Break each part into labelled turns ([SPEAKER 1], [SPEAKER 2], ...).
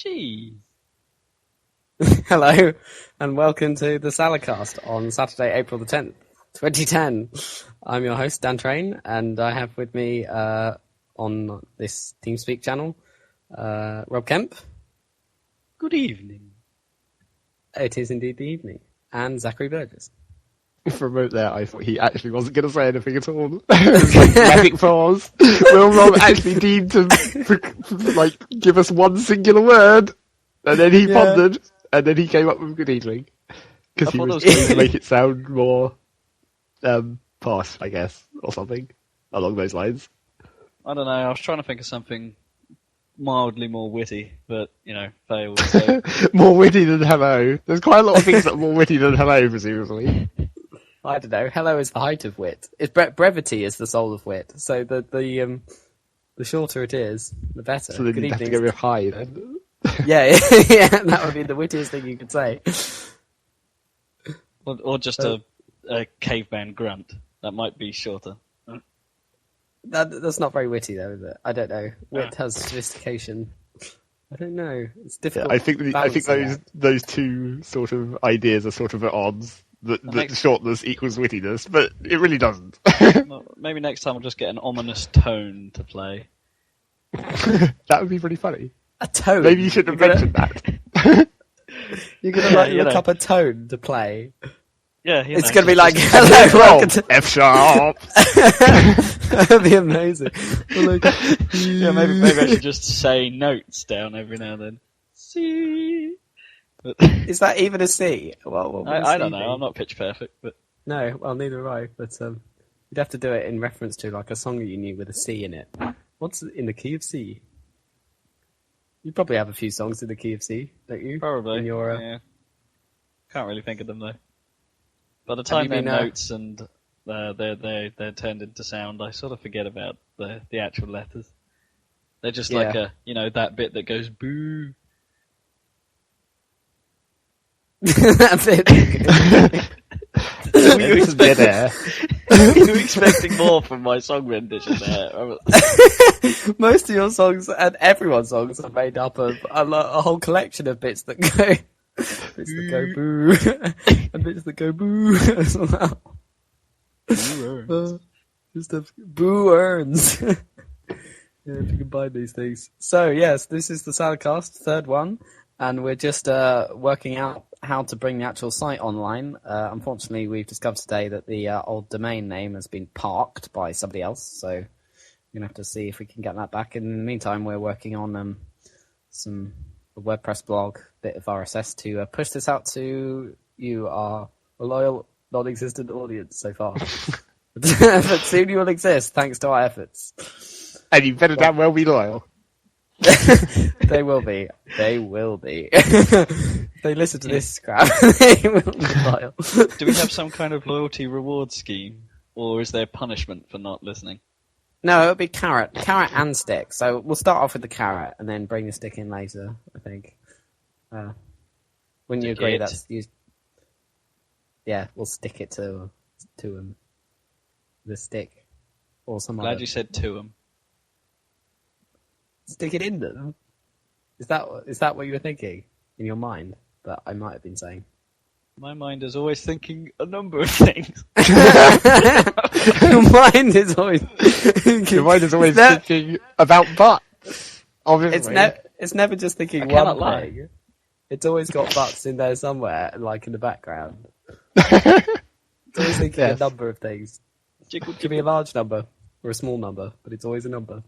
[SPEAKER 1] Cheese.
[SPEAKER 2] Hello, and welcome to the Saladcast on Saturday, April the 10th, 2010. I'm your host, Dan Train, and I have with me on this TeamSpeak channel, Rob Kemp.
[SPEAKER 1] Good evening.
[SPEAKER 2] It is indeed the evening. And Zachary Burgess.
[SPEAKER 3] For a moment there, I thought he actually wasn't going to say anything at all. It was like dramatic pause. Will Rob actually need to give us one singular word? And then he pondered, and then he came up with good evening. Because he was trying to make it sound more posh, I guess, or something along those lines.
[SPEAKER 1] I don't know, I was trying to think of something mildly more witty, but, failed. So.
[SPEAKER 3] More witty than hello. There's quite a lot of things that are more witty than hello, presumably.
[SPEAKER 2] I don't know. Hello is the height of wit. Brevity is the soul of wit. So the shorter it is, the better.
[SPEAKER 3] So then
[SPEAKER 2] good
[SPEAKER 3] you'd have
[SPEAKER 2] evening.
[SPEAKER 3] to go with high then.
[SPEAKER 2] Yeah, that would be the wittiest thing you could say.
[SPEAKER 1] Or just a caveman grunt. That might be shorter.
[SPEAKER 2] That's not very witty, though, is it? I don't know. Wit has sophistication. I don't know. It's difficult.
[SPEAKER 3] Yeah, I think those two sort of ideas are sort of at odds. That shortness equals wittiness, but it really doesn't.
[SPEAKER 1] Well, maybe next time I'll just get an ominous tone to play.
[SPEAKER 3] That would be pretty funny.
[SPEAKER 2] A tone?
[SPEAKER 3] Maybe you should have mentioned that.
[SPEAKER 2] You're going to look up a tone to play.
[SPEAKER 1] Yeah,
[SPEAKER 2] it's going to be like, hello,
[SPEAKER 3] F sharp.
[SPEAKER 2] That'd be amazing.
[SPEAKER 1] Yeah, maybe I should just say notes down every now and then. C. But
[SPEAKER 2] is that even a C? Well,
[SPEAKER 1] I don't know. I'm not pitch perfect, but
[SPEAKER 2] no. Well, neither am I. But you'd have to do it in reference to like a song that you knew with a C in it. What's in the key of C? You probably have a few songs in the key of C, don't you?
[SPEAKER 1] Probably.
[SPEAKER 2] In your,
[SPEAKER 1] yeah. Can't really think of them though. By the time they're notes and they're turned into sound, I sort of forget about the actual letters. They're just like that bit that goes boo.
[SPEAKER 2] That's it.
[SPEAKER 1] Were you expecting more from my song rendition there?
[SPEAKER 2] Most of your songs and everyone's songs are made up of a whole collection of bits that go boo and bits that go boo as well. Just a boo earns. Yeah, if you combine these things. So yes, this is the Saladcast, third one, and we're just working out how to bring the actual site online. Unfortunately, we've discovered today that the old domain name has been parked by somebody else, so we're going to have to see if we can get that back. In the meantime, we're working on a WordPress blog, bit of RSS to push this out to you, our loyal, non-existent audience so far. But soon you will exist, thanks to our efforts.
[SPEAKER 3] And you better damn well be loyal.
[SPEAKER 2] They will be. They will be. If they listen to this crap, they will be loyal.
[SPEAKER 1] Do we have some kind of loyalty reward scheme? Or is there punishment for not listening?
[SPEAKER 2] No, it'll be carrot and stick. So we'll start off with the carrot and then bring the stick in later, I think. Wouldn't you agree that's used? Yeah, we'll stick it to the stick. Or some
[SPEAKER 1] Glad you said to them.
[SPEAKER 2] Stick it in them? Is that what you were thinking in your mind? That I might have been saying.
[SPEAKER 1] My mind is always thinking a number of things.
[SPEAKER 2] Your mind is always
[SPEAKER 3] thinking about butts. Obviously,
[SPEAKER 2] it's never just thinking one thing. It's always got butts in there somewhere, like in the background. It's always thinking a number of things. It could be a large number or a small number, but it's always a number.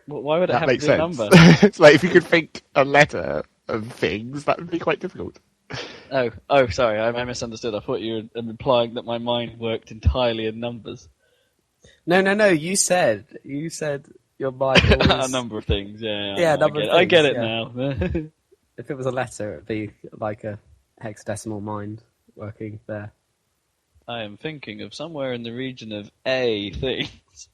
[SPEAKER 1] Well, why would it have to be a number?
[SPEAKER 3] It's like if you could think a letter of things, that would be quite difficult.
[SPEAKER 1] Oh, sorry, I misunderstood. I thought you were implying that my mind worked entirely in numbers.
[SPEAKER 2] No. You said your mind always...
[SPEAKER 1] a number of things. Yeah,
[SPEAKER 2] I
[SPEAKER 1] get it now.
[SPEAKER 2] If it was a letter, it'd be like a hexadecimal mind working there.
[SPEAKER 1] I am thinking of somewhere in the region of A things.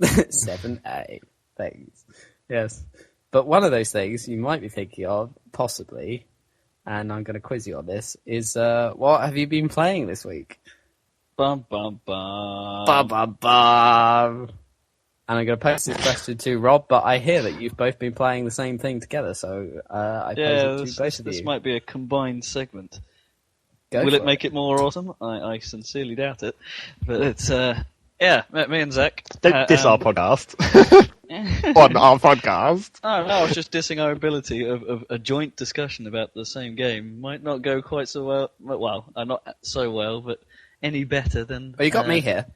[SPEAKER 2] 7A things. Yes. But one of those things you might be thinking of, possibly, and I'm going to quiz you on this, is what have you been playing this week?
[SPEAKER 1] Bum, bum, bum.
[SPEAKER 2] Bum, bum, bum. and I'm going to post this question to Rob, but I hear that you've both been playing the same thing together, so I pose it to both of you.
[SPEAKER 1] This might be a combined segment.
[SPEAKER 2] Will
[SPEAKER 1] it make it more awesome? I sincerely doubt it. But it's, me and Zach.
[SPEAKER 3] Don't diss our podcast. On our podcast.
[SPEAKER 1] Oh, no, I was just dissing our ability of a joint discussion about the same game. Might not go quite so well. Well, not so well, but any better than...
[SPEAKER 2] Well, you got me here.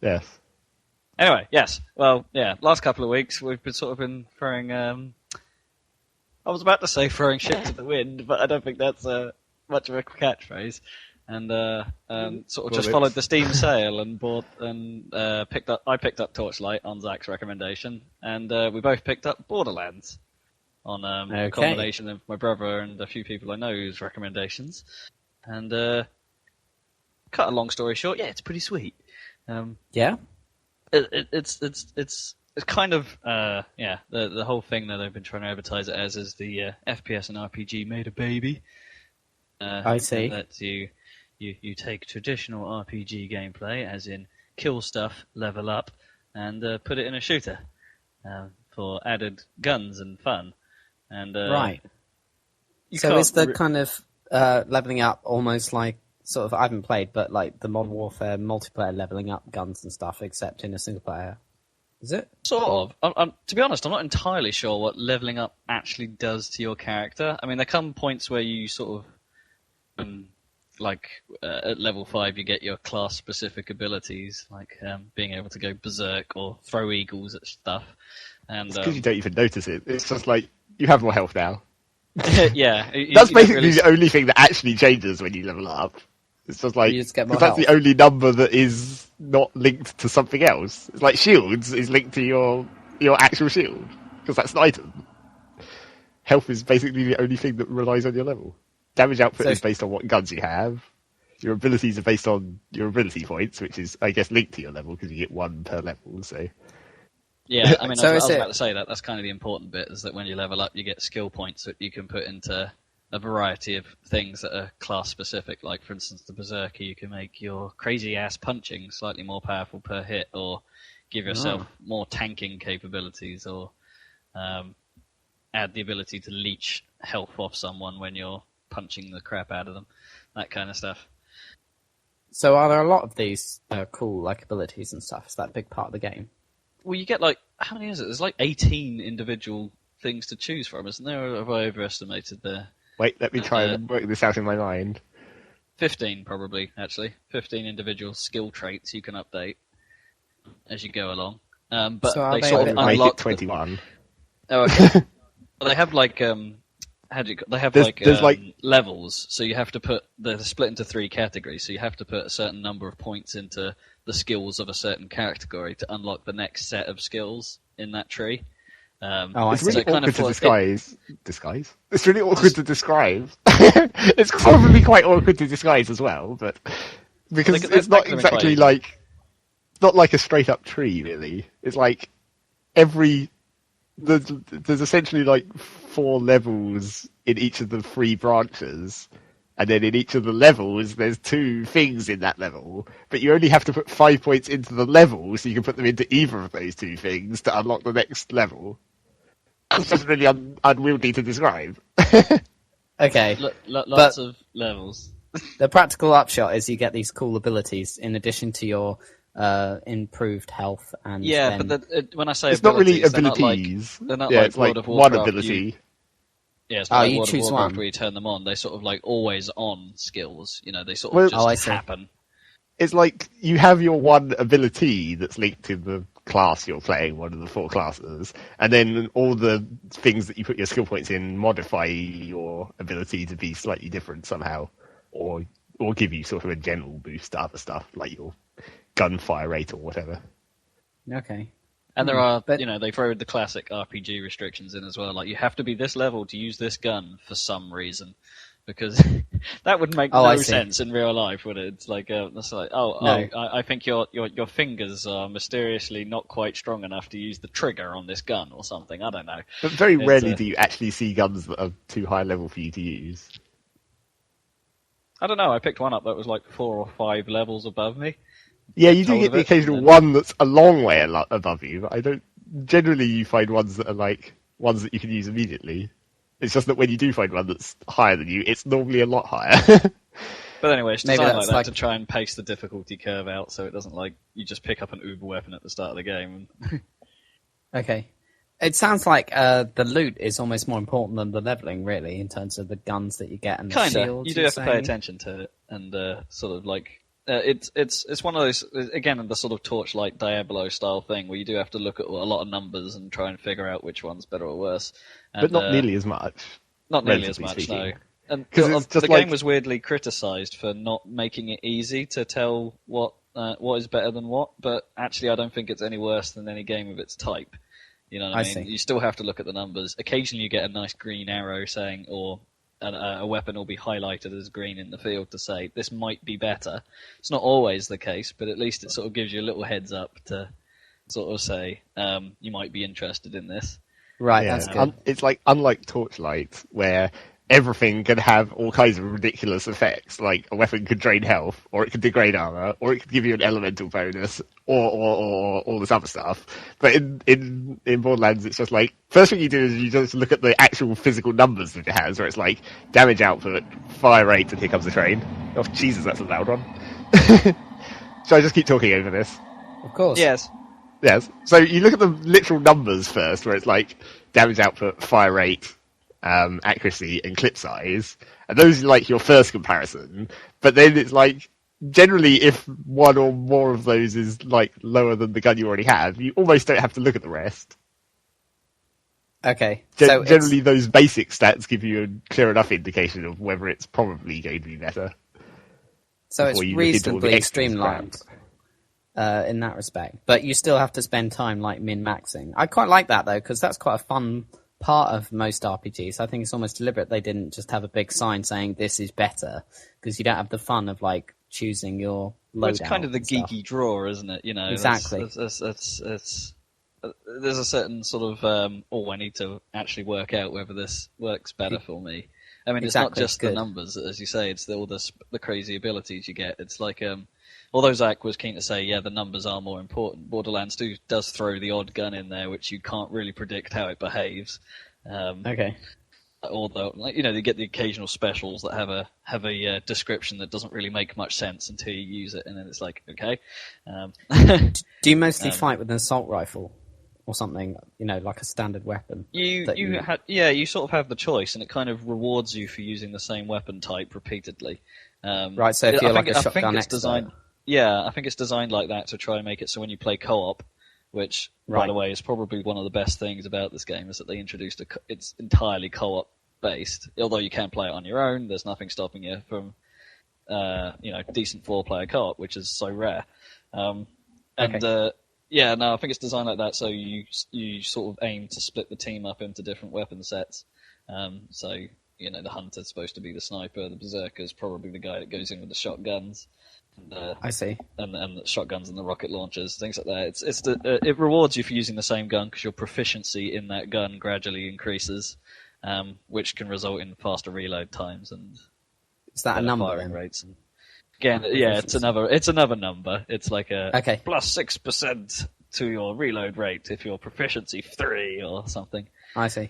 [SPEAKER 3] Yes.
[SPEAKER 1] Anyway, yes. Well, yeah, last couple of weeks we've been throwing... I was about to say throwing shit to the wind, but I don't think that's much of a catchphrase. And just followed the Steam sale and bought and picked up Torchlight on Zach's recommendation, and we both picked up Borderlands on a combination of my brother and a few people I know's recommendations. And cut a long story short, yeah, it's pretty sweet.
[SPEAKER 2] Yeah,
[SPEAKER 1] it's kind of the whole thing that I've been trying to advertise it as is the FPS and RPG made a baby.
[SPEAKER 2] I see.
[SPEAKER 1] That you take traditional RPG gameplay, as in kill stuff, level up, and put it in a shooter for added guns and fun. And
[SPEAKER 2] right. So is the kind of leveling up almost like sort of, I haven't played, but like the Modern Warfare multiplayer leveling up guns and stuff, except in a single player? Is it?
[SPEAKER 1] Sort of. To be honest, I'm not entirely sure what leveling up actually does to your character. I mean, there come points where you sort of... at level 5 you get your class-specific abilities, like being able to go berserk or throw eagles at stuff. And
[SPEAKER 3] it's because you don't even notice it. It's just like, you have more health now.
[SPEAKER 1] Yeah.
[SPEAKER 3] That's basically the only thing that actually changes when you level up. It's just like,
[SPEAKER 2] you just get more
[SPEAKER 3] that's
[SPEAKER 2] health.
[SPEAKER 3] the only number that is not linked to something else. It's like shields is linked to your actual shield, because that's an item. Health is basically the only thing that relies on your level. Damage output is based on what guns you have. Your abilities are based on your ability points, which is, I guess, linked to your level because you get one per level. So,
[SPEAKER 1] yeah, I mean, I was about to say that. That's kind of the important bit, is that when you level up, you get skill points that you can put into a variety of things that are class specific. Like, for instance, the Berserker, you can make your crazy ass punching slightly more powerful per hit, or give yourself more tanking capabilities, or add the ability to leech health off someone when you're punching the crap out of them, that kind of stuff.
[SPEAKER 2] So are there a lot of these cool like abilities and stuff? Is that a big part of the game?
[SPEAKER 1] Well, you get like, how many is it? There's like 18 individual things to choose from, isn't there? Or have I overestimated there?
[SPEAKER 3] Wait, let me try and work this out in my mind.
[SPEAKER 1] 15 probably, actually. 15 individual skill traits you can update as you go along. But
[SPEAKER 2] so
[SPEAKER 1] they sort of unlock...
[SPEAKER 3] Make it 21.
[SPEAKER 1] Oh, okay. Well, they have like... there's levels, so you have to put... They're split into 3 categories, so you have to put a certain number of points into the skills of a certain category to unlock the next set of skills in that tree.
[SPEAKER 3] It's really awkward to disguise. It's really awkward to describe. It's probably quite awkward to disguise as well, but... Because it's not exactly like... It's not like a straight-up tree, really. It's like every... There's essentially like 4 levels in each of the 3 branches, and then in each of the levels there's 2 things in that level, but you only have to put 5 points into the level, so you can put them into either of those 2 things to unlock the next level. It's just really unwieldy to describe.
[SPEAKER 2] Okay.
[SPEAKER 1] Lots of levels.
[SPEAKER 2] The practical upshot is you get these cool abilities in addition to your improved health, and
[SPEAKER 1] but when I say
[SPEAKER 3] it's
[SPEAKER 1] abilities,
[SPEAKER 3] not really abilities.
[SPEAKER 1] They're not like
[SPEAKER 3] it's like
[SPEAKER 1] World of Warcraft.
[SPEAKER 3] one ability.
[SPEAKER 1] It's not like
[SPEAKER 2] you
[SPEAKER 1] World
[SPEAKER 2] choose
[SPEAKER 1] of Warcraft
[SPEAKER 2] one
[SPEAKER 1] where you turn them on. They sort of like always on skills. You know, they sort of just happen.
[SPEAKER 3] It's like you have your one ability that's linked to the class you're playing, one of the 4 classes, and then all the things that you put your skill points in modify your ability to be slightly different somehow, or give you sort of a general boost to other stuff, like your gunfire rate or whatever.
[SPEAKER 2] Okay.
[SPEAKER 1] And there are, they throw the classic RPG restrictions in as well. Like, you have to be this level to use this gun for some reason. Because that would make no sense in real life, would it? It's like, I think your fingers are mysteriously not quite strong enough to use the trigger on this gun or something. I don't know.
[SPEAKER 3] But very rarely do you actually see guns that are too high level for you to use.
[SPEAKER 1] I don't know. I picked one up that was like 4 or 5 levels above me.
[SPEAKER 3] Yeah, you do
[SPEAKER 1] told
[SPEAKER 3] get
[SPEAKER 1] of
[SPEAKER 3] the
[SPEAKER 1] it,
[SPEAKER 3] occasional
[SPEAKER 1] and
[SPEAKER 3] one that's a long way above you, but I don't. Generally, you find ones that are like ones that you can use immediately. It's just that when you do find one that's higher than you, it's normally a lot higher.
[SPEAKER 1] But anyway, it's
[SPEAKER 2] Maybe
[SPEAKER 1] designed like
[SPEAKER 2] that's
[SPEAKER 1] that
[SPEAKER 2] like-
[SPEAKER 1] to try and pace the difficulty curve out, so it doesn't like you just pick up an uber weapon at the start of the game.
[SPEAKER 2] Okay. It sounds like the loot is almost more important than the leveling, really, in terms of the guns that you get and the
[SPEAKER 1] Kinda,
[SPEAKER 2] shields.
[SPEAKER 1] you do have to pay attention to it, and sort of like it's one of those again the sort of Torchlight Diablo style thing where you do have to look at a lot of numbers and try and figure out which one's better or worse. And,
[SPEAKER 3] but not nearly as much.
[SPEAKER 1] Not nearly as much,
[SPEAKER 3] speaking.
[SPEAKER 1] no. And
[SPEAKER 3] 'Cause it's
[SPEAKER 1] the
[SPEAKER 3] just
[SPEAKER 1] game
[SPEAKER 3] like-
[SPEAKER 1] was weirdly criticised for not making it easy to tell what is better than what, but actually I don't think it's any worse than any game of its type. You know what I mean?
[SPEAKER 2] see.
[SPEAKER 1] You still have to look at the numbers. Occasionally you get a nice green arrow saying, or a weapon will be highlighted as green in the field to say, this might be better. It's not always the case, but at least it sort of gives you a little heads up to sort of say, you might be interested in this.
[SPEAKER 2] Right,
[SPEAKER 3] Yeah,
[SPEAKER 2] that's good.
[SPEAKER 3] it's like unlike Torchlight, where everything can have all kinds of ridiculous effects. Like a weapon could drain health, or it could degrade armor, or it could give you an elemental bonus, or all this other stuff. But in Borderlands, it's just like first thing you do is you just look at the actual physical numbers that it has, where it's like damage output, fire rate, and here comes the train. Oh Jesus, that's a loud one. Should I just keep talking over this?
[SPEAKER 2] Of course.
[SPEAKER 1] Yes.
[SPEAKER 3] Yes. So you look at the literal numbers first, where it's like damage output, fire rate, accuracy, and clip size, and those are like your first comparison. But then it's like generally, if one or more of those is like lower than the gun you already have, you almost don't have to look at the rest.
[SPEAKER 2] Okay. So
[SPEAKER 3] Generally, those basic stats give you a clear enough indication of whether it's probably going to be better.
[SPEAKER 2] it's
[SPEAKER 3] before you look into all the
[SPEAKER 2] reasonably
[SPEAKER 3] extra
[SPEAKER 2] streamlined
[SPEAKER 3] crap.
[SPEAKER 2] in that respect, but you still have to spend time like min-maxing. I quite like that though, because that's quite a fun part of most RPGs. I think it's almost deliberate they didn't just have a big sign saying this is better, because you don't have the fun of like choosing your loadout.
[SPEAKER 1] Well, it's kind of the
[SPEAKER 2] and stuff.
[SPEAKER 1] geeky draw, isn't it? You know,
[SPEAKER 2] Exactly.
[SPEAKER 1] It's there's a certain sort of I need to actually work out whether this works better for me. I mean, it's not
[SPEAKER 2] Exactly,
[SPEAKER 1] just
[SPEAKER 2] good.
[SPEAKER 1] the numbers, as you say. It's all the crazy abilities you get. It's like although Zach was keen to say, yeah, the numbers are more important. Borderlands 2 does throw the odd gun in there, which you can't really predict how it behaves.
[SPEAKER 2] Okay.
[SPEAKER 1] Although, like, you know, you get the occasional specials that have a description that doesn't really make much sense until you use it, and then it's like, okay.
[SPEAKER 2] Do you mostly fight with an assault rifle or something? You know, like a standard weapon.
[SPEAKER 1] You sort of have the choice, and it kind of rewards you for using the same weapon type repeatedly.
[SPEAKER 2] Right. So if you're like a shotgun expert.
[SPEAKER 1] Designed, yeah, I think it's designed like that to try and make it so when you play co-op, which, by the way, is probably one of the best things about this game, is that they introduced it's entirely co-op based. Although you can play it on your own, there's nothing stopping you from, decent 4-player co-op, which is so rare. I think it's designed like that, so you sort of aim to split the team up into different weapon sets. So, you know, the hunter's supposed to be the sniper, the berserker's probably the guy that goes in with the shotguns. And,
[SPEAKER 2] I see.
[SPEAKER 1] And the shotguns and the rocket launchers, things like that. It rewards you for using the same gun because your proficiency in that gun gradually increases, which can result in faster reload times and
[SPEAKER 2] Is that a number?
[SPEAKER 1] firing
[SPEAKER 2] Then?
[SPEAKER 1] rates. And, again, yeah, it's another number. It's like a plus 6% to your reload rate if your proficiency 3 or something.
[SPEAKER 2] I see.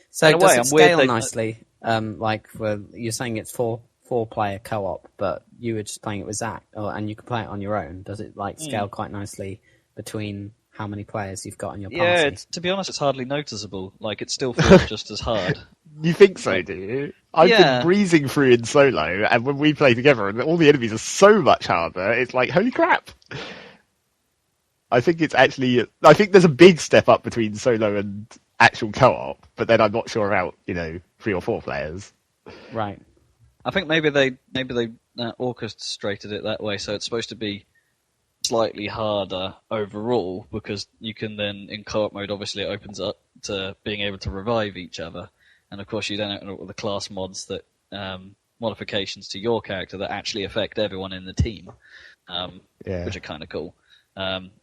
[SPEAKER 2] So
[SPEAKER 1] In a
[SPEAKER 2] does
[SPEAKER 1] way,
[SPEAKER 2] it
[SPEAKER 1] I'm
[SPEAKER 2] scale
[SPEAKER 1] weird
[SPEAKER 2] nicely? Like, you're saying it's four-player co-op, but you were just playing it with Zach, and you can play it on your own. Does it like scale quite nicely between how many players you've got in your party?
[SPEAKER 1] Yeah, to be honest, it's hardly noticeable. Like, it still feels just as hard.
[SPEAKER 3] You think so, do you? I've been breezing through in solo, and when we play together, and all the enemies are so much harder, it's like, holy crap! I think there's a big step up between solo and actual co-op, but then I'm not sure about, 3 or 4 players.
[SPEAKER 2] Right.
[SPEAKER 1] I think maybe they orchestrated it that way, so it's supposed to be slightly harder overall, because you can then, in co-op mode, obviously it opens up to being able to revive each other. And of course you then open up with the class mods that, modifications to your character that actually affect everyone in the team, which are kind of cool.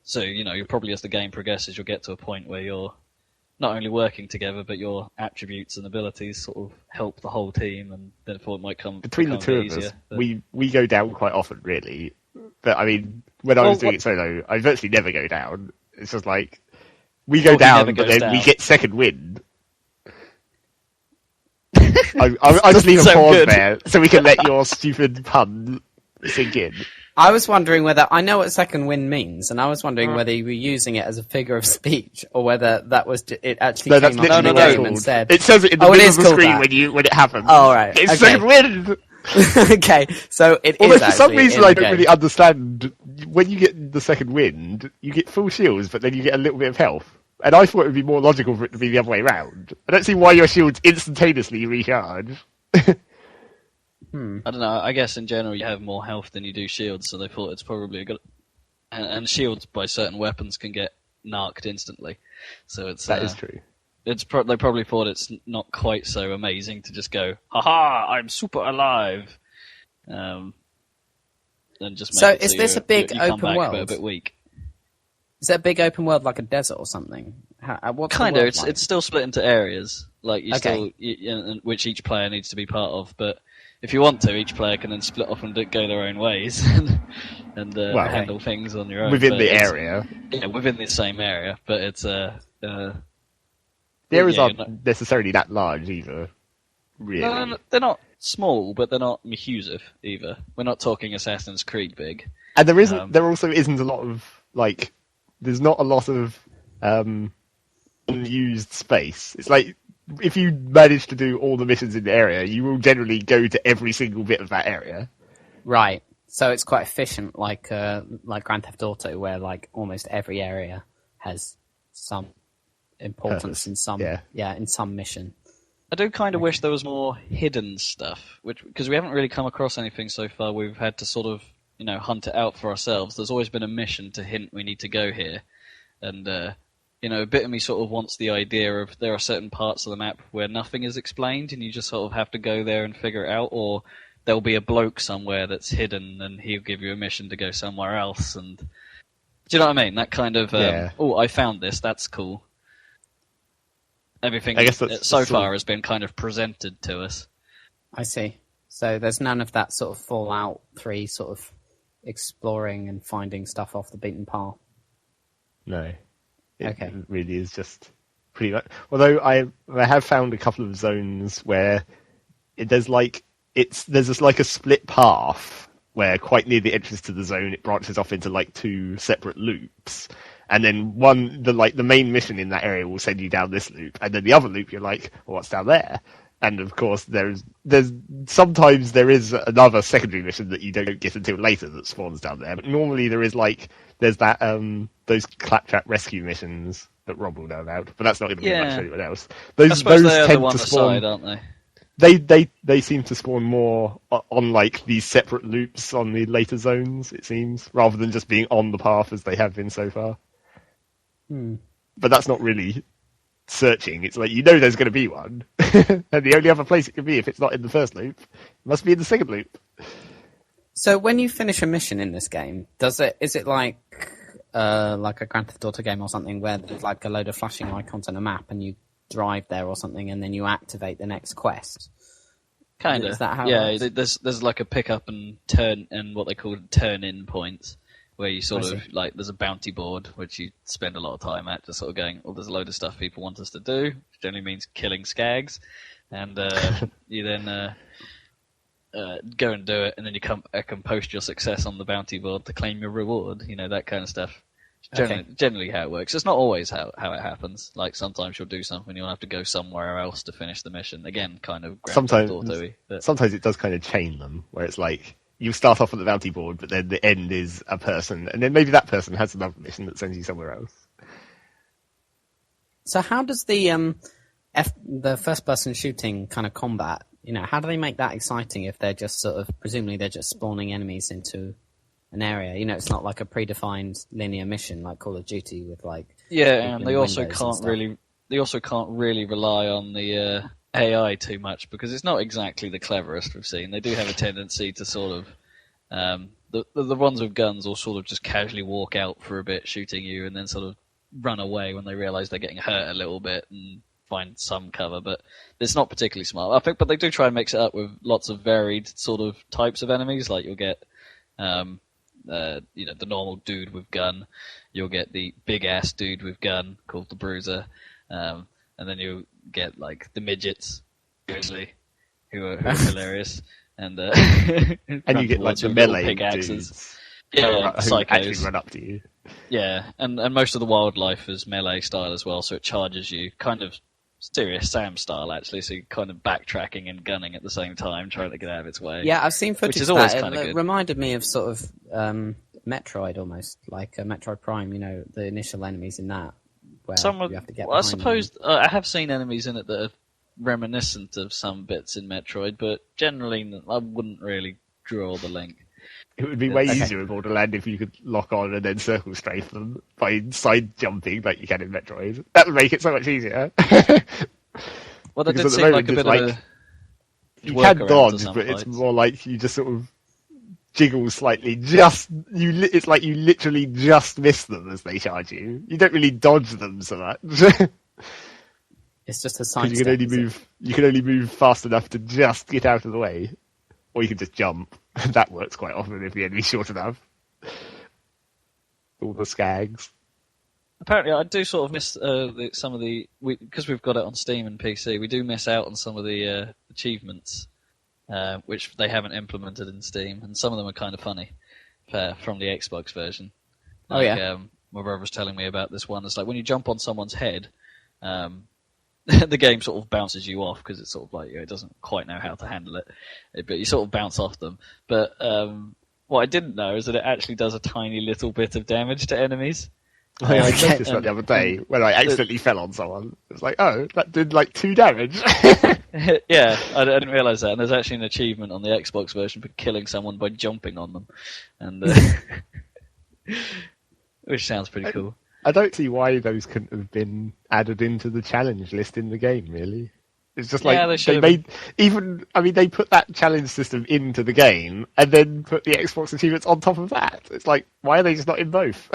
[SPEAKER 1] So, you'll probably, as the game progresses, you'll get to a point where you're not only working together, but your attributes and abilities sort of help the whole team, and therefore it might become
[SPEAKER 3] Between the two
[SPEAKER 1] easier.
[SPEAKER 3] of us, we go down quite often, really. But I mean, when I was doing it solo, I virtually never go down. It's just like we go down, but then we get second wind. I'll just leave a pause there so we can let your stupid pun sink in.
[SPEAKER 2] I was wondering whether I know what second wind means, and I was wondering whether you were using it as a figure of speech or whether that was it actually came up in the game and said.
[SPEAKER 3] It says it in the middle of the screen when it happens.
[SPEAKER 2] Oh right,
[SPEAKER 3] it's second wind.
[SPEAKER 2] Okay, so it
[SPEAKER 3] Although
[SPEAKER 2] is.
[SPEAKER 3] For some reason, I don't really understand. When you get the second wind, you get full shields, but then you get a little bit of health. And I thought it would be more logical for it to be the other way around. I don't see why your shields instantaneously recharge.
[SPEAKER 1] I don't know. I guess in general you have more health than you do shields, so they thought it's probably a good. And shields by certain weapons can get narked instantly, so
[SPEAKER 3] that is true.
[SPEAKER 1] They probably thought it's not quite so amazing to just go, "Ha, I'm super alive," and just make
[SPEAKER 2] so
[SPEAKER 1] it
[SPEAKER 2] is this a big open world?
[SPEAKER 1] But a bit weak.
[SPEAKER 2] Is it a big open world like a desert or something?
[SPEAKER 1] Kind of. It's still split into areres, like which each player needs to be part of. But if you want to, each player can then split off and go their own ways and handle things on your own
[SPEAKER 3] within the area.
[SPEAKER 1] Yeah, within the same area, but it's
[SPEAKER 3] the areas aren't necessarily that large either. Really,
[SPEAKER 1] no, they're not small, but they're not massive either. We're not talking Assassin's Creed big.
[SPEAKER 3] And there also isn't a lot of like. There's not a lot of unused space. It's like if you manage to do all the missions in the area, you will generally go to every single bit of that area.
[SPEAKER 2] Right. So it's quite efficient, like Grand Theft Auto, where like almost every area has some importance in some in some mission.
[SPEAKER 1] I do kind of wish there was more hidden stuff, because we haven't really come across anything so far. We've had to sort of hunt it out for ourselves. There's always been a mission to hint we need to go here. And, a bit of me sort of wants the idea of there are certain parts of the map where nothing is explained and you just sort of have to go there and figure it out, or there'll be a bloke somewhere that's hidden and he'll give you a mission to go somewhere else. And do you know what I mean? That kind of, I found this, that's cool. Everything so far has been kind of presented to us.
[SPEAKER 2] I see. So there's none of that sort of Fallout 3 sort of exploring and finding stuff off the beaten path.
[SPEAKER 3] No. It really is just pretty much. Although I have found a couple of zones where there's just like a split path where quite near the entrance to the zone it branches off into like two separate loops. And then the main mission in that area will send you down this loop, and then the other loop you're like, well, what's down there? And of course, there's sometimes there is another secondary mission that you don't get until later that spawns down there. But normally there's that those claptrap rescue missions that Rob will know about. But that's not going to be much for anyone else. Those tend to spawn,
[SPEAKER 1] aren't they?
[SPEAKER 3] They seem to spawn more on like these separate loops on the later zones. It seems, rather than just being on the path as they have been so far. But that's not really searching. It's like there's going to be one, and the only other place it can be if it's not in the first loop must be in the second loop.
[SPEAKER 2] So when you finish a mission in this game, is it like a Grand Theft Auto game or something where there's like a load of flashing icons on a map and you drive there or something and then you activate the next quest?
[SPEAKER 1] Kind of.
[SPEAKER 2] Is that how?
[SPEAKER 1] Yeah, there's like a pick up and turn and what they call turn-in points. Where you sort of, like, there's a bounty board, which you spend a lot of time at, just sort of going, there's a load of stuff people want us to do, which generally means killing skags, and you then go and do it, and then you come back and post your success on the bounty board to claim your reward, that kind of stuff. Generally how it works. It's not always how it happens. Like, sometimes you'll do something, you'll have to go somewhere else to finish the mission. Again, kind of Grand Theft Auto-y.
[SPEAKER 3] Sometimes it does kind of chain them, where it's like, you start off on the bounty board, but then the end is a person, and then maybe that person has another mission that sends you somewhere else.
[SPEAKER 2] So how does the first-person shooting kind of combat, how do they make that exciting if they're just sort of, presumably they're just spawning enemies into an area? It's not like a predefined linear mission like Call of Duty with like...
[SPEAKER 1] Yeah, and they also can't really rely on the... AI too much because it's not exactly the cleverest we've seen. They do have a tendency to sort of the ones with guns will sort of just casually walk out for a bit shooting you and then sort of run away when they realise they're getting hurt a little bit and find some cover, but it's not particularly smart, I think. But they do try and mix it up with lots of varied sort of types of enemies. Like you'll get the normal dude with gun. You'll get the big ass dude with gun called the Bruiser, and then you'll get like the midgets, usually, who are hilarious, and
[SPEAKER 3] and you get like the melee
[SPEAKER 1] pickaxes.
[SPEAKER 3] dudes.
[SPEAKER 1] Yeah,
[SPEAKER 3] who
[SPEAKER 1] psychos.
[SPEAKER 3] actually run up to you.
[SPEAKER 1] Yeah, and most of the wildlife is melee style as well, so it charges you kind of Serious Sam style, actually, so you're kind of backtracking and gunning at the same time, trying to get out of its way.
[SPEAKER 2] Yeah, I've seen footage
[SPEAKER 1] which is
[SPEAKER 2] of
[SPEAKER 1] always
[SPEAKER 2] that.
[SPEAKER 1] kind of
[SPEAKER 2] It
[SPEAKER 1] good.
[SPEAKER 2] reminded me of sort of Metroid almost, like Metroid Prime, the initial enemies in that, where you have to get
[SPEAKER 1] I
[SPEAKER 2] behind
[SPEAKER 1] suppose
[SPEAKER 2] them.
[SPEAKER 1] I have seen enemies in it that are reminiscent of some bits in Metroid, but generally I wouldn't really draw the link.
[SPEAKER 3] It would be way
[SPEAKER 2] Okay.
[SPEAKER 3] easier in Borderlands if you could lock on and then circle strafe them by side jumping like you can in Metroid. That would make it so much easier.
[SPEAKER 1] Well, that
[SPEAKER 3] Because
[SPEAKER 1] did
[SPEAKER 3] at the
[SPEAKER 1] seem
[SPEAKER 3] moment
[SPEAKER 1] like a
[SPEAKER 3] it's
[SPEAKER 1] bit
[SPEAKER 3] like-
[SPEAKER 1] of a
[SPEAKER 3] You
[SPEAKER 1] workaround
[SPEAKER 3] can
[SPEAKER 1] to
[SPEAKER 3] dodge,
[SPEAKER 1] some
[SPEAKER 3] but it's
[SPEAKER 1] fights.
[SPEAKER 3] more like you just sort of jiggle slightly. It's like you literally just miss them as they charge you. You don't really dodge them so much.
[SPEAKER 2] It's just a
[SPEAKER 3] Because
[SPEAKER 2] side
[SPEAKER 3] you can only move fast enough to just get out of the way, or you can just jump. That works quite often if the enemy's short enough. All the skags.
[SPEAKER 1] Apparently, I do sort of miss some of the because we've got it on Steam and PC. We do miss out on some of the achievements, which they haven't implemented in Steam, and some of them are kind of funny from the Xbox version.
[SPEAKER 2] Oh, yeah.
[SPEAKER 1] My brother was telling me about this one. It's like when you jump on someone's head, the game sort of bounces you off because it's sort of like it doesn't quite know how to handle it, but you sort of bounce off them. But what I didn't know is that it actually does a tiny little bit of damage to enemies.
[SPEAKER 3] I
[SPEAKER 2] Okay.
[SPEAKER 3] noticed that the other day when I accidentally fell on someone. It was like, oh, that did like 2 damage.
[SPEAKER 1] Yeah, I didn't realise that. And there's actually an achievement on the Xbox version for killing someone by jumping on them, and which sounds pretty cool.
[SPEAKER 3] I don't see why those couldn't have been added into the challenge list in the game, really. It's just like
[SPEAKER 1] Yeah, they should
[SPEAKER 3] they
[SPEAKER 1] have
[SPEAKER 3] they put that challenge system into the game and then put the Xbox achievements on top of that. It's like, why are they just not in both?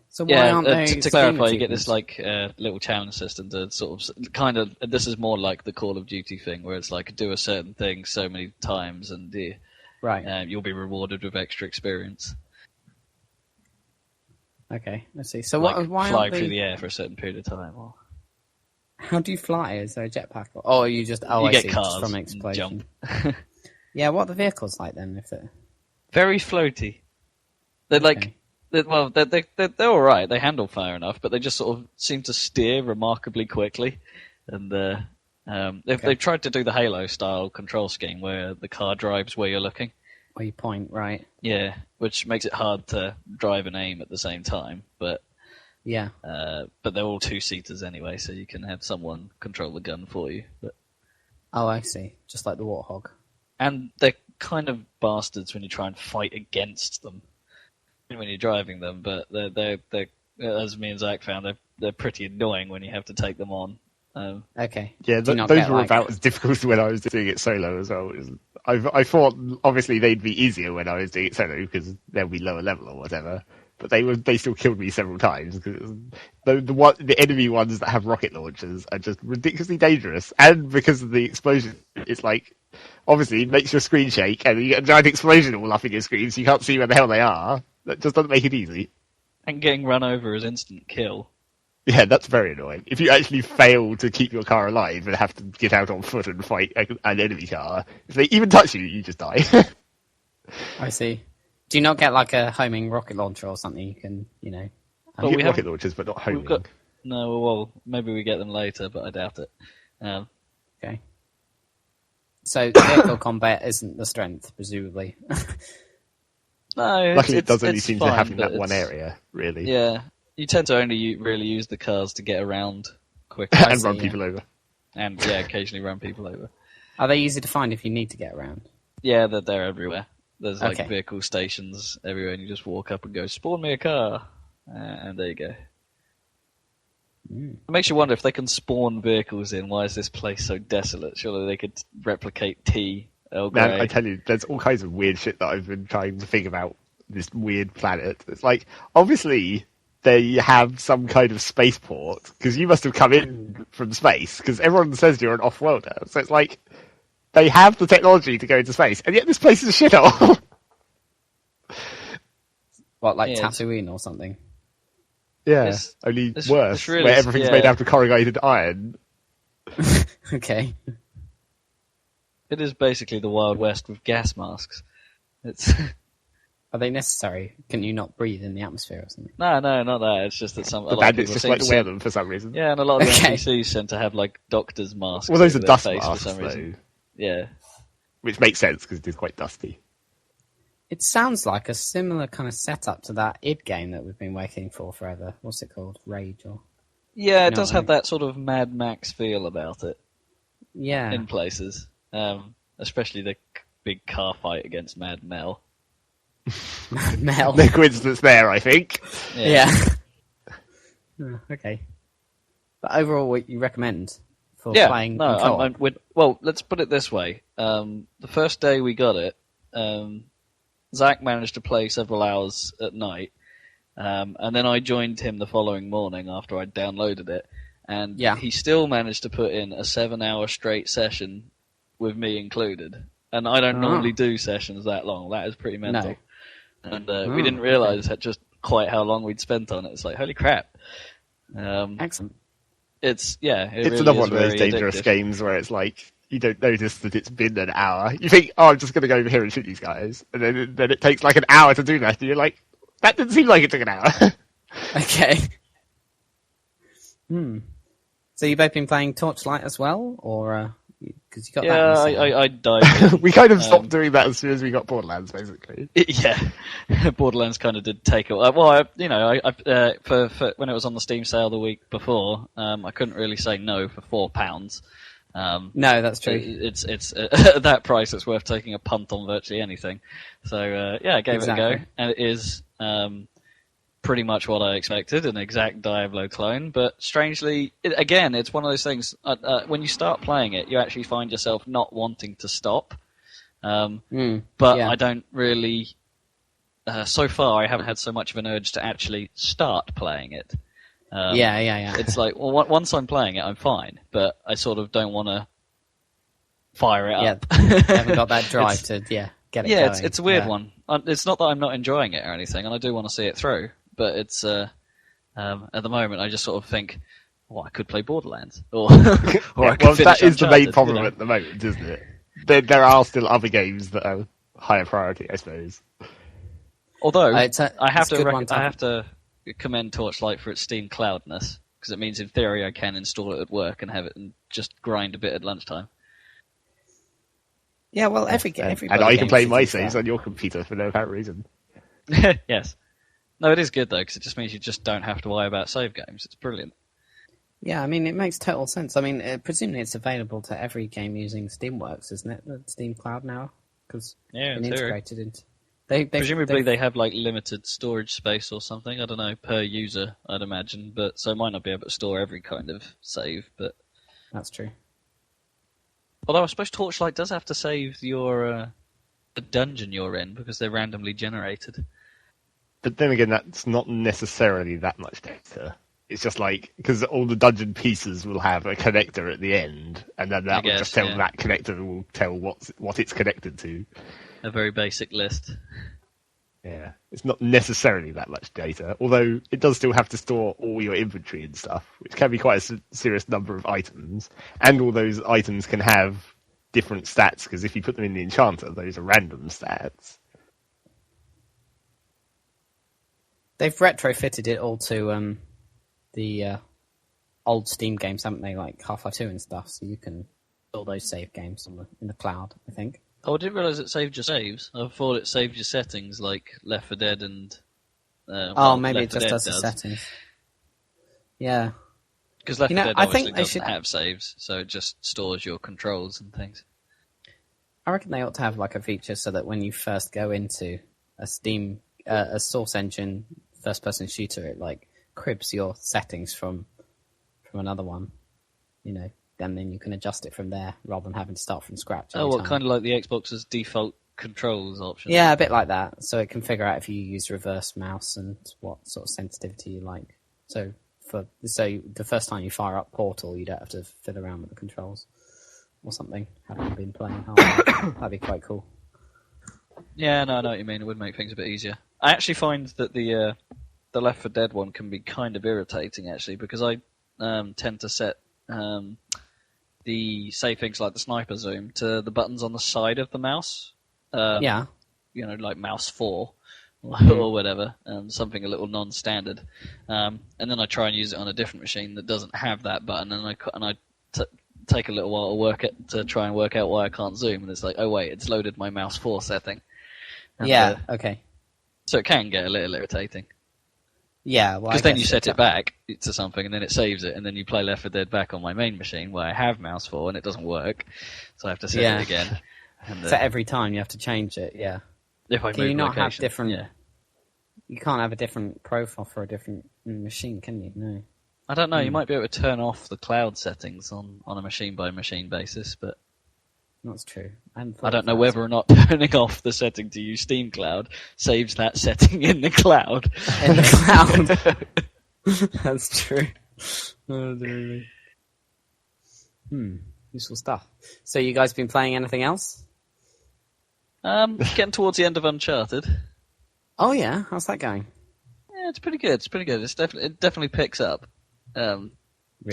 [SPEAKER 2] So why
[SPEAKER 1] Yeah,
[SPEAKER 2] aren't they
[SPEAKER 1] to clarify, you get
[SPEAKER 2] achievements?
[SPEAKER 1] this like little challenge system to sort of kind of. This is more like the Call of Duty thing, where it's like do a certain thing so many times, and
[SPEAKER 2] Right.
[SPEAKER 1] you'll be rewarded with extra experience.
[SPEAKER 2] Okay. Let's see. So
[SPEAKER 1] Like
[SPEAKER 2] why
[SPEAKER 1] flying
[SPEAKER 2] aren't
[SPEAKER 1] through
[SPEAKER 2] they?
[SPEAKER 1] the air for a certain period of time, or
[SPEAKER 2] How do you fly? Is there a jetpack? Oh, you just
[SPEAKER 1] you
[SPEAKER 2] I
[SPEAKER 1] get
[SPEAKER 2] see,
[SPEAKER 1] cars
[SPEAKER 2] just from
[SPEAKER 1] and
[SPEAKER 2] explosion.
[SPEAKER 1] jump.
[SPEAKER 2] Yeah. What are the vehicles like then? If they're
[SPEAKER 1] Very floaty. They're like.
[SPEAKER 2] okay.
[SPEAKER 1] They're all right. They handle fire enough, but they just sort of seem to steer remarkably quickly. And they've tried to do the Halo style control scheme where the car drives where you're looking.
[SPEAKER 2] Where you point, right?
[SPEAKER 1] Yeah, which makes it hard to drive and aim at the same time. But
[SPEAKER 2] Yeah.
[SPEAKER 1] they're all 2-seaters anyway, so you can have someone control the gun for you.
[SPEAKER 2] Oh, I see. Just like the Warthog.
[SPEAKER 1] And they're kind of bastards when you try and fight against them when you're driving them. But they're as me and Zach found, they're pretty annoying when you have to take them on.
[SPEAKER 2] Okay.
[SPEAKER 3] Yeah,
[SPEAKER 2] Do you not
[SPEAKER 3] those
[SPEAKER 2] get,
[SPEAKER 3] were
[SPEAKER 2] like-
[SPEAKER 3] about as difficult as when I was doing it solo as well. I thought obviously they'd be easier when I was doing it solo because they'll be lower level or whatever. But they still killed me several times because the enemy ones that have rocket launchers are just ridiculously dangerous, and because of the explosion, it's like obviously it makes your screen shake, and you get a giant explosion all up in your screen, so you can't see where the hell they are. That just doesn't make it easy.
[SPEAKER 1] And getting run over is instant kill.
[SPEAKER 3] Yeah, that's very annoying. If you actually fail to keep your car alive and have to get out on foot and fight an enemy car, if they even touch you, you just die.
[SPEAKER 2] I see. Do you not get like a homing rocket launcher or something? You can,
[SPEAKER 1] But
[SPEAKER 3] You
[SPEAKER 1] we
[SPEAKER 3] get rocket
[SPEAKER 1] haven't-
[SPEAKER 3] launchers, but not homing.
[SPEAKER 1] We've got no. Well, maybe we get them later, but I doubt it.
[SPEAKER 2] Okay. So vehicle combat isn't the strength, presumably.
[SPEAKER 1] No,
[SPEAKER 3] Luckily, it does only
[SPEAKER 1] it's
[SPEAKER 3] seem
[SPEAKER 1] fine,
[SPEAKER 3] to happen in
[SPEAKER 1] but
[SPEAKER 3] that one
[SPEAKER 1] it's-
[SPEAKER 3] area, really.
[SPEAKER 1] Yeah, you tend to only really use the cars to get around quickly,
[SPEAKER 3] And
[SPEAKER 2] see,
[SPEAKER 3] run
[SPEAKER 2] yeah.
[SPEAKER 3] people over.
[SPEAKER 1] and occasionally run people over.
[SPEAKER 2] Are they easy to find if you need to get around?
[SPEAKER 1] Yeah, they're everywhere. There's like
[SPEAKER 2] Okay.
[SPEAKER 1] vehicle stations everywhere, and you just walk up and go, "Spawn me a car," and there you go. It makes you wonder if they can spawn vehicles in. Why is this place so desolate? Surely they could replicate T. Earl Grey.
[SPEAKER 3] Man, I tell you, there's all kinds of weird shit that I've been trying to think about this weird planet. It's like, obviously, they have some kind of spaceport, because you must have come in from space, because everyone says you're an off-worlder. So it's like, they have the technology to go into space, and yet this place is a shithole.
[SPEAKER 2] What, like
[SPEAKER 1] Yeah,
[SPEAKER 2] Tatooine or something?
[SPEAKER 3] Yeah, only worse,
[SPEAKER 1] really,
[SPEAKER 3] where everything's made out of corrugated iron.
[SPEAKER 2] Okay.
[SPEAKER 1] It is basically the Wild West with gas masks. It's
[SPEAKER 2] Are they necessary? Can you not breathe in the atmosphere or something?
[SPEAKER 1] no, not that. It's just that a
[SPEAKER 3] The
[SPEAKER 1] lot of
[SPEAKER 3] bandits
[SPEAKER 1] people
[SPEAKER 3] just
[SPEAKER 1] seem
[SPEAKER 3] like to
[SPEAKER 1] to
[SPEAKER 3] wear them for some reason.
[SPEAKER 1] Yeah, and a lot of the
[SPEAKER 2] Okay.
[SPEAKER 1] NPCs tend to have like doctor's masks.
[SPEAKER 3] Well, those are
[SPEAKER 1] over their
[SPEAKER 3] dust
[SPEAKER 1] face
[SPEAKER 3] masks,
[SPEAKER 1] for some reason.
[SPEAKER 3] though.
[SPEAKER 1] Yeah.
[SPEAKER 3] Which makes sense, because it is quite dusty.
[SPEAKER 2] It sounds like a similar kind of setup to that id game that we've been waiting for forever. What's it called? Rage or...
[SPEAKER 1] Yeah, it
[SPEAKER 2] No,
[SPEAKER 1] does have that sort of Mad Max feel about it
[SPEAKER 2] Yeah.
[SPEAKER 1] in places. Especially the big car fight against Mad Mel.
[SPEAKER 2] Mel.
[SPEAKER 3] No coincidence there, I think.
[SPEAKER 2] Yeah. Oh, okay. But overall, what you recommend for playing in co-op?
[SPEAKER 1] Well, let's put it this way. The first day we got it, Zach managed to play several hours at night, and then I joined him the following morning after I'd downloaded it, and he still managed to put in a 7-hour straight session with me included. And I don't normally do sessions that long. That is pretty mental.
[SPEAKER 2] No.
[SPEAKER 1] And we didn't realise just quite how long we'd spent on it. It's like, holy crap.
[SPEAKER 2] Excellent.
[SPEAKER 1] It's
[SPEAKER 3] It's another one of those dangerous games where it's like, you don't notice that it's been an hour. You think, oh, I'm just going to go over here and shoot these guys. And then it takes like an hour to do that. And you're like, that didn't seem like it took an hour.
[SPEAKER 2] Okay. So you've both been playing Torchlight as well? Or... Because you got that.
[SPEAKER 1] Yeah, I died.
[SPEAKER 3] We kind of stopped doing that as soon as we got Borderlands, basically.
[SPEAKER 1] Yeah, Borderlands kind of did take it. Well, for when it was on the Steam sale the week before, I couldn't really say no for £4.
[SPEAKER 2] No, that's true.
[SPEAKER 1] It's at that price, it's worth taking a punt on virtually anything. So I gave it a go, and it is pretty much what I expected, an exact Diablo clone. But strangely, it's one of those things. When you start playing it, you actually find yourself not wanting to stop. I don't really. So far, I haven't had so much of an urge to actually start playing it. It's like, well, once I'm playing it, I'm fine, but I sort of don't want to fire it up.
[SPEAKER 2] Yeah, you haven't got that drive to get it going.
[SPEAKER 1] It's a weird one. It's not that I'm not enjoying it or anything, and I do want to see it through. But it's at the moment I just sort of think, well, I could play Borderlands, or I could finish
[SPEAKER 3] that is the main
[SPEAKER 1] Uncharted,
[SPEAKER 3] problem at the moment, isn't it? There are still other games that are higher priority, I suppose.
[SPEAKER 1] Although I
[SPEAKER 2] have
[SPEAKER 1] to commend Torchlight for its Steam cloudness, because it means in theory I can install it at work and have it and just grind a bit at lunchtime.
[SPEAKER 2] Yeah, well, every
[SPEAKER 3] and I can play my saves on your computer for no apparent reason.
[SPEAKER 1] Yes. No, it is good, though, because it just means you just don't have to worry about save games. It's brilliant.
[SPEAKER 2] Yeah, I mean, it makes total sense. I mean, presumably it's available to every game using Steamworks, isn't it? The Steam Cloud now? Because it's integrated into...
[SPEAKER 1] Presumably they have like limited storage space or something. I don't know, per user, I'd imagine. But so it might not be able to store every kind of save. But
[SPEAKER 2] that's true.
[SPEAKER 1] Although I suppose Torchlight does have to save your the dungeon you're in, because they're randomly generated.
[SPEAKER 3] But then again, that's not necessarily that much data. It's just like, because all the dungeon pieces will have a connector at the end, and then that will just tell that connector will tell what it's connected to.
[SPEAKER 1] A very basic list.
[SPEAKER 3] Yeah, it's not necessarily that much data, although it does still have to store all your inventory and stuff, which can be quite a serious number of items. And all those items can have different stats, because if you put them in the enchanter, those are random stats.
[SPEAKER 2] They've retrofitted it all to the old Steam games, haven't they? Like Half-Life 2 and stuff, so you can store those save games in the cloud, I think.
[SPEAKER 1] Oh, I didn't realise it saved your saves. I thought it saved your settings, like Left 4 Dead and...
[SPEAKER 2] maybe it just does the settings. Yeah.
[SPEAKER 1] Because Left 4 Dead obviously doesn't have saves, so it just stores your controls and things.
[SPEAKER 2] I reckon they ought to have like a feature so that when you first go into a Steam, a Source Engine first-person shooter, it like cribs your settings from another one, you know, and then you can adjust it from there rather than having to start from scratch.
[SPEAKER 1] Oh, well, kind of like the Xbox's default controls option.
[SPEAKER 2] Yeah, a bit like that. So it can figure out if you use reverse mouse and what sort of sensitivity you like. So the first time you fire up Portal, you don't have to fiddle around with the controls or something. Having been playing hard, that'd be quite cool.
[SPEAKER 1] Yeah, no, I know what you mean. It would make things a bit easier. I actually find that the Left 4 Dead one can be kind of irritating, actually, because I tend to set say things like the sniper zoom to the buttons on the side of the mouse.
[SPEAKER 2] Yeah.
[SPEAKER 1] Like mouse 4 or whatever, something a little non-standard. And then I try and use it on a different machine that doesn't have that button, and I take a little while to try and work out why I can't zoom, and it's like, oh wait, it's loaded my mouse 4 setting. And,
[SPEAKER 2] okay.
[SPEAKER 1] So it can get a little irritating.
[SPEAKER 2] Yeah, well,
[SPEAKER 1] because then you set it back to something, and then it saves it, and then you play Left 4 Dead back on my main machine where I have mouse 4, and it doesn't work, so I have to set it again. And,
[SPEAKER 2] so every time you have to change it, yeah.
[SPEAKER 1] If I
[SPEAKER 2] can
[SPEAKER 1] move
[SPEAKER 2] you not
[SPEAKER 1] location,
[SPEAKER 2] have different?
[SPEAKER 1] Yeah.
[SPEAKER 2] You can't have a different profile for a different machine, can you? No.
[SPEAKER 1] I don't know. You might be able to turn off the cloud settings on a machine by machine basis, but
[SPEAKER 2] that's true.
[SPEAKER 1] I don't know whether or not turning off the setting to use Steam Cloud saves that setting in the cloud.
[SPEAKER 2] In the cloud. That's true. Oh, dear me. Useful stuff. So you guys been playing anything else?
[SPEAKER 1] Getting towards the end of Uncharted.
[SPEAKER 2] Oh yeah, how's that going?
[SPEAKER 1] Yeah, it's pretty good. It definitely picks up.
[SPEAKER 2] Really?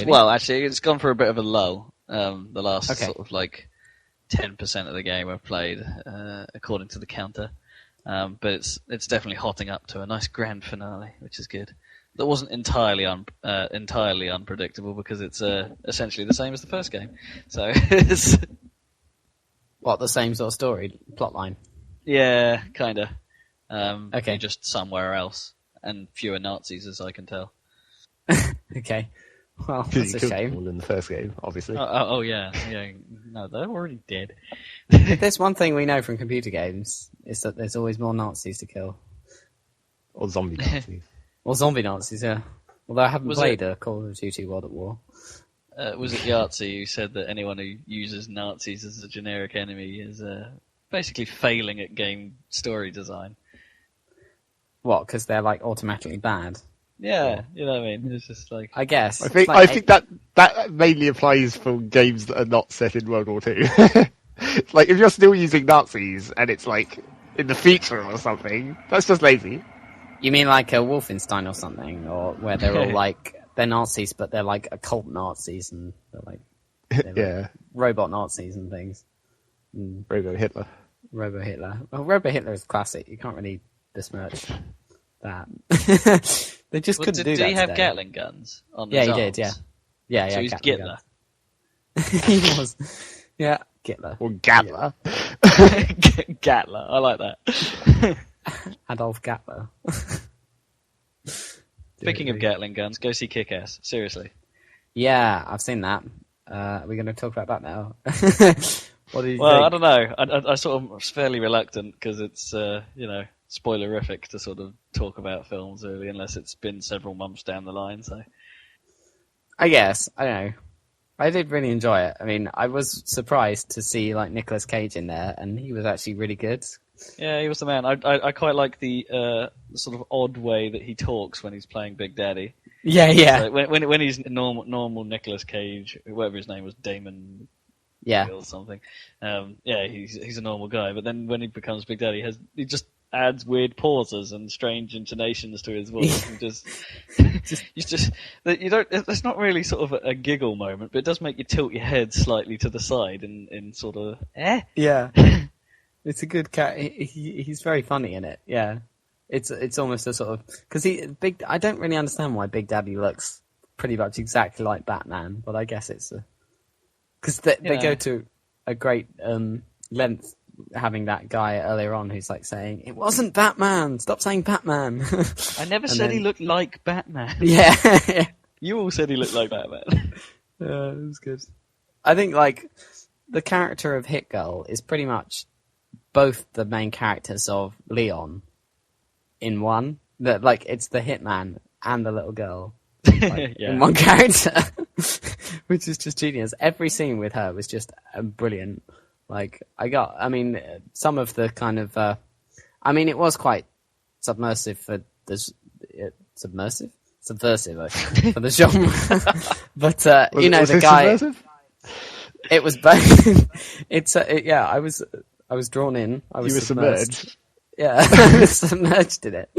[SPEAKER 1] Well, actually, it's gone for a bit of a lull. The last sort of like 10% of the game I've played, according to the counter. But it's definitely hotting up to a nice grand finale, which is good. That wasn't entirely unpredictable because it's essentially the same as the first game. So it's
[SPEAKER 2] what, the same sort of story plotline?
[SPEAKER 1] Yeah, kind of.
[SPEAKER 2] Okay,
[SPEAKER 1] just somewhere else and fewer Nazis, as I can tell.
[SPEAKER 2] Okay. Well, that's a shame.
[SPEAKER 3] All in the first game, obviously.
[SPEAKER 1] Oh yeah. No, they're already dead.
[SPEAKER 2] If there's one thing we know from computer games, it's that there's always more Nazis to kill.
[SPEAKER 3] Or zombie Nazis.
[SPEAKER 2] Or zombie Nazis, yeah. Although I haven't played a Call of Duty World at War.
[SPEAKER 1] Was it Yahtzee who said that anyone who uses Nazis as a generic enemy is basically failing at game story design?
[SPEAKER 2] What, because they're like automatically bad?
[SPEAKER 1] Yeah, you know what I mean? It's just like...
[SPEAKER 2] I guess.
[SPEAKER 3] I think that mainly applies for games that are not set in World War II. Like, if you're still using Nazis and it's like in the future or something, that's just lazy.
[SPEAKER 2] You mean like a Wolfenstein or something? Or where they're all like, they're Nazis, but they're like occult Nazis and they're like robot Nazis and things.
[SPEAKER 3] Robo Hitler.
[SPEAKER 2] Well, Robo Hitler is classic. You can't really besmirch that. They just couldn't do that.
[SPEAKER 1] Did he have
[SPEAKER 2] today.
[SPEAKER 1] Gatling guns on his
[SPEAKER 2] Yeah, he
[SPEAKER 1] arms?
[SPEAKER 2] did, yeah.
[SPEAKER 1] So he's Gitler.
[SPEAKER 2] He was. Yeah, Gitler.
[SPEAKER 3] Or Gatler.
[SPEAKER 1] Gatler, I like that.
[SPEAKER 2] Adolf Gatler.
[SPEAKER 1] Speaking of Gatling guns, go see Kick-Ass. Seriously.
[SPEAKER 2] Yeah, I've seen that. We're going to talk about that now. What do you think?
[SPEAKER 1] I don't know. I sort of was fairly reluctant because it's, spoilerific to sort of talk about films really, unless it's been several months down the line. So,
[SPEAKER 2] I guess I don't know. I did really enjoy it. I mean, I was surprised to see like Nicolas Cage in there, and he was actually really good.
[SPEAKER 1] Yeah, he was the man. I quite like the sort of odd way that he talks when he's playing Big Daddy.
[SPEAKER 2] Yeah.
[SPEAKER 1] So when he's normal Nicolas Cage, whatever his name was, Damon.
[SPEAKER 2] Yeah.
[SPEAKER 1] Or something. He's a normal guy, but then when he becomes Big Daddy, he just adds weird pauses and strange intonations to his voice, and you don't. There's not really sort of a giggle moment, but it does make you tilt your head slightly to the side in sort of
[SPEAKER 2] Yeah. It's a good cat. He's very funny in it. Yeah. It's almost a sort of because I don't really understand why Big Daddy looks pretty much exactly like Batman, but I guess it's because they go to a great length having that guy earlier on who's like saying it wasn't Batman. Stop saying Batman.
[SPEAKER 1] I never said he looked like Batman.
[SPEAKER 2] Yeah.
[SPEAKER 1] You all said he looked like Batman.
[SPEAKER 2] Yeah, it was good. I think like the character of Hit Girl is pretty much both the main characters of Leon in one. That like it's the hitman and the little girl in one character, which is just genius. Every scene with her was just brilliant. Like some of the kind of it was quite subversive for the genre. But the guy subversive? It was both. I was drawn in. I was submerged. Yeah, submerged in it.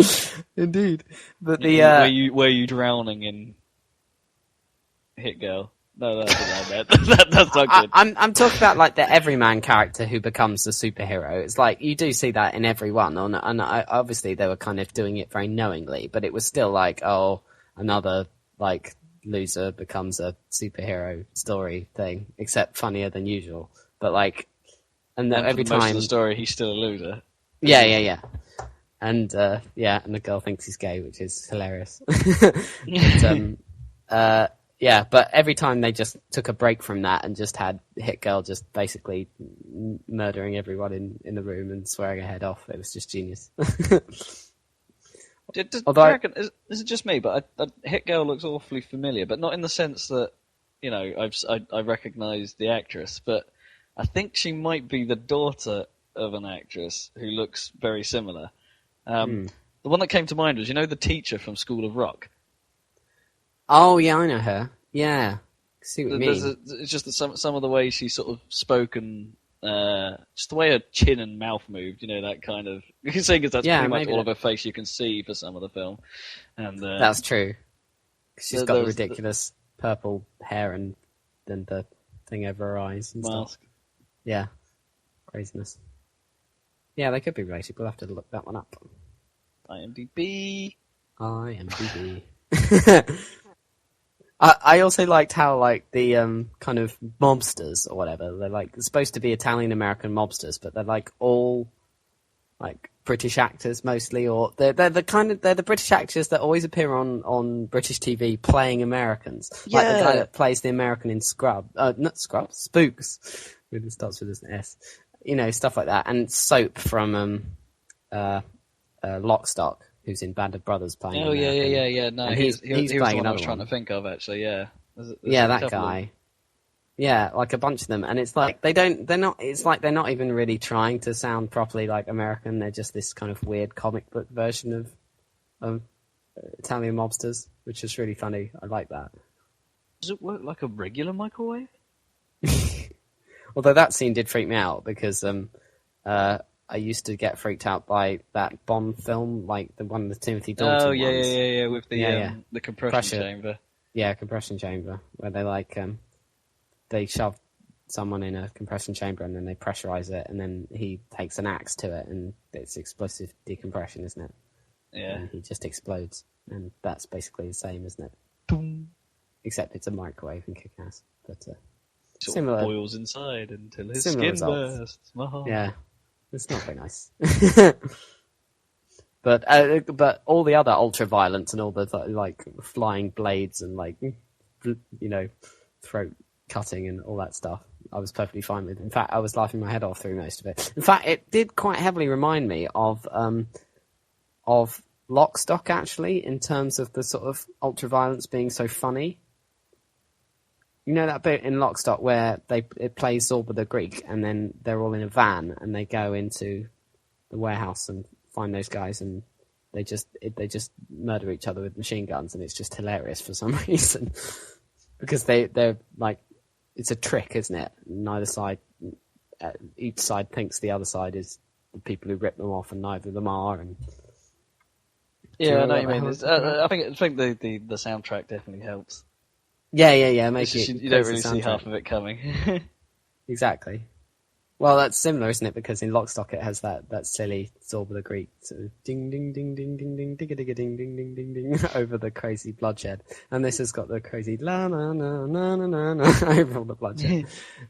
[SPEAKER 2] Indeed. But
[SPEAKER 1] were you drowning in Hit Girl? No, that's not good.
[SPEAKER 2] I'm talking about like the everyman character who becomes a superhero. It's like you do see that in every one, and obviously they were kind of doing it very knowingly, but it was still like, oh, another like loser becomes a superhero story thing, except funnier than usual. But like, and every
[SPEAKER 1] for most
[SPEAKER 2] time
[SPEAKER 1] of the story, he's still a loser.
[SPEAKER 2] Yeah. And and the girl thinks he's gay, which is hilarious. But every time they just took a break from that and just had Hit Girl just basically murdering everyone in the room and swearing her head off, it was just genius.
[SPEAKER 1] Is it just me? But Hit Girl looks awfully familiar, but not in the sense that I recognise the actress, but I think she might be the daughter of an actress who looks very similar. The one that came to mind was, the teacher from School of Rock.
[SPEAKER 2] Oh yeah, I know her. Yeah, see what you mean.
[SPEAKER 1] It's just that some of the way she sort of spoke and just the way her chin and mouth moved. That kind of. You can say because that's pretty much all of her face you can see for some of the film. And
[SPEAKER 2] that's true. She's got the ridiculous purple hair and then the thing over her eyes and
[SPEAKER 1] mask.
[SPEAKER 2] Stuff. Yeah, craziness. Yeah, they could be related. We'll have to look that one up.
[SPEAKER 1] IMDb.
[SPEAKER 2] I also liked how like the kind of mobsters or whatever, they're like supposed to be Italian American mobsters, but they're like all like British actors mostly, or they're the British actors that always appear on British TV playing Americans.
[SPEAKER 1] Yeah.
[SPEAKER 2] Like the guy that plays the American in Spooks. It starts with an S. Stuff like that. And Soap from Lock, Stock, who's in Band of Brothers playing.
[SPEAKER 1] Oh,
[SPEAKER 2] American.
[SPEAKER 1] yeah. No,
[SPEAKER 2] and he's
[SPEAKER 1] he was
[SPEAKER 2] playing
[SPEAKER 1] the one
[SPEAKER 2] another
[SPEAKER 1] I was trying
[SPEAKER 2] one.
[SPEAKER 1] to think of, actually, yeah. There's
[SPEAKER 2] that guy. Yeah, like a bunch of them. And it's like, they're not even really trying to sound properly like American. They're just this kind of weird comic book version of Italian mobsters, which is really funny. I like that.
[SPEAKER 1] Does it work like a regular microwave?
[SPEAKER 2] Although that scene did freak me out because I used to get freaked out by that Bond film, like the one with Timothy Dalton.
[SPEAKER 1] Oh yeah, with the compression
[SPEAKER 2] Pressure.
[SPEAKER 1] chamber.
[SPEAKER 2] Yeah, compression chamber, where they like they shove someone in a compression chamber and then they pressurize it, and then he takes an axe to it, and it's explosive decompression, isn't it?
[SPEAKER 1] Yeah.
[SPEAKER 2] And he just explodes, and that's basically the same, isn't it?
[SPEAKER 1] Boom.
[SPEAKER 2] Except it's a microwave and kick-ass, but
[SPEAKER 1] Sort
[SPEAKER 2] similar.
[SPEAKER 1] of boils inside until his
[SPEAKER 2] Similar
[SPEAKER 1] skin
[SPEAKER 2] results.
[SPEAKER 1] bursts. Oh.
[SPEAKER 2] Yeah, it's not very nice. But all the other ultra violence and all the like flying blades and like throat cutting and all that stuff, I was perfectly fine with. In fact, I was laughing my head off through most of it. In fact, it did quite heavily remind me of Lock, Stock, actually, in terms of the sort of ultra violence being so funny. You know that bit in Lock, Stock where it plays Zorba the Greek, and then they're all in a van and they go into the warehouse and find those guys, and they just murder each other with machine guns, and it's just hilarious for some reason because they're like, it's a trick, isn't it? Each side thinks the other side is the people who rip them off, and neither of them are. And
[SPEAKER 1] yeah, I know what you mean. I think the soundtrack definitely helps.
[SPEAKER 2] Yeah.
[SPEAKER 1] You don't really see half of it coming.
[SPEAKER 2] Exactly. Well, that's similar, isn't it? Because in Lock, Stock, it has that silly Zorba the Greek sort of ding ding ding ding ding ding digga digga ding ding ding ding ding over the crazy bloodshed, and this has got the crazy la na na na na na na over all the bloodshed.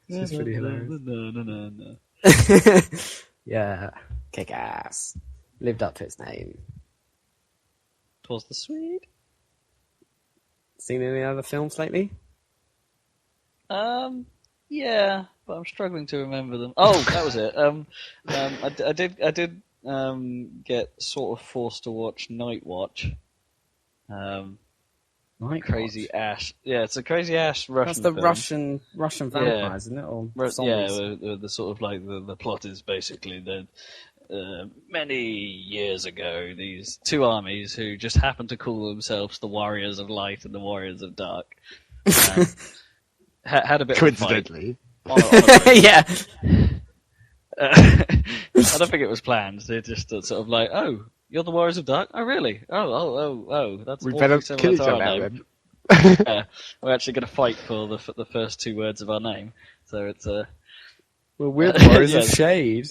[SPEAKER 2] It's just pretty hilarious. Yeah, kick ass. Lived up to its name.
[SPEAKER 1] 'Twas the sweet.
[SPEAKER 2] Seen any other films lately?
[SPEAKER 1] Yeah, but I'm struggling to remember them. Oh, that was it. I did get sort of forced to watch Night Watch. Crazy
[SPEAKER 2] Watch?
[SPEAKER 1] Ash. Yeah, it's a Crazy Ash Russian.
[SPEAKER 2] That's the
[SPEAKER 1] film.
[SPEAKER 2] Russian vampires, isn't it? Or zombies?
[SPEAKER 1] Yeah, the sort of like the plot is basically that many years ago, these two armies who just happened to call themselves the Warriors of Light and the Warriors of Dark had a bit
[SPEAKER 3] coincidentally.
[SPEAKER 1] of a fight.
[SPEAKER 2] Yeah.
[SPEAKER 1] I don't think it was planned. They're just sort of like, oh, you're the Warriors of Dark? Oh, really? Oh, that's
[SPEAKER 3] We
[SPEAKER 1] awfully
[SPEAKER 3] better
[SPEAKER 1] similar
[SPEAKER 3] kill each
[SPEAKER 1] to our
[SPEAKER 3] other
[SPEAKER 1] name.
[SPEAKER 3] then.
[SPEAKER 1] Yeah, we're actually going to fight for the first two words of our name. So it's
[SPEAKER 2] Well, we're the Warriors of
[SPEAKER 1] Yes.
[SPEAKER 2] Shade.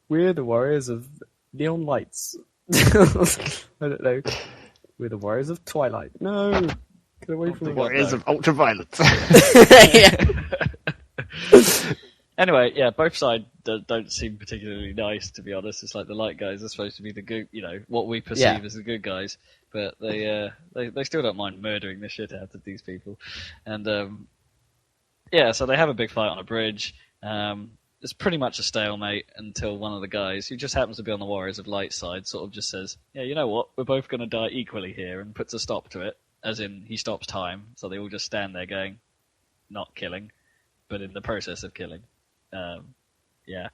[SPEAKER 2] We're the Warriors of Neon Lights. I don't know. We're the Warriors of Twilight. No! Get away from
[SPEAKER 1] think
[SPEAKER 2] me.
[SPEAKER 3] Warriors of Ultraviolet.
[SPEAKER 1] Anyway, yeah, both sides don't seem particularly nice, to be honest. It's like the light guys are supposed to be the good, what we perceive as the good guys, but they still don't mind murdering the shit out of these people. And so they have a big fight on a bridge. It's pretty much a stalemate until one of the guys, who just happens to be on the Warriors of Light side, sort of just says, yeah, you know what, we're both going to die equally here, and puts a stop to it, as in he stops time, so they all just stand there going, not killing, but in the process of killing. They
[SPEAKER 3] This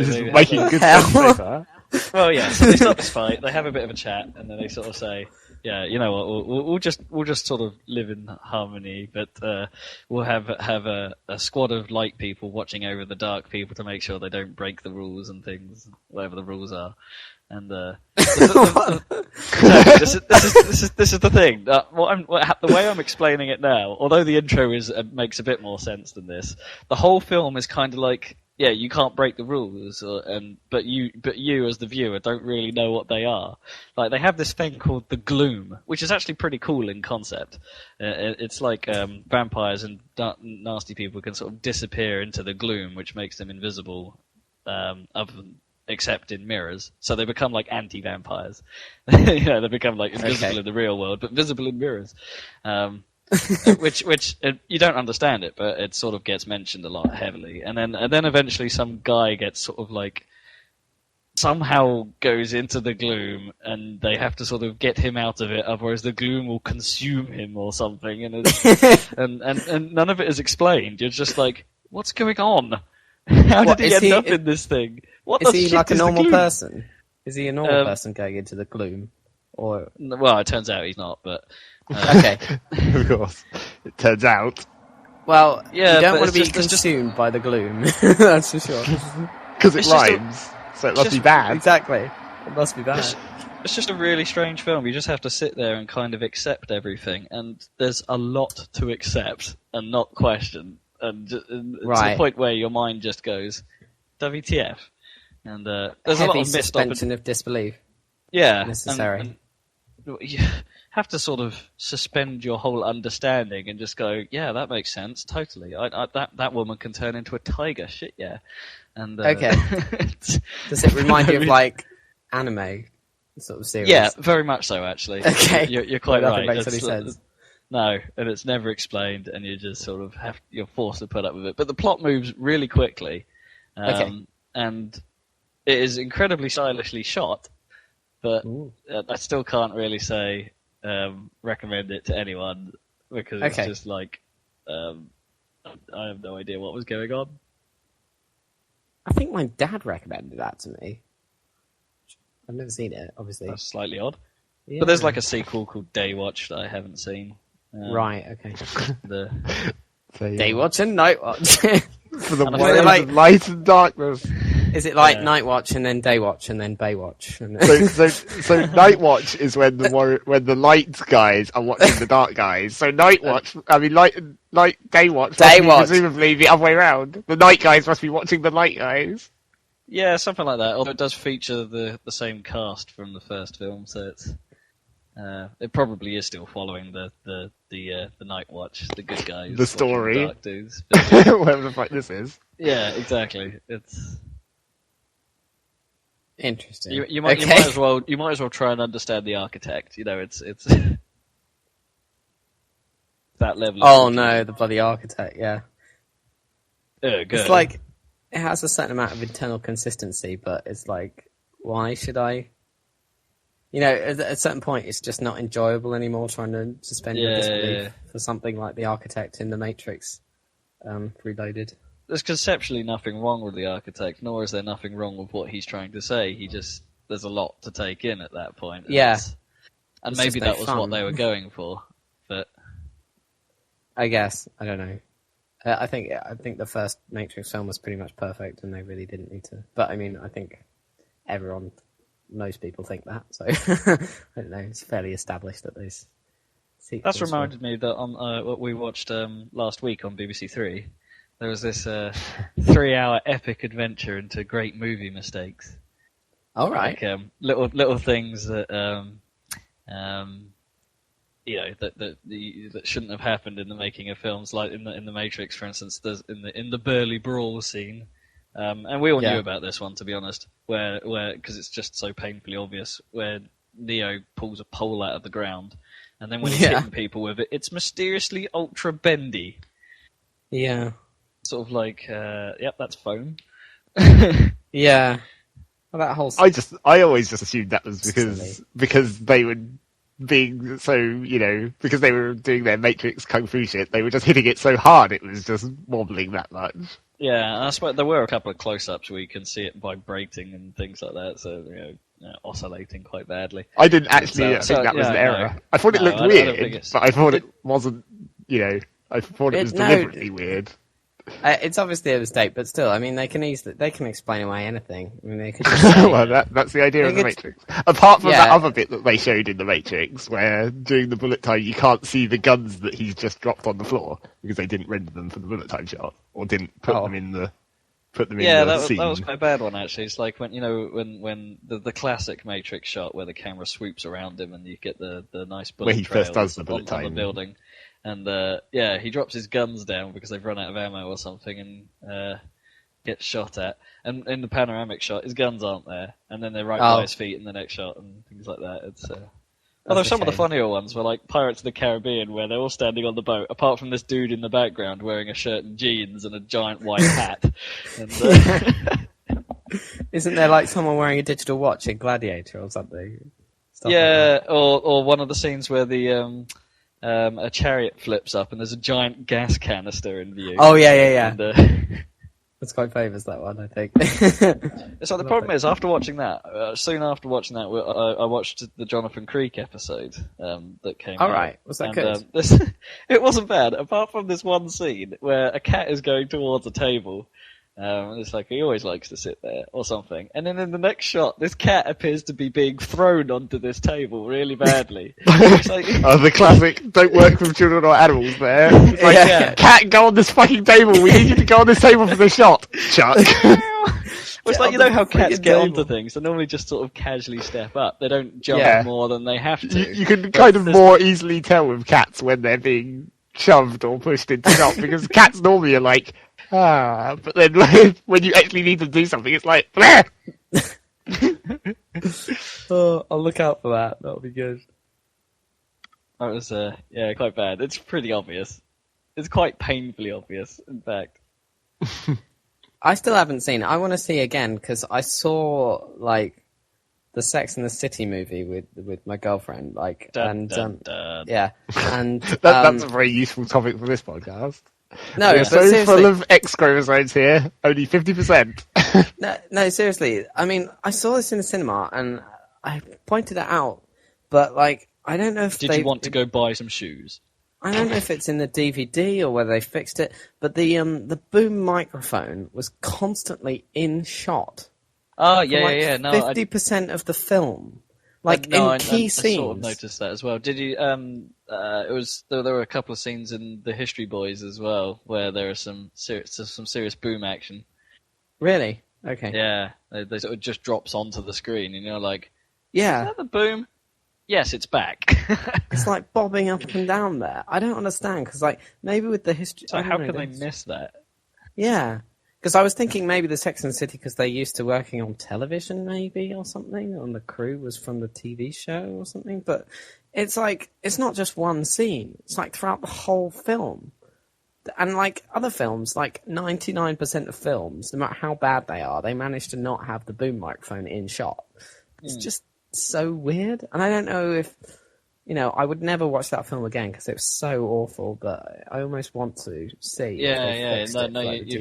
[SPEAKER 3] is
[SPEAKER 1] they
[SPEAKER 3] making
[SPEAKER 1] have
[SPEAKER 3] good sense so far.
[SPEAKER 1] well, yeah, so they start this fight, they have a bit of a chat, and then they sort of say, yeah, you know what, we'll just sort of live in harmony, but we'll have a squad of light people watching over the dark people to make sure they don't break the rules and things, whatever the rules are. And this is the thing. The way I'm explaining it now, although the intro makes a bit more sense than this, the whole film is kind of like, yeah, you can't break the rules, but you as the viewer don't really know what they are. Like, they have this thing called the gloom, which is actually pretty cool in concept. It's like vampires and nasty people can sort of disappear into the gloom, which makes them invisible, except in mirrors. So they become like anti-vampires. They become like invisible in the real world, but visible in mirrors. which you don't understand it, but it sort of gets mentioned a lot heavily. And then eventually some guy gets sort of like somehow goes into the gloom, and they have to sort of get him out of it, otherwise the gloom will consume him or something. And it's, and none of it is explained. You're just like, what's going on? How did he end up in this thing? What
[SPEAKER 2] Is
[SPEAKER 1] the
[SPEAKER 2] he
[SPEAKER 1] shit
[SPEAKER 2] like a
[SPEAKER 1] is the
[SPEAKER 2] normal
[SPEAKER 1] gloom?
[SPEAKER 2] person? Is he a normal person going into the gloom? Or
[SPEAKER 1] Well, it turns out he's not, but
[SPEAKER 2] okay.
[SPEAKER 3] Of course. It turns out.
[SPEAKER 2] Well,
[SPEAKER 1] Yeah,
[SPEAKER 2] you don't
[SPEAKER 1] but
[SPEAKER 2] want to
[SPEAKER 1] it's
[SPEAKER 2] be
[SPEAKER 1] just-
[SPEAKER 2] consumed by the gloom. That's for sure.
[SPEAKER 3] Because it
[SPEAKER 1] It's just a-
[SPEAKER 3] rhymes. So it must be
[SPEAKER 1] just-
[SPEAKER 3] bad.
[SPEAKER 2] Exactly. It must be bad.
[SPEAKER 1] It's just a really strange film. You just have to sit there and kind of accept everything, and there's a lot to accept and not question, and to the point where your mind just goes, WTF? And there's a lot
[SPEAKER 2] Heavy
[SPEAKER 1] of missed
[SPEAKER 2] suspension of disbelief.
[SPEAKER 1] Yeah,
[SPEAKER 2] Necessary.
[SPEAKER 1] and you have to sort of suspend your whole understanding and just go, yeah, that makes sense, totally. That woman can turn into a tiger, shit, yeah. And
[SPEAKER 2] Okay. Does it remind you of like anime sort of series?
[SPEAKER 1] Yeah, very much so, actually.
[SPEAKER 2] Okay.
[SPEAKER 1] You're quite
[SPEAKER 2] Well, nothing
[SPEAKER 1] right.
[SPEAKER 2] makes any
[SPEAKER 1] It's-
[SPEAKER 2] sense.
[SPEAKER 1] No, and it's never explained, and you just sort of you're forced to put up with it. But the plot moves really quickly,
[SPEAKER 2] Okay.
[SPEAKER 1] and it is incredibly stylishly shot. But
[SPEAKER 2] Ooh.
[SPEAKER 1] I still can't really say recommend it to anyone, because it's
[SPEAKER 2] Okay.
[SPEAKER 1] just like I have no idea what was going on.
[SPEAKER 2] I think my dad recommended that to me. I've never seen it, obviously.
[SPEAKER 1] That's slightly odd.
[SPEAKER 2] Yeah.
[SPEAKER 1] But there's like a sequel called Daywatch that I haven't seen.
[SPEAKER 2] Right, okay.
[SPEAKER 1] The
[SPEAKER 3] So,
[SPEAKER 2] Day watch and night watch.
[SPEAKER 3] For the
[SPEAKER 1] And I
[SPEAKER 3] warriors
[SPEAKER 2] feel like-
[SPEAKER 3] of light and darkness.
[SPEAKER 2] Is it like
[SPEAKER 1] Yeah.
[SPEAKER 2] night watch and then day watch and then bay watch? And
[SPEAKER 3] So night watch is when the light guys are watching the dark guys. So night watch, day watch,
[SPEAKER 2] Day
[SPEAKER 3] must be
[SPEAKER 2] watch.
[SPEAKER 3] presumably the other way around. The night guys must be watching the light guys.
[SPEAKER 1] Yeah, something like that. Although it does feature the same cast from the first film, so it probably is still following the Night Watch, the good guys,
[SPEAKER 3] The
[SPEAKER 1] watching
[SPEAKER 3] story.
[SPEAKER 1] the dark dudes. But,
[SPEAKER 3] Whatever the fuck this is.
[SPEAKER 1] yeah, exactly. It's
[SPEAKER 2] Interesting.
[SPEAKER 1] you might as well try and understand the architect. You know, it's that level.
[SPEAKER 2] Oh
[SPEAKER 1] of
[SPEAKER 2] no, the bloody architect, yeah.
[SPEAKER 1] good.
[SPEAKER 2] It's like, it has a certain amount of internal consistency, but it's like, why should I? You know, at a certain point, it's just not enjoyable anymore trying to suspend your disbelief for something like the architect in The Matrix Reloaded.
[SPEAKER 1] There's conceptually nothing wrong with the architect, nor is there nothing wrong with what he's trying to say. There's a lot to take in at that point.
[SPEAKER 2] Yeah.
[SPEAKER 1] And
[SPEAKER 2] It's
[SPEAKER 1] maybe
[SPEAKER 2] just no
[SPEAKER 1] that was
[SPEAKER 2] fun.
[SPEAKER 1] what they were going for, but
[SPEAKER 2] I guess. I don't know. I think the first Matrix film was pretty much perfect, and they really didn't need to. But I mean, I think most people think that. So I don't know. It's fairly established that those sequels.
[SPEAKER 1] That's reminded me that on what we watched last week on BBC Three, there was this 3-hour epic adventure into great movie mistakes.
[SPEAKER 2] All right.
[SPEAKER 1] Like little things that that shouldn't have happened in the making of films, like in the Matrix, for instance. There's in the Burly Brawl scene, and we all knew about this one, to be honest, where because it's just so painfully obvious, where Neo pulls a pole out of the ground, and then when he's hitting people with it, it's mysteriously ultra bendy.
[SPEAKER 2] Yeah.
[SPEAKER 1] Sort of like, yep, that's foam.
[SPEAKER 2] Yeah. Well, that whole.
[SPEAKER 3] I always just assumed that was because they were being so, because they were doing their Matrix kung fu shit, they were just hitting it so hard it was just wobbling that much.
[SPEAKER 1] Yeah, and I suppose there were a couple of close-ups where you can see it vibrating and things like that, so oscillating quite badly.
[SPEAKER 3] I didn't actually think that was an error. No. I thought it looked weird, but I thought it wasn't. I thought it was deliberately weird.
[SPEAKER 2] It's obviously a mistake, but still, I mean, they can explain away anything. I mean, they could just say,
[SPEAKER 3] well, that's the idea of the Matrix. Apart from that other bit that they showed in the Matrix, where during the bullet time you can't see the guns that he's just dropped on the floor because they didn't render them for the bullet time shot, or didn't put them in the scene.
[SPEAKER 1] That was quite a bad one actually. It's like when when the classic Matrix shot where the camera swoops around him and you get the nice bullet
[SPEAKER 3] where he first does the bullet time
[SPEAKER 1] on the building. And he drops his guns down because they've run out of ammo or something, and gets shot at. And in the panoramic shot, his guns aren't there, and then they're right by his feet in the next shot and things like that. It's although some of the funnier ones were like Pirates of the Caribbean, where they're all standing on the boat, apart from this dude in the background wearing a shirt and jeans and a giant white hat. And,
[SPEAKER 2] isn't there like someone wearing a digital watch in Gladiator or something?
[SPEAKER 1] Or one of the scenes where the a chariot flips up and there's a giant gas canister in view.
[SPEAKER 2] Oh yeah. And, it's quite famous, that one, I think.
[SPEAKER 1] So the problem is, after watching that, soon after watching that, I watched the Jonathan Creek episode that came out.
[SPEAKER 2] All right, was that good?
[SPEAKER 1] It wasn't bad, apart from this one scene where a cat is going towards a table. It's like he always likes to sit there or something. And then in the next shot, this cat appears to be being thrown onto this table really badly. Like,
[SPEAKER 3] the classic, don't work with children or animals there. It's like, cat, go on this fucking table. We need you to go on this table for the shot, Chuck.
[SPEAKER 1] It's like, how cats get onto things. They normally just sort of casually step up. They don't jump more than they have to.
[SPEAKER 3] You can kind of more easily tell with cats when they're being shoved or pushed into shot, because cats normally are like, but then when you actually need to do something, it's like,
[SPEAKER 2] I'll look out for that. That'll be good.
[SPEAKER 1] That was, quite bad. It's pretty obvious. It's quite painfully obvious, in fact.
[SPEAKER 2] I still haven't seen it. I want to see again, because I saw, like, the Sex and the City movie with my girlfriend, like, and
[SPEAKER 3] that's a very useful topic for this podcast.
[SPEAKER 2] No,
[SPEAKER 3] we're so full of X chromosomes here. Only 50%.
[SPEAKER 2] No, seriously. I mean, I saw this in the cinema and I pointed it out, but like, I don't know if
[SPEAKER 1] Did you want to go buy some shoes?
[SPEAKER 2] I don't know if it's in the DVD or whether they fixed it, but the boom microphone was constantly in shot.
[SPEAKER 1] Oh yeah. No,
[SPEAKER 2] 50% of the film. Like in key scenes. I
[SPEAKER 1] sort of noticed that as well. Did you? There were a couple of scenes in The History Boys as well where there are some serious boom action.
[SPEAKER 2] Really? Okay.
[SPEAKER 1] Yeah, they sort of just drops onto the screen, and you're like,
[SPEAKER 2] yeah,
[SPEAKER 1] is that the boom? Yes, it's back.
[SPEAKER 2] It's like bobbing up and down there. I don't understand, because like maybe with the history.
[SPEAKER 1] So how can they miss that?
[SPEAKER 2] Yeah. Because I was thinking maybe the Sex and the City, because they're used to working on television, maybe, or something, and the crew was from the TV show or something. But it's like, it's not just one scene. It's like throughout the whole film. And like other films, like 99% of films, no matter how bad they are, they manage to not have the boom microphone in shot. It's just so weird. And I don't know if, I would never watch that film again because it was so awful, but I almost want to see.
[SPEAKER 1] You've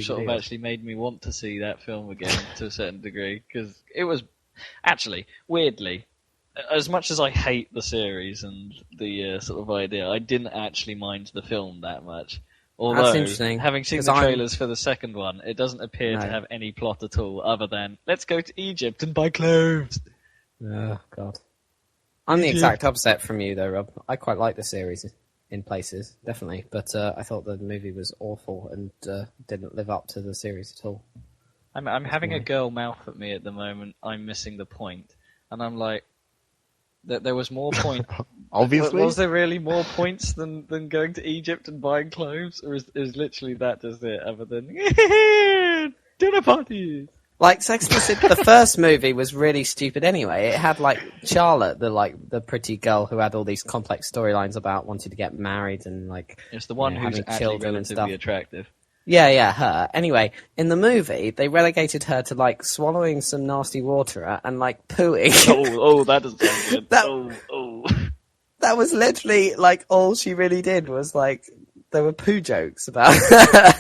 [SPEAKER 1] sort of actually made me want to see that film again to a certain degree, because it was actually, weirdly, as much as I hate the series and the sort of idea, I didn't actually mind the film that much. Although,
[SPEAKER 2] interesting,
[SPEAKER 1] having seen
[SPEAKER 2] 'cause
[SPEAKER 1] the trailers for the second one, it doesn't appear
[SPEAKER 2] No.
[SPEAKER 1] to have any plot at all other than, let's go to Egypt and buy clothes.
[SPEAKER 2] Oh, God. I'm the exact opposite from you, though, Rob. I quite like the series in places, definitely. But I thought the movie was awful and didn't live up to the series at all.
[SPEAKER 1] I'm having a girl mouth at me at the moment, I'm missing the point. And I'm like, there was more point.
[SPEAKER 3] Obviously.
[SPEAKER 1] Was there really more points than going to Egypt and buying clothes? Or is literally that just it, other than dinner parties?
[SPEAKER 2] Like, Sex and the City, the first movie was really stupid anyway. It had, like, Charlotte, the pretty girl who had all these complex storylines about wanting to get married and, like...
[SPEAKER 1] It's the one who's
[SPEAKER 2] having
[SPEAKER 1] actually
[SPEAKER 2] children and stuff.
[SPEAKER 1] relatively attractive.
[SPEAKER 2] Yeah, her. Anyway, in the movie, they relegated her to, like, swallowing some nasty water and, like, pooing.
[SPEAKER 1] That doesn't sound good.
[SPEAKER 2] That was literally, like, all she really did was, like, there were poo jokes about her.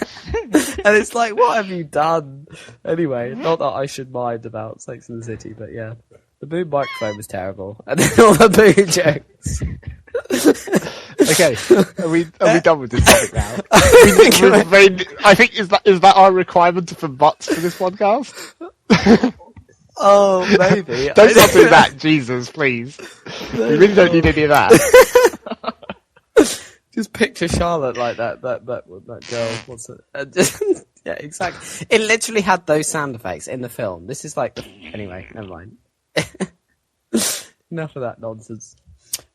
[SPEAKER 2] And it's like, what have you done? Anyway, not that I should mind about Sex and the City, but yeah. The boom microphone was terrible. And then all the poo jokes.
[SPEAKER 3] Okay, are we done with this topic now? I think is that our requirement for butts for this podcast?
[SPEAKER 2] Oh, maybe.
[SPEAKER 3] Don't stop doing that, Jesus, please. We really don't need any of that.
[SPEAKER 2] Just picture Charlotte like that girl. What's it? Yeah, exactly. It literally had those sound effects in the film. This is like anyway. Never mind. Enough of that nonsense.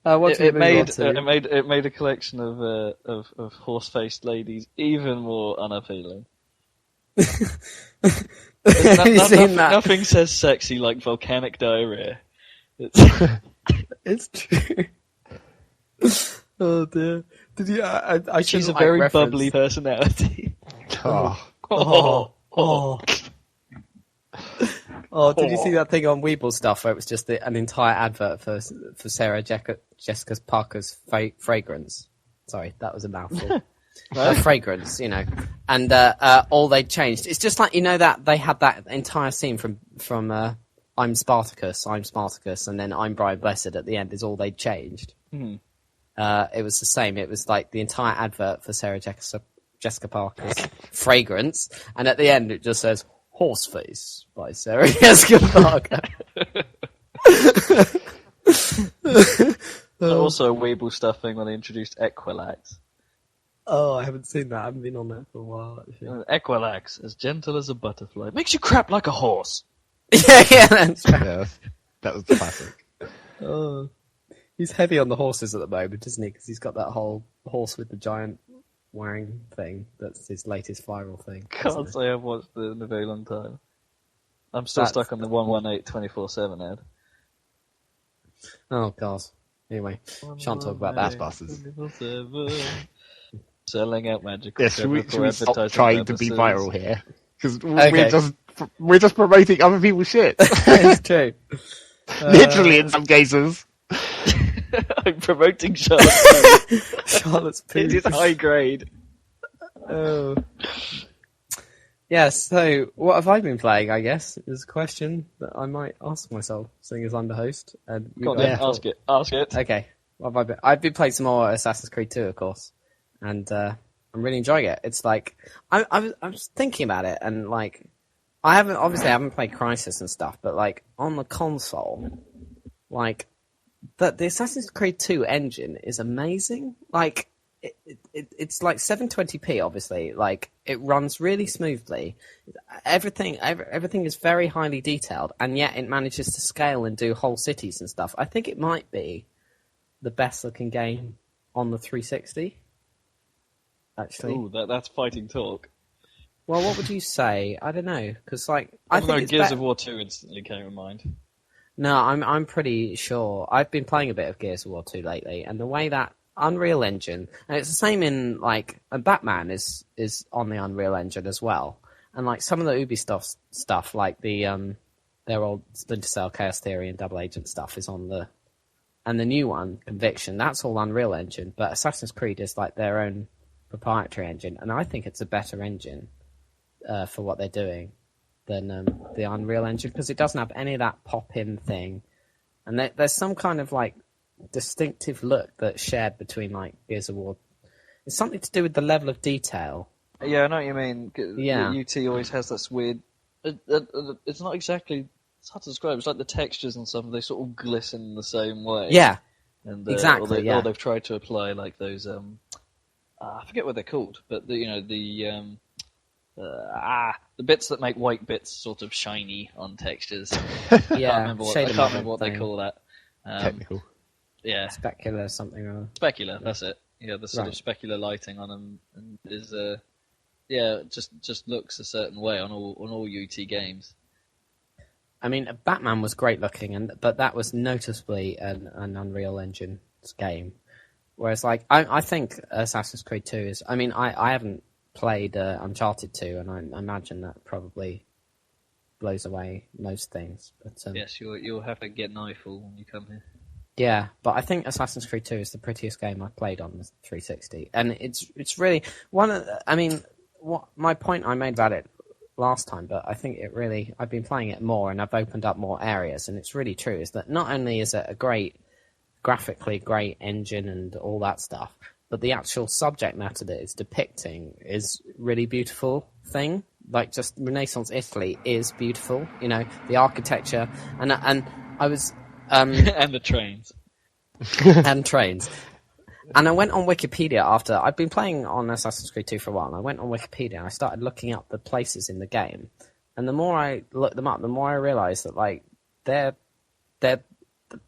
[SPEAKER 1] It made a collection of horse-faced ladies even more unappealing. Nothing says sexy like volcanic diarrhea.
[SPEAKER 2] It's true. Oh dear. Did you?
[SPEAKER 1] She's a very bubbly personality.
[SPEAKER 2] Oh, did you see that thing on Weeble stuff where it was just an entire advert for Sarah Jessica Parker's fragrance? Sorry, that was a mouthful. Fragrance, you know. And all they changed. It's just like, you know, that they had that entire scene from I'm Spartacus, and then I'm Brian Blessed at the end is all they changed.
[SPEAKER 1] Mm.
[SPEAKER 2] It was the same. It was like the entire advert for Sarah Jessica Parker's fragrance, and at the end it just says Horseface by Sarah Jessica Parker.
[SPEAKER 1] Also, Weeble stuffing when they introduced Equilax.
[SPEAKER 2] Oh, I haven't seen that. I haven't been on that for a while, actually.
[SPEAKER 1] Equilax, as gentle as a butterfly. Makes you crap like a horse.
[SPEAKER 2] yeah, that's right.
[SPEAKER 3] Yeah, that was the classic.
[SPEAKER 2] Oh, he's heavy on the horses at the moment, isn't he? Because he's got that whole horse with the giant wang thing. That's his latest viral thing.
[SPEAKER 1] Can't say I've watched it in a very long time. I'm still stuck on the 118 24/7 ad.
[SPEAKER 2] Oh, God. Anyway, shan't talk about that.
[SPEAKER 3] Bastards.
[SPEAKER 1] Selling out magical.
[SPEAKER 3] Yeah, should we stop trying to be viral here? Because we're just promoting other people's shit.
[SPEAKER 2] It's true.
[SPEAKER 3] Literally, in some cases.
[SPEAKER 1] I'm promoting Charlotte's Poo.
[SPEAKER 2] Charlotte's Poo.
[SPEAKER 1] It is high grade.
[SPEAKER 2] Oh. Yes, so what have I been playing, I guess, is a question that I might ask myself, seeing as I'm the host. And
[SPEAKER 1] Go on, then, ask it.
[SPEAKER 2] Okay. What have I been? I've been playing some more Assassin's Creed 2, of course. And I'm really enjoying it. It's like, I was thinking about it, and like, I haven't played Crysis and stuff, but like, on the console, like, the Assassin's Creed 2 engine is amazing. Like, it's like 720p, obviously. Like, it runs really smoothly. Everything is very highly detailed, and yet it manages to scale and do whole cities and stuff. I think it might be the best looking game on the 360. Actually,
[SPEAKER 1] ooh, that's fighting talk.
[SPEAKER 2] Well, what would you say? I don't know, because like
[SPEAKER 1] I think Gears of War 2 instantly came to mind.
[SPEAKER 2] No, I'm pretty sure. I've been playing a bit of Gears of War 2 lately, and the way that Unreal Engine, and it's the same in like, and Batman is on the Unreal Engine as well, and like some of the Ubisoft stuff, like the their old Splinter Cell, Chaos Theory, and Double Agent stuff is on the, and the new one, Conviction, that's all Unreal Engine, but Assassin's Creed is like their own proprietary engine, and I think it's a better engine for what they're doing than the Unreal Engine, because it doesn't have any of that pop-in thing, and there's some kind of like distinctive look that's shared between like Gears of War It's something to do with the level of detail.
[SPEAKER 1] Yeah, I know what you mean.
[SPEAKER 2] Yeah.
[SPEAKER 1] UT always has this weird. It's not exactly. It's hard to describe. It's like the textures and stuff. They sort of glisten the same way.
[SPEAKER 2] Yeah.
[SPEAKER 1] And
[SPEAKER 2] Exactly.
[SPEAKER 1] Or they've tried to apply like those. I forget what they're called, but the bits that make white bits sort of shiny on textures.
[SPEAKER 2] Yeah.
[SPEAKER 1] I can't remember what they call that.
[SPEAKER 3] Technical.
[SPEAKER 1] Yeah.
[SPEAKER 2] Specular something or other.
[SPEAKER 1] Specular. That's it. Yeah, the sort of specular lighting on them is just looks a certain way on all UT games.
[SPEAKER 2] I mean, Batman was great looking, but that was noticeably an Unreal Engine game. Whereas, like, I think Assassin's Creed 2 is... I mean, I haven't played Uncharted 2, and I imagine that probably blows away most things. But
[SPEAKER 1] yes, you'll have to get Nightfall when you come here.
[SPEAKER 2] Yeah, but I think Assassin's Creed 2 is the prettiest game I've played on the 360. And it's really... my point I made about it last time, but I think it really... I've been playing it more, and I've opened up more areas, and it's really true, is that not only is it a graphically great engine and all that stuff, but the actual subject matter that it's depicting is really beautiful thing. Like, just Renaissance Italy is beautiful, the architecture, and I was...
[SPEAKER 1] and the trains.
[SPEAKER 2] and trains. And I went on Wikipedia after... I'd been playing on Assassin's Creed 2 for a while, and I went on Wikipedia and I started looking up the places in the game. And the more I looked them up, the more I realised that, like, they're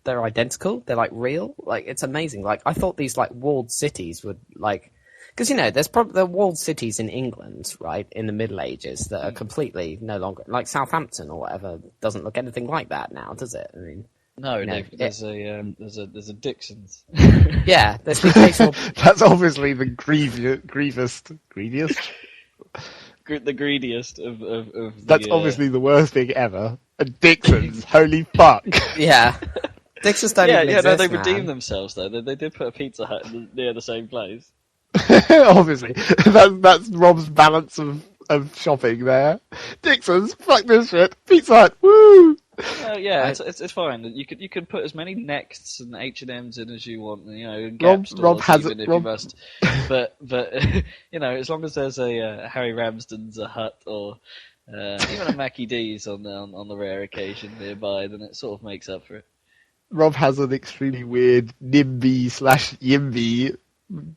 [SPEAKER 2] identical. They're, like, real. Like, it's amazing. Like, I thought these, like, walled cities would, like... Because, there's probably the walled cities in England, right, in the Middle Ages that are completely no longer... Like, Southampton or whatever doesn't look anything like that now, does it? I mean...
[SPEAKER 1] No, there's a Dixon's.
[SPEAKER 2] Yeah, there's the occasional...
[SPEAKER 3] That's obviously the greediest?
[SPEAKER 1] The greediest of
[SPEAKER 3] That's obviously the worst thing ever. A Dixon's, holy fuck.
[SPEAKER 2] Yeah. Dixon's don't even exist,
[SPEAKER 1] no, they
[SPEAKER 2] man.
[SPEAKER 1] redeemed themselves though. They did put a Pizza Hut near the same place.
[SPEAKER 3] Obviously. That's Rob's balance of shopping there. Dixon's, fuck this shit. Pizza Hut, woo!
[SPEAKER 1] It's fine. You could put as many Nexts and H&M's in as you want, and Gap stores even if you must. But as long as there's a Harry Ramsden's, a Hut, or even a Mackie D's on the rare occasion nearby, then it sort of makes up for it.
[SPEAKER 3] Rob has an extremely weird NIMBY/YIMBY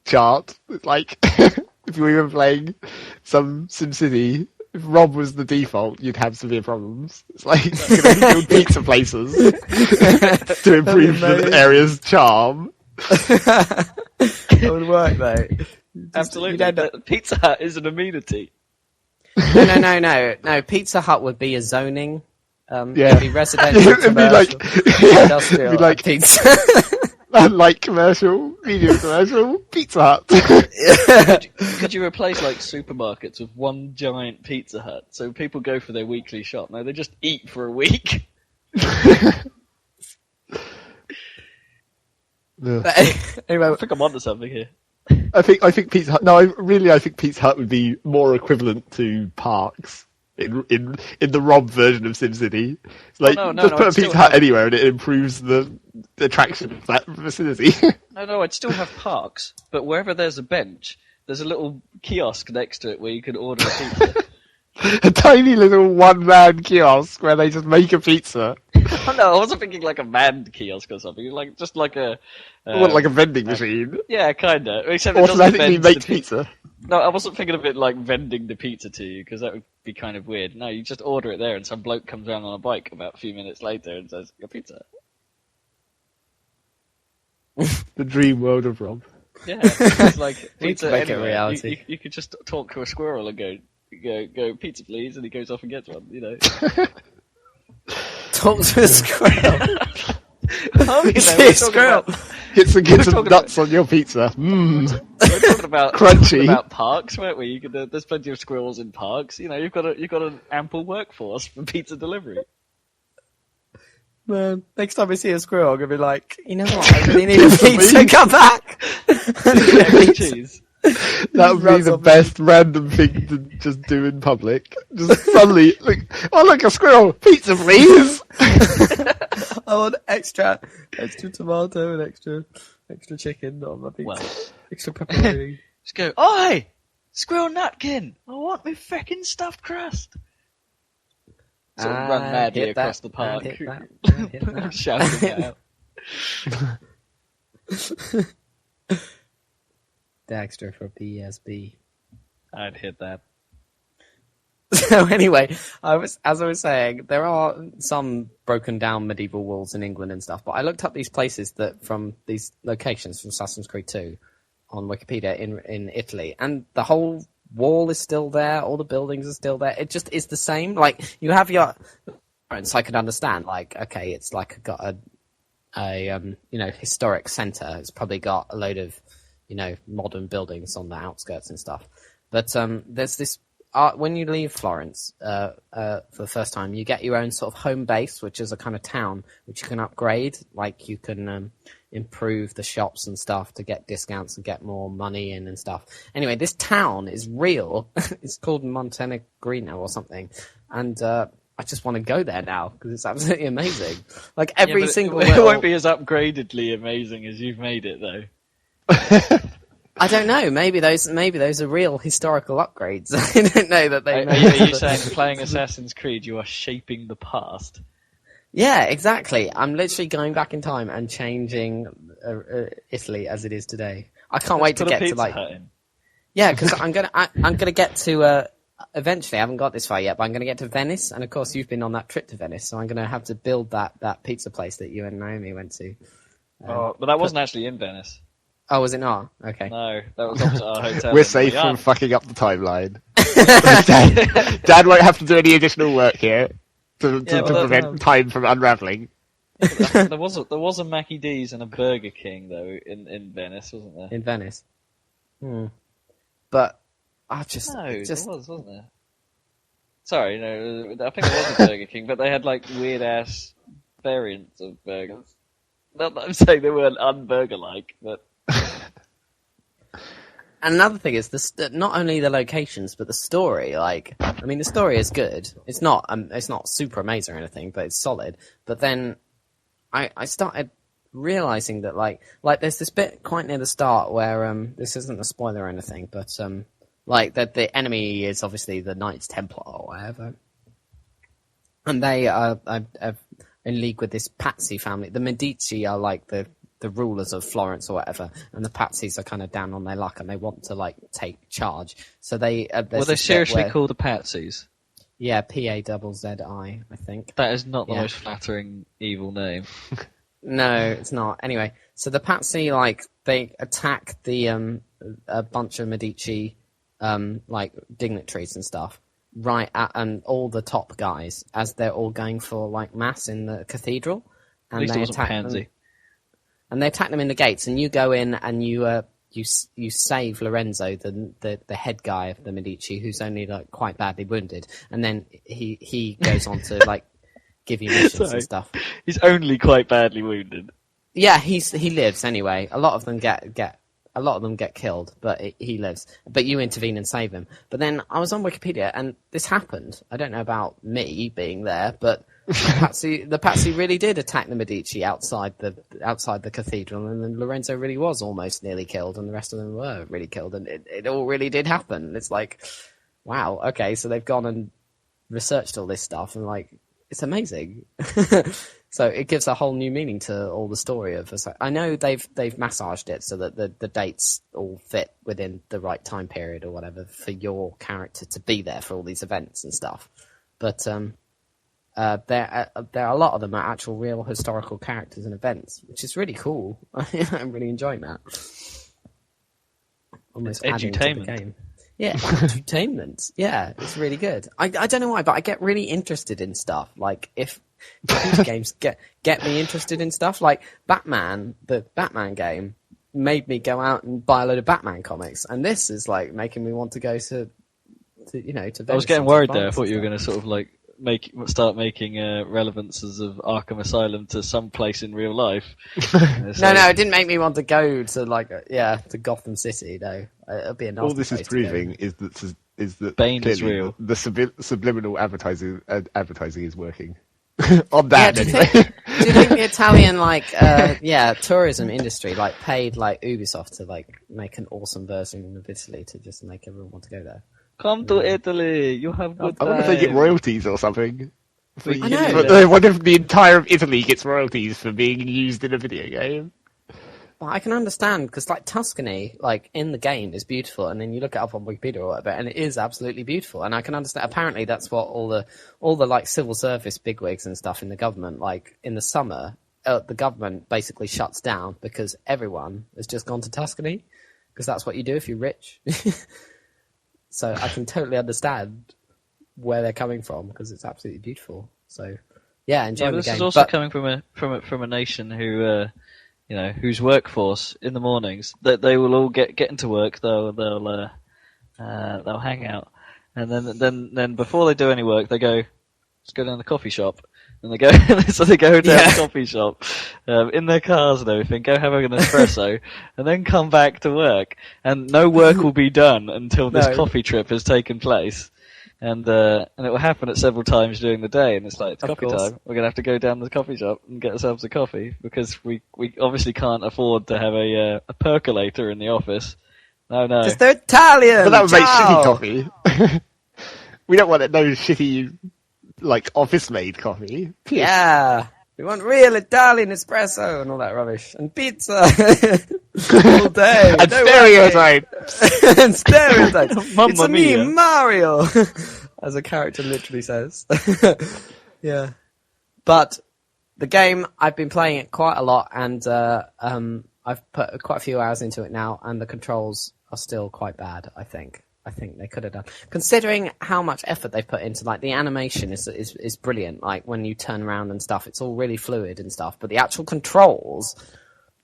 [SPEAKER 3] chart. It's like if you were even playing some SimCity. If Rob was the default, you'd have severe problems. It's like build pizza places to improve the area's charm.
[SPEAKER 2] That would work, though.
[SPEAKER 1] Absolutely. Pizza Hut is an amenity.
[SPEAKER 2] No. Pizza Hut would be a zoning. It'd be residential,
[SPEAKER 3] it'd
[SPEAKER 2] commercial, industrial,
[SPEAKER 3] it'd be like
[SPEAKER 2] pizza.
[SPEAKER 3] Like commercial, medium commercial, Pizza Hut.
[SPEAKER 1] Could you replace like supermarkets with one giant Pizza Hut so people go for their weekly shop? No, they just eat for a week.
[SPEAKER 2] Anyway,
[SPEAKER 1] I think I'm onto something here.
[SPEAKER 3] I think Pizza Hut. No, I think Pizza Hut would be more equivalent to parks in the Rob version of SimCity. It's like just put a Pizza Hut anywhere and it improves the attraction of that vicinity.
[SPEAKER 1] No, I'd still have parks, but wherever there's a bench, there's a little kiosk next to it where you can order a pizza.
[SPEAKER 3] A tiny little one-man kiosk where they just make a pizza.
[SPEAKER 1] Oh, no, I wasn't thinking like a manned kiosk or something. Just like a...
[SPEAKER 3] like a vending machine?
[SPEAKER 1] Yeah, kind of. Except
[SPEAKER 3] automatically make pizza.
[SPEAKER 1] No, I wasn't thinking of it like vending the pizza to you, because that would be kind of weird. No, you just order it there and some bloke comes around on a bike about a few minutes later and says, your pizza.
[SPEAKER 3] The dream world of Rob.
[SPEAKER 1] Yeah, it's like pizza
[SPEAKER 2] make it
[SPEAKER 1] anywhere.
[SPEAKER 2] reality.
[SPEAKER 1] You could just talk to a squirrel and go, pizza please, and he goes off and gets one,
[SPEAKER 2] Talk to a squirrel.
[SPEAKER 1] Squirrel.
[SPEAKER 3] Get some nuts on your pizza.
[SPEAKER 1] We're talking about
[SPEAKER 3] crunchy.
[SPEAKER 1] About parks, weren't we? There's plenty of squirrels in parks. You've got an ample workforce for pizza delivery.
[SPEAKER 2] Man, next time I see a squirrel, I'm gonna be like, you know what? I really need a pizza. Come back.
[SPEAKER 1] Cheese.
[SPEAKER 3] That would be the best random thing to just do in public. Just suddenly, look, a squirrel. Pizza, please.
[SPEAKER 2] I want extra tomato and extra chicken on my pizza.
[SPEAKER 1] Well,
[SPEAKER 2] extra pepperoni.
[SPEAKER 1] Just go, oi! Squirrel Nutkin! I want me frickin' stuffed crust! Sort of run madly across the park.
[SPEAKER 2] Hit that.
[SPEAKER 1] Shouting it out.
[SPEAKER 2] Dexter for PSB.
[SPEAKER 1] I'd hit that.
[SPEAKER 2] So anyway, as I was saying, there are some broken down medieval walls in England and stuff, but I looked up these places that from these locations from Assassin's Creed 2 on Wikipedia in Italy, and the whole wall is still there, all the buildings are still there. It just is the same. Like, you have your parents, I could understand, like, okay, it's like got a historic centre. It's probably got a load of, modern buildings on the outskirts and stuff. But there's this when you leave Florence for the first time, you get your own sort of home base, which is a kind of town which you can upgrade. Like, you can improve the shops and stuff to get discounts and get more money in and stuff. Anyway, this town is real. It's called Montenegrino or something, and I just want to go there now because it's absolutely amazing. Like, every single
[SPEAKER 1] it won't be as upgradedly amazing as you've made it, though.
[SPEAKER 2] I don't know. Maybe those are real historical upgrades. I don't know that they.
[SPEAKER 1] Are you saying playing Assassin's Creed, you are shaping the past?
[SPEAKER 2] Yeah, exactly. I'm literally going back in time and changing Italy as it is today. I can't wait to get to like. Yeah, because I'm gonna get to. Eventually, I haven't got this far yet, but I'm gonna get to Venice, and of course, you've been on that trip to Venice, so I'm gonna have to build that pizza place that you and Naomi went to.
[SPEAKER 1] But that wasn't actually in Venice.
[SPEAKER 2] Oh, was it not? Okay.
[SPEAKER 1] No, that was opposite our hotel.
[SPEAKER 3] We're safe from fucking up the timeline. Dad won't have to do any additional work here to prevent time from unraveling.
[SPEAKER 1] There was a Mackie D's and a Burger King though in Venice, wasn't there?
[SPEAKER 2] In Venice. But I just
[SPEAKER 1] there was, wasn't there? Sorry, no, I think it was a Burger King, but they had like weird ass variants of burgers. Not that I'm saying they weren't un-burger-like, but.
[SPEAKER 2] And another thing is not only the locations, but the story. Like, I mean, the story is good. It's not super amazing or anything, but it's solid. But then I started realizing that like there's this bit quite near the start where this isn't a spoiler or anything, but like that the enemy is obviously the Knights Templar or whatever, and they are in league with this Pazzi family. The Medici are like the rulers of Florence or whatever, and the Pazzis are kind of down on their luck and they want to like take charge. So they
[SPEAKER 1] were they seriously called the Pazzis?
[SPEAKER 2] Yeah, P-A-Z-Z-I, I think.
[SPEAKER 1] That is not the most flattering evil name.
[SPEAKER 2] No, it's not. Anyway, so the Pazzi, like, they attack the a bunch of Medici like dignitaries and stuff right at all the top guys as they're all going for like mass in the cathedral, and
[SPEAKER 1] at least
[SPEAKER 2] they
[SPEAKER 1] it wasn't
[SPEAKER 2] attack
[SPEAKER 1] Pansy.
[SPEAKER 2] them. And they attack them in the gates, and you go in and you save Lorenzo, the head guy of the Medici, who's only like quite badly wounded, and then he goes on to like give you missions and stuff.
[SPEAKER 1] He's only quite badly wounded.
[SPEAKER 2] Yeah, he lives anyway. A lot of them get killed, but he lives. But you intervene and save him. But then I was on Wikipedia, and this happened. I don't know about me being there, but the Pazzi really did attack the Medici outside the cathedral, and then Lorenzo really was almost nearly killed, and the rest of them were really killed, and it all really did happen. It's like, wow, okay, so they've gone and researched all this stuff, and like, it's amazing. So it gives a whole new meaning to all the story of us. I know they've massaged it so that the dates all fit within the right time period or whatever for your character to be there for all these events and stuff. But there are a lot of them are actual real historical characters and events, which is really cool. I'm really enjoying that. Almost adding to the game. Yeah, entertainment. Yeah, it's really good. I don't know why, but I get really interested in stuff. Like, if computer games get me interested in stuff, like Batman, the Batman game, made me go out and buy a load of Batman comics, and this is like making me want to go to Venice.
[SPEAKER 1] I was getting worried there. I thought you were going to sort of like start making relevances of Arkham Asylum to some place in real life.
[SPEAKER 2] No, it didn't make me want to go to to Gotham City. No, it'll be a nasty
[SPEAKER 3] all this is
[SPEAKER 2] place
[SPEAKER 3] proving is that
[SPEAKER 1] Bane is real.
[SPEAKER 3] The subliminal advertising is working. On that,
[SPEAKER 2] do
[SPEAKER 3] anyway.
[SPEAKER 2] do you think the Italian tourism industry paid Ubisoft to make an awesome version of Italy to just make everyone want to go there?
[SPEAKER 1] Come to Italy, you have good
[SPEAKER 3] I wonder if they get
[SPEAKER 1] time.
[SPEAKER 3] royalties or something.
[SPEAKER 2] I know.
[SPEAKER 3] But I wonder if the entire of Italy gets royalties for being used in a video game.
[SPEAKER 2] Well, I can understand because Tuscany, in the game, is beautiful, and then you look it up on Wikipedia or whatever, and it is absolutely beautiful. And I can understand. Apparently, that's what all the civil service bigwigs and stuff in the government, in the summer, the government basically shuts down because everyone has just gone to Tuscany because that's what you do if you're rich. So I can totally understand where they're coming from because it's absolutely beautiful. So yeah, enjoy the game.
[SPEAKER 1] This is also coming from a nation who. Whose workforce in the mornings that they will all get into work. They'll hang out, and then before they do any work, they go, let's go down to the coffee shop, and they go so they go down to the coffee shop in their cars and everything. Go have an espresso, and then come back to work. And no work will be done until this coffee trip has taken place. And it will happen at several times during the day, and it's it's coffee time. We're gonna have to go down to the coffee shop and get ourselves a coffee because we obviously can't afford to have a percolator in the office. No.
[SPEAKER 2] Because they're Italian.
[SPEAKER 3] But that would make shitty coffee. We don't want no shitty office-made coffee.
[SPEAKER 2] Yeah. We want real Italian espresso and all that rubbish. And pizza all day.
[SPEAKER 3] And stereotypes.
[SPEAKER 2] And stereotypes. It's
[SPEAKER 1] Mamma
[SPEAKER 2] me,
[SPEAKER 1] mia.
[SPEAKER 2] Mario. As a character literally says. Yeah. But the game, I've been playing it quite a lot, and I've put quite a few hours into it now, and the controls are still quite bad, I think. I think they could have done, considering how much effort they've put into the animation is brilliant. When you turn around and stuff, it's all really fluid and stuff. But the actual controls,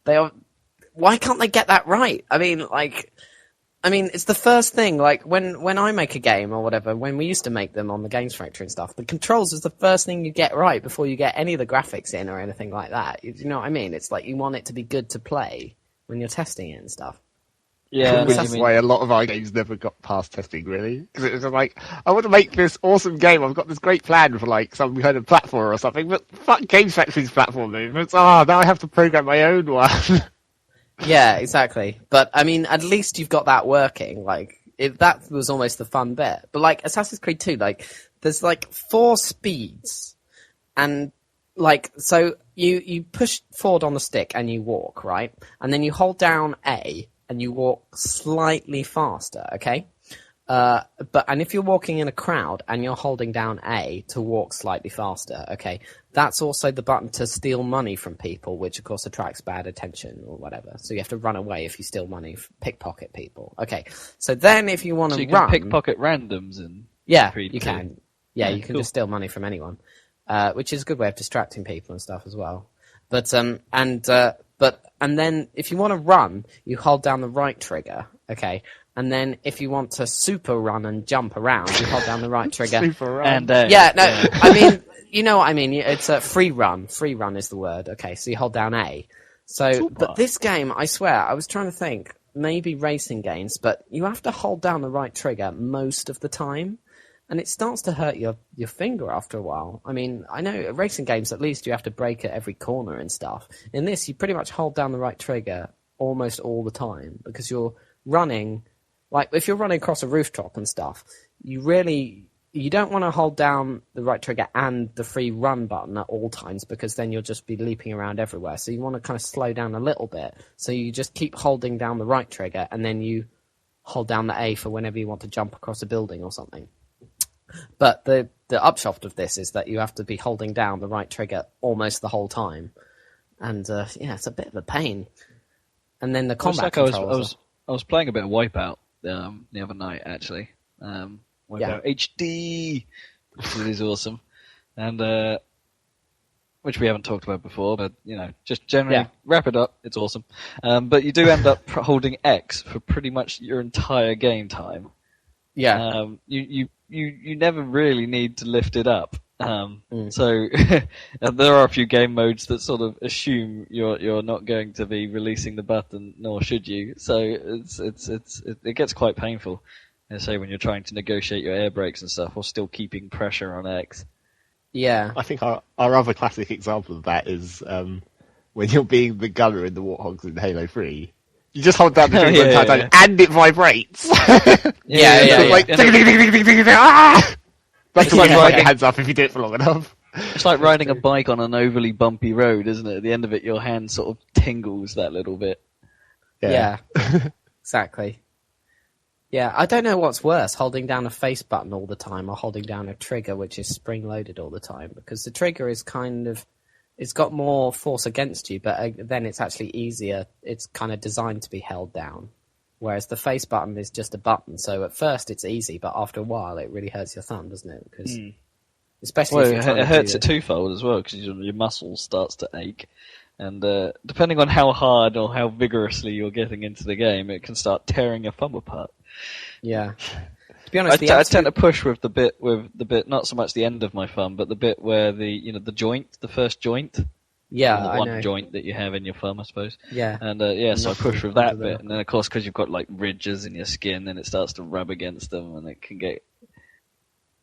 [SPEAKER 2] why can't they get that right? I mean, it's the first thing. When I make a game or whatever, when we used to make them on the Games Factory and stuff, the controls is the first thing you get right before you get any of the graphics in or anything like that. You know what I mean? It's you want it to be good to play when you're testing it and stuff.
[SPEAKER 1] Yeah,
[SPEAKER 3] Which is why a lot of our games never got past testing, really. Because it was I want to make this awesome game. I've got this great plan for some kind of platform or something, but fuck Games Factory's platform movements. Now I have to program my own one.
[SPEAKER 2] Yeah, exactly. But I mean, at least you've got that working. That was almost the fun bit. But Assassin's Creed 2, there's 4 speeds, and so you push forward on the stick and you walk, right? And then you hold down A. And you walk slightly faster, okay? And if you're walking in a crowd and you're holding down A to walk slightly faster, okay, that's also the button to steal money from people, which of course attracts bad attention or whatever. So you have to run away if you steal money, pickpocket people. Okay, so then if you want to run,
[SPEAKER 1] pickpocket randoms and
[SPEAKER 2] you can. Yeah, you can
[SPEAKER 1] cool.
[SPEAKER 2] just steal money from anyone, which is a good way of distracting people and stuff as well. And then if you want to run, you hold down the right trigger, okay? And then if you want to super run and jump around, you hold down the right trigger.
[SPEAKER 3] Super run.
[SPEAKER 1] And
[SPEAKER 2] I mean, you know what I mean. It's a free run. Free run is the word, okay? So you hold down A. But this game, I swear, I was trying to think, maybe racing games, but you have to hold down the right trigger most of the time. And it starts to hurt your finger after a while. I mean, I know racing games, at least you have to brake at every corner and stuff. In this, you pretty much hold down the right trigger almost all the time because you're running, if you're running across a rooftop and stuff, you don't want to hold down the right trigger and the free run button at all times because then you'll just be leaping around everywhere. So you want to kind of slow down a little bit. So you just keep holding down the right trigger and then you hold down the A for whenever you want to jump across a building or something. But the upshot of this is that you have to be holding down the right trigger almost the whole time. And, it's a bit of a pain. And then the combat controls...
[SPEAKER 1] I was playing a bit of Wipeout the other night, actually. Wipeout HD, which is awesome. And which we haven't talked about before, but, just generally wrap it up. It's awesome. But you do end up holding X for pretty much your entire game time.
[SPEAKER 2] Yeah.
[SPEAKER 1] You never really need to lift it up. So there are a few game modes that sort of assume you're not going to be releasing the button, nor should you. So it gets quite painful. Say when you're trying to negotiate your air brakes and stuff, while still keeping pressure on X.
[SPEAKER 2] Yeah.
[SPEAKER 3] I think our other classic example of that is when you're being the gunner in the Warthogs in Halo 3. You just hold down the trigger the entire time, and it vibrates.
[SPEAKER 2] Yeah.
[SPEAKER 3] Like, ding, ding, ding, ding, ding, ding, ding, ah! That's the
[SPEAKER 1] like
[SPEAKER 3] way you
[SPEAKER 1] riding-
[SPEAKER 3] your hands up if you do it for long enough.
[SPEAKER 1] It's like riding a bike on an overly bumpy road, isn't it? At the end of it, your hand sort of tingles that little bit.
[SPEAKER 2] Yeah. Exactly. Yeah, I don't know what's worse, holding down a face button all the time or holding down a trigger which is spring-loaded all the time, because the trigger is kind of... It's got more force against you, but then it's actually easier. It's kind of designed to be held down. Whereas the face button is just a button, so at first it's easy, but after a while it really hurts your thumb, doesn't it? Because especially if you're trying
[SPEAKER 1] it
[SPEAKER 2] to
[SPEAKER 1] hurts
[SPEAKER 2] do
[SPEAKER 1] it twofold as well, because your muscles starts to ache. And depending on how hard or how vigorously you're getting into the game, it can start tearing your thumb apart.
[SPEAKER 2] Yeah. To be honest,
[SPEAKER 1] I tend to push with the bit, not so much the end of my thumb, but the bit where the joint, the first joint.
[SPEAKER 2] Yeah,
[SPEAKER 1] the
[SPEAKER 2] I
[SPEAKER 1] one
[SPEAKER 2] know.
[SPEAKER 1] joint that you have in your thumb, I suppose.
[SPEAKER 2] Yeah.
[SPEAKER 1] And so I push with
[SPEAKER 2] Onto
[SPEAKER 1] that
[SPEAKER 2] the
[SPEAKER 1] bit, and then of course because you've got like ridges in your skin, then it starts to rub against them, and it can get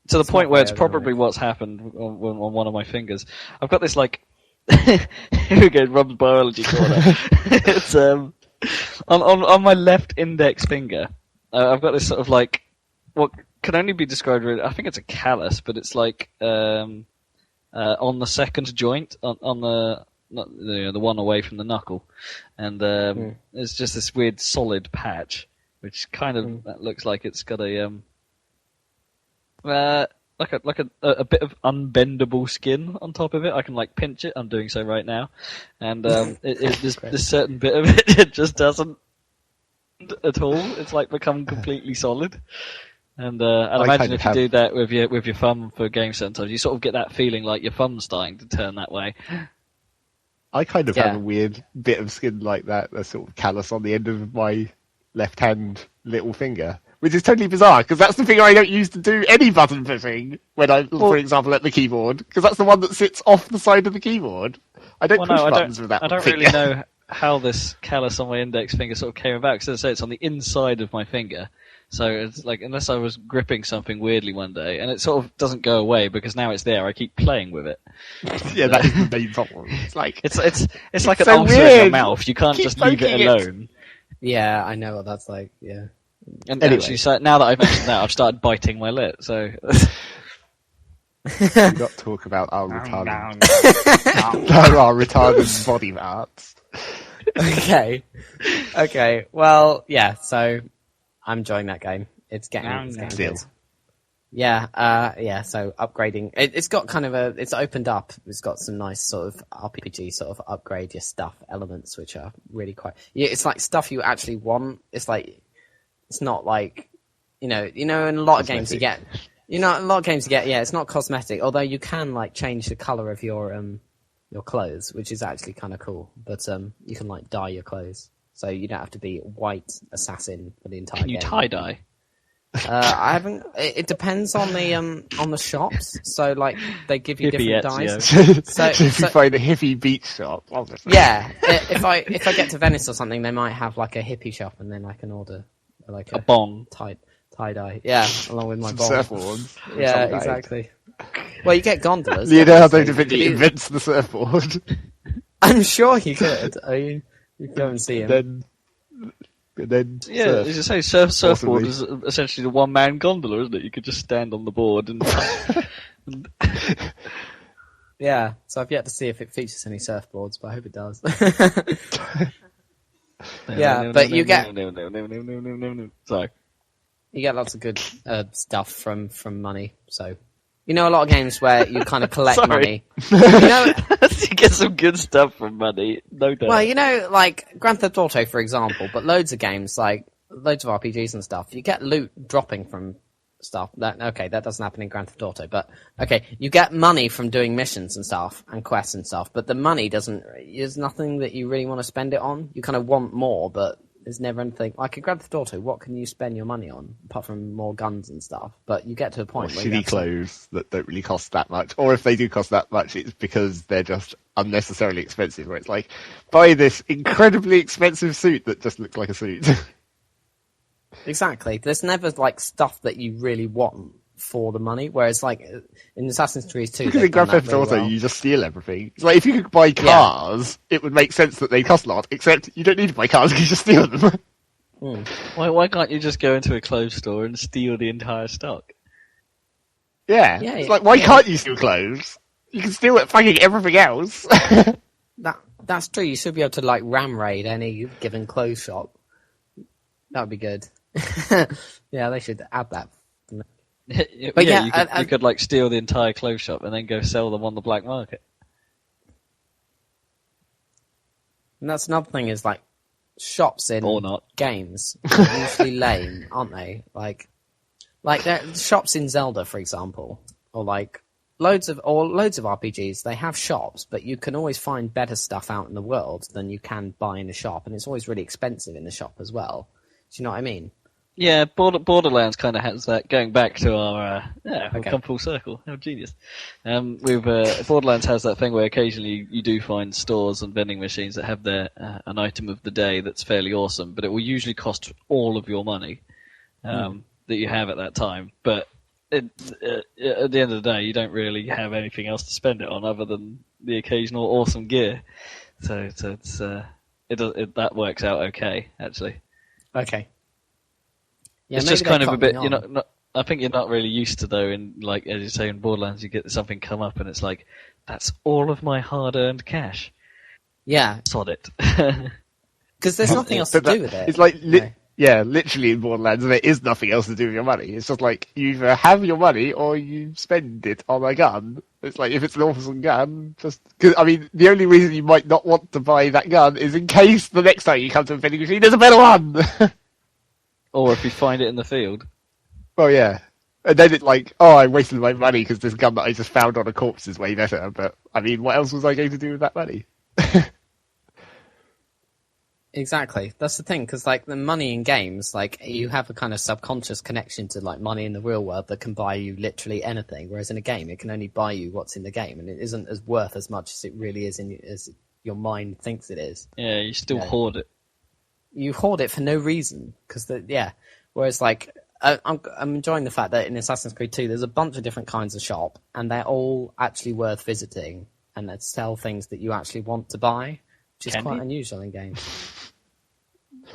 [SPEAKER 1] to the point
[SPEAKER 2] not
[SPEAKER 1] where it's
[SPEAKER 2] very
[SPEAKER 1] probably what's happened on one of my fingers. I've got this like here we go, Rob's biology corner. It's on my left index finger. I've got this sort of like what can only be described with, I think it's a callus, but it's like on the second joint, on the the one away from the knuckle, and it's just this weird solid patch, which kind of looks like it's got a like a bit of unbendable skin on top of it. I can like pinch it. I'm doing so right now, and there's this certain bit of it just doesn't at all. It's like become completely solid. And I'd imagine if you do that with your thumb for games sometimes, you sort of get that feeling like your thumb's starting to turn that way.
[SPEAKER 3] I kind of have a weird bit of skin like that, a sort of callus on the end of my left hand little finger, which is totally bizarre, because that's the finger I don't use to do any button pushing when for example, at the keyboard, because that's the one that sits off the side of the keyboard. I don't push buttons with that
[SPEAKER 1] I don't
[SPEAKER 3] finger.
[SPEAKER 1] really know how this callus on my index finger sort of came about, because as I say, it's on the inside of my finger. So it's like, unless I was gripping something weirdly one day, and it sort of doesn't go away because now it's there, I keep playing with it.
[SPEAKER 3] Yeah, that is the main problem. It's like
[SPEAKER 1] it's like an
[SPEAKER 3] so
[SPEAKER 1] ulcer in
[SPEAKER 3] weird.
[SPEAKER 1] your mouth. You can't just leave it alone.
[SPEAKER 2] Yeah, I know what that's like. Yeah.
[SPEAKER 1] And
[SPEAKER 3] Anyway.
[SPEAKER 1] actually, so now that I've mentioned that, I've started biting my lip. So
[SPEAKER 3] do not talk about our retarded body parts.
[SPEAKER 2] Okay. Well, yeah. So I'm enjoying that game. It's getting good. Yeah. So upgrading. It's got kind of it's opened up. It's got some nice sort of RPG sort of upgrade your stuff elements, which are really quite. Yeah, it's like stuff you actually want. It's like it's not like in a lot of games you get. In a lot of games you get. Yeah, it's not cosmetic. Although you can like change the color of your clothes, which is actually kind of cool. But you can like dye your clothes, so you don't have to be white assassin for the entire game.
[SPEAKER 1] can you tie dye?
[SPEAKER 2] I haven't. It depends on the shops. So like they give you
[SPEAKER 1] Hippie
[SPEAKER 2] different dyes.
[SPEAKER 3] So if you find a hippie beach shop, obviously.
[SPEAKER 2] Yeah, if I get to Venice or something, they might have like a hippie shop, and then I can order like
[SPEAKER 1] A bong.
[SPEAKER 2] tie dye. Yeah, along with my
[SPEAKER 3] Some
[SPEAKER 2] bong.
[SPEAKER 3] surfboards.
[SPEAKER 2] Yeah, exactly. Well, you get gondolas.
[SPEAKER 3] Leonardo da Vinci invents the surfboard.
[SPEAKER 2] I'm sure he could. I mean, you go and see him.
[SPEAKER 3] Then
[SPEAKER 1] Yeah,
[SPEAKER 3] surf.
[SPEAKER 1] as you say, surfboard
[SPEAKER 3] Possibly.
[SPEAKER 1] is essentially the one-man gondola, isn't it? You could just stand on the board and.
[SPEAKER 2] Yeah, so I've yet to see if it features any surfboards, but I hope it does. Yeah, but you get
[SPEAKER 1] Sorry.
[SPEAKER 2] you get lots of good stuff from money. So a lot of games where you kind of collect
[SPEAKER 1] Sorry.
[SPEAKER 2] money.
[SPEAKER 1] You get some good stuff from money, no doubt.
[SPEAKER 2] Well, like Grand Theft Auto, for example, but loads of games, like loads of RPGs and stuff, you get loot dropping from stuff. That doesn't happen in Grand Theft Auto, but you get money from doing missions and stuff and quests and stuff, but the money there's nothing that you really want to spend it on. You kind of want more, but there's never anything like in Grand Theft Auto. What can you spend your money on apart from more guns and stuff? But you get to a point where you
[SPEAKER 3] shitty
[SPEAKER 2] have to-
[SPEAKER 3] clothes that don't really cost that much, or if they do cost that much, it's because they're just unnecessarily expensive. Where it's like, buy this incredibly expensive suit that just looks like a suit.
[SPEAKER 2] Exactly. There's never like stuff that you really want for the money. Whereas like in Assassin's Creed 2,
[SPEAKER 3] Because
[SPEAKER 2] they've
[SPEAKER 3] in Grand
[SPEAKER 2] done that
[SPEAKER 3] Theft
[SPEAKER 2] really
[SPEAKER 3] Auto,
[SPEAKER 2] well.
[SPEAKER 3] you just steal everything. It's like, if you could buy cars, it would make sense that they cost a lot, except you don't need to buy cars because you just steal them.
[SPEAKER 1] Why can't you just go into a clothes store and steal the entire stock?
[SPEAKER 3] Yeah. It's like, why can't you steal clothes? You can steal fucking everything else.
[SPEAKER 2] That's true. You should be able to like ram raid any given clothes shop. That would be good. Yeah, they should add that.
[SPEAKER 1] But you could like steal the entire clothes shop and then go sell them on the black market.
[SPEAKER 2] And that's another thing is like shops in
[SPEAKER 1] Or not.
[SPEAKER 2] games are usually lame, aren't they? Like shops in Zelda, for example, or like loads of RPGs. They have shops, but you can always find better stuff out in the world than you can buy in a shop, and it's always really expensive in the shop as well. Do you know what I mean?
[SPEAKER 1] Yeah, Borderlands kind of has that. Going back to our, we've come full circle. How genius! Borderlands has that thing where occasionally you do find stores and vending machines that have an item of the day that's fairly awesome, but it will usually cost all of your money that you have at that time. But at the end of the day, you don't really have anything else to spend it on other than the occasional awesome gear. So that works out okay, actually.
[SPEAKER 2] Okay. Yeah,
[SPEAKER 1] it's just kind of a bit, I think you're not really used to though. In like as you say in Borderlands, you get something come up and it's like, that's all of my hard-earned cash.
[SPEAKER 2] Yeah,
[SPEAKER 1] sod it.
[SPEAKER 2] Because there's nothing else to do with it.
[SPEAKER 3] It's like, literally in Borderlands, there is nothing else to do with your money. It's just like you either have your money or you spend it on a gun. It's like if it's an awesome gun, because the only reason you might not want to buy that gun is in case the next time you come to a vending machine, there's a better one.
[SPEAKER 1] Or if you find it in the field.
[SPEAKER 3] Well, yeah. And then it's like, I wasted my money because this gun that I just found on a corpse is way better. But, what else was I going to do with that money?
[SPEAKER 2] Exactly. That's the thing, because like the money in games, like you have a kind of subconscious connection to like money in the real world that can buy you literally anything, whereas in a game it can only buy you what's in the game, and it isn't as worth as much as it really is as your mind thinks it is.
[SPEAKER 1] Yeah, you still hoard it.
[SPEAKER 2] You hoard it for no reason, because whereas like I'm enjoying the fact that in Assassin's Creed 2 there's a bunch of different kinds of shop, and they're all actually worth visiting, and they sell things that you actually want to buy, which is quite unusual in games.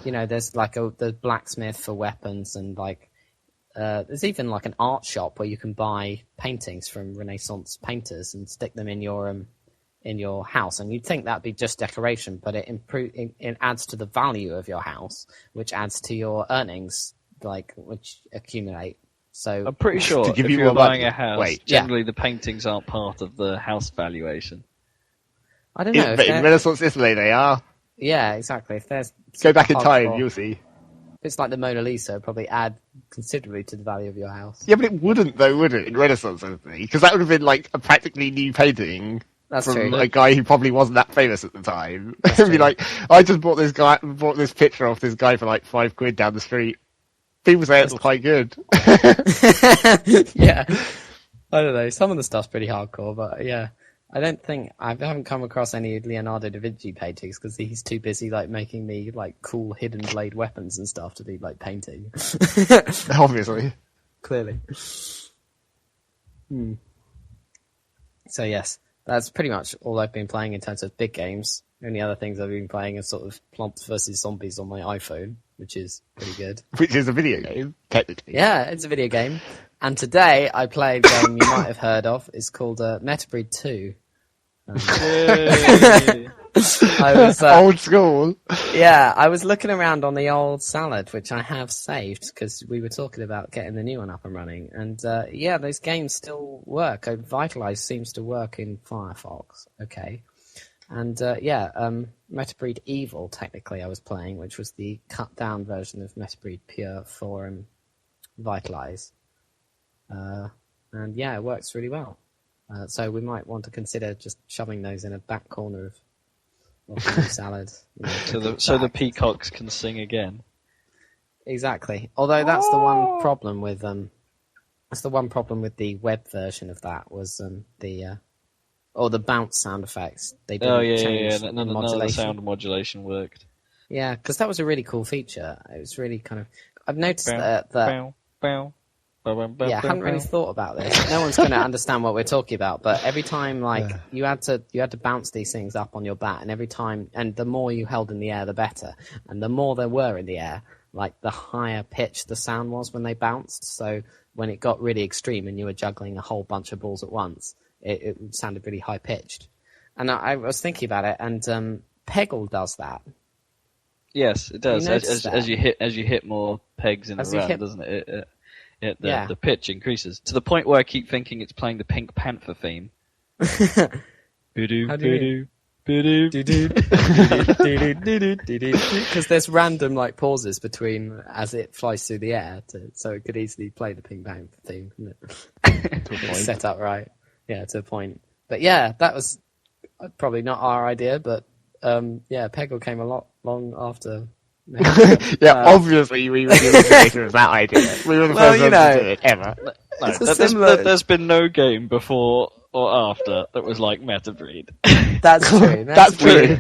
[SPEAKER 2] There's like the blacksmith for weapons, and like there's even like an art shop where you can buy paintings from Renaissance painters and stick them in your house, and you'd think that'd be just decoration, but it adds to the value of your house, which adds to your earnings, which accumulate. So
[SPEAKER 1] I'm pretty sure if you're buying a house, generally the paintings aren't part of the house valuation.
[SPEAKER 2] I don't know.
[SPEAKER 3] But in Renaissance Italy, they are.
[SPEAKER 2] Yeah, exactly. If there's
[SPEAKER 3] go back in time, you'll see.
[SPEAKER 2] If it's like the Mona Lisa, it'd probably add considerably to the value of your house.
[SPEAKER 3] Yeah, but it wouldn't, though, would it, in Renaissance Italy? Because that would have been like a practically new painting.
[SPEAKER 2] That's
[SPEAKER 3] from
[SPEAKER 2] true.
[SPEAKER 3] A guy who probably wasn't that famous at the time. It'd be like, I just bought this picture off this guy for like £5 down the street. People say it's quite good.
[SPEAKER 2] Yeah. I don't know. Some of the stuff's pretty hardcore, but yeah. I haven't come across any Leonardo da Vinci paintings because he's too busy like making me like cool hidden blade weapons and stuff to be like painting.
[SPEAKER 3] Obviously.
[SPEAKER 2] Clearly. So yes. That's pretty much all I've been playing in terms of big games. The only other things I've been playing are sort of Plants vs. Zombies on my iPhone, which is pretty good.
[SPEAKER 3] Which is a video game, technically.
[SPEAKER 2] Yeah, it's a video game. And today I played a game you might have heard of. It's called Metabreed 2. I was,
[SPEAKER 3] old school.
[SPEAKER 2] Yeah, I was looking around on the old Salad, which I have saved because we were talking about getting the new one up and running. And those games still work. Vitalize seems to work in Firefox. Okay. And Metabreed Evil, technically, I was playing, which was the cut down version of Metabreed Pure for Vitalize. And it works really well. So we might want to consider just shoving those in a back corner of the new Salad.
[SPEAKER 1] So the peacocks can sing again.
[SPEAKER 2] Exactly. Although that's the one problem with the web version of that was the bounce sound effects. They didn't change
[SPEAKER 1] none of the sound modulation worked.
[SPEAKER 2] Yeah, because that was a really cool feature. It was really kind of. I've noticed that.
[SPEAKER 1] Bow.
[SPEAKER 2] Yeah, I hadn't really thought about this. No one's going to understand what we're talking about, but every time, you had to bounce these things up on your bat, and every time, and the more you held in the air, the better. And the more there were in the air, the higher pitch the sound was when they bounced. So when it got really extreme and you were juggling a whole bunch of balls at once, it sounded really high pitched. And I was thinking about it, and Peggle does that.
[SPEAKER 1] Yes, it does. As you hit more pegs in a round, doesn't it? The pitch increases to the point where I keep thinking it's playing the Pink Panther theme. Because
[SPEAKER 2] there's random pauses between as it flies through the air, so it could easily play the Pink Panther theme, couldn't it? It's set up right, to a point. But yeah, that was probably not our idea, but Peggle came a lot long after.
[SPEAKER 3] Obviously we were the originator of that idea. We were the first ones to do it ever.
[SPEAKER 1] There's been no game before or after that was like Metabreed.
[SPEAKER 2] That's true.
[SPEAKER 3] That's true.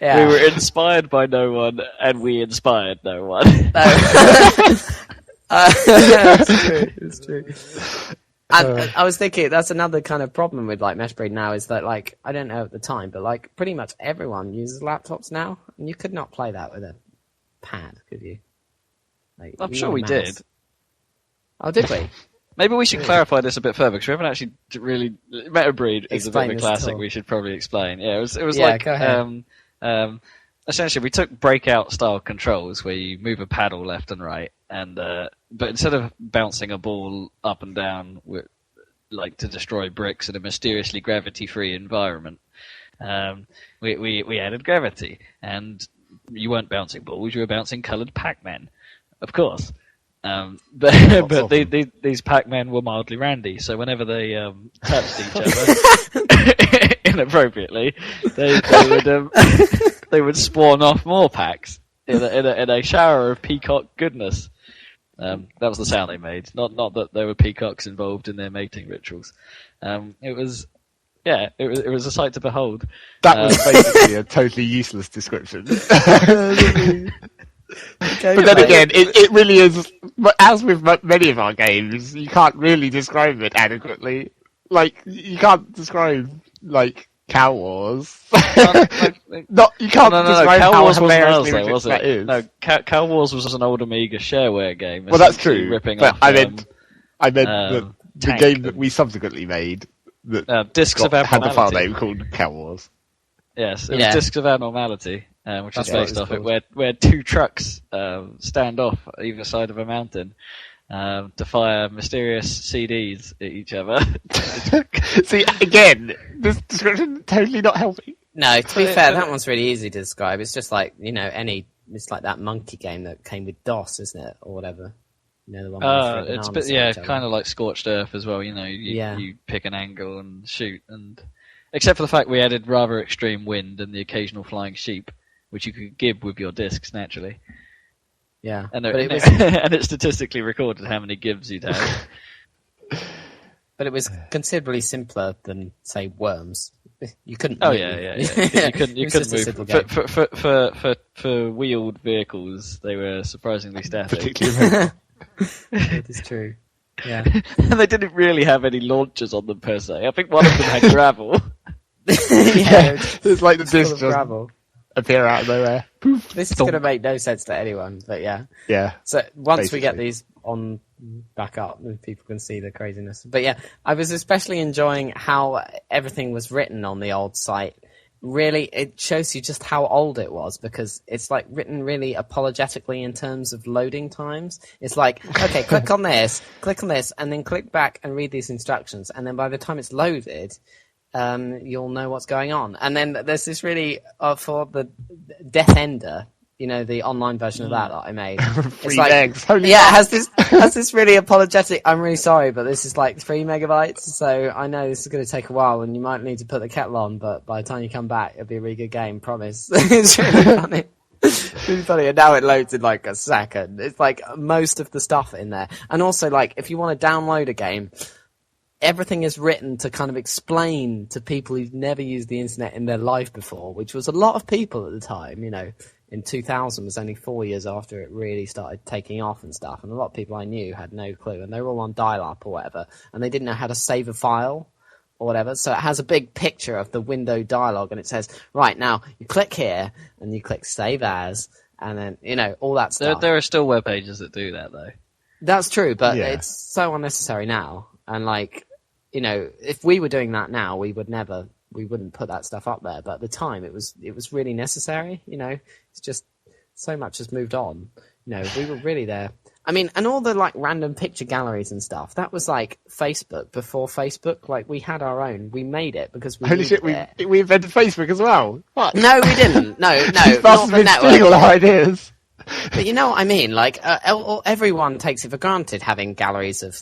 [SPEAKER 1] We were inspired by no one, and we inspired no one.
[SPEAKER 2] That's true. It's true. And I was thinking that's another kind of problem with Metabreed now is that I don't know at the time, but pretty much everyone uses laptops now, and you could not play that with a pad, could you?
[SPEAKER 1] I'm sure we did.
[SPEAKER 2] Oh, did we?
[SPEAKER 1] Maybe we should clarify this a bit further because we haven't actually really. Metabreed is a bit of a classic. We should probably explain. Yeah, it was essentially we took breakout style controls where you move a paddle left and right, and but instead of bouncing a ball up and down with, to destroy bricks in a mysteriously gravity-free environment, we added gravity, and you weren't bouncing balls; you were bouncing coloured Pac-Men, of course. But these Pac-Men were mildly randy, so whenever they touched each other inappropriately, they would spawn off more packs in a shower of peacock goodness. That was the sound they made. Not that there were peacocks involved in their mating rituals. It was a sight to behold.
[SPEAKER 3] That was basically a totally useless description. But then again, it really is. As with many of our games, you can't really describe it adequately. You can't describe Cow Wars. You can't describe
[SPEAKER 1] Cow
[SPEAKER 3] how
[SPEAKER 1] Wars
[SPEAKER 3] hilariously
[SPEAKER 1] was
[SPEAKER 3] that is.
[SPEAKER 1] No, Cow Wars was an old Amiga shareware game.
[SPEAKER 3] Well, that's true.
[SPEAKER 1] But
[SPEAKER 3] I meant the game that we subsequently made that
[SPEAKER 1] Discs of
[SPEAKER 3] had the file
[SPEAKER 1] Abnormality.
[SPEAKER 3] name called Cow Wars.
[SPEAKER 1] Yes, it was Discs of Abnormality, which is based off it, where two trucks stand off either side of a mountain to fire mysterious CDs at each other.
[SPEAKER 3] See, again, this description totally not helping.
[SPEAKER 2] No, to be fair, that one's really easy to describe. It's just it's like that monkey game that came with DOS, isn't it, or whatever. The one
[SPEAKER 1] it's kind of like Scorched Earth as well. You pick an angle and shoot, and except for the fact we added rather extreme wind and the occasional flying sheep, which you could gib with your discs naturally.
[SPEAKER 2] Yeah,
[SPEAKER 1] and it statistically recorded how many gibs you'd have.
[SPEAKER 2] But it was considerably simpler than, say, Worms. You couldn't.
[SPEAKER 1] Oh yeah. You couldn't move. For wheeled vehicles, they were surprisingly static.
[SPEAKER 2] It is true. Yeah,
[SPEAKER 1] and they didn't really have any launchers on them per se. I think one of them had gravel.
[SPEAKER 3] It's like the disc just
[SPEAKER 2] gravel
[SPEAKER 3] appear out of nowhere. Poof.
[SPEAKER 2] This is going to make no sense to anyone, but yeah.
[SPEAKER 3] Yeah.
[SPEAKER 2] So once we get these on back up, people can see the craziness. But yeah, I was especially enjoying how everything was written on the old site. Really, it shows you just how old it was because it's written really apologetically in terms of loading times. It's okay, click on this, and then click back and read these instructions. And then by the time it's loaded, you'll know what's going on. And then there's this really, for the Death Ender, the online version of that I made. It's
[SPEAKER 3] eggs. Holy
[SPEAKER 2] it has this really apologetic, I'm really sorry, but this is 3 megabytes, so I know this is going to take a while and you might need to put the kettle on, but by the time you come back, it'll be a really good game, promise. It's really funny. It's really funny, and now it loads in a second. It's most of the stuff in there. And also, if you want to download a game, everything is written to kind of explain to people who've never used the internet in their life before, which was a lot of people at the time, in 2000 was only 4 years after it really started taking off and stuff. And a lot of people I knew had no clue, and they were all on dial-up or whatever, and they didn't know how to save a file or whatever. So it has a big picture of the window dialogue, and it says, right, now you click here, and you click save as, and then, all that stuff.
[SPEAKER 1] There are still web pages that do that, though.
[SPEAKER 2] That's true, but it's so unnecessary now. And, if we were doing that now, we wouldn't put that stuff up there. But at the time, it was really necessary. It's just so much has moved on. We were really there. I mean, and all the random picture galleries and stuff. That was Facebook before Facebook. We had our own. We made it because we.
[SPEAKER 3] Holy shit! We invented Facebook as well. What?
[SPEAKER 2] No, we didn't. No,
[SPEAKER 3] Must
[SPEAKER 2] not
[SPEAKER 3] have
[SPEAKER 2] the
[SPEAKER 3] been
[SPEAKER 2] network.
[SPEAKER 3] stealing our ideas.
[SPEAKER 2] But you know what I mean? Everyone takes it for granted having galleries of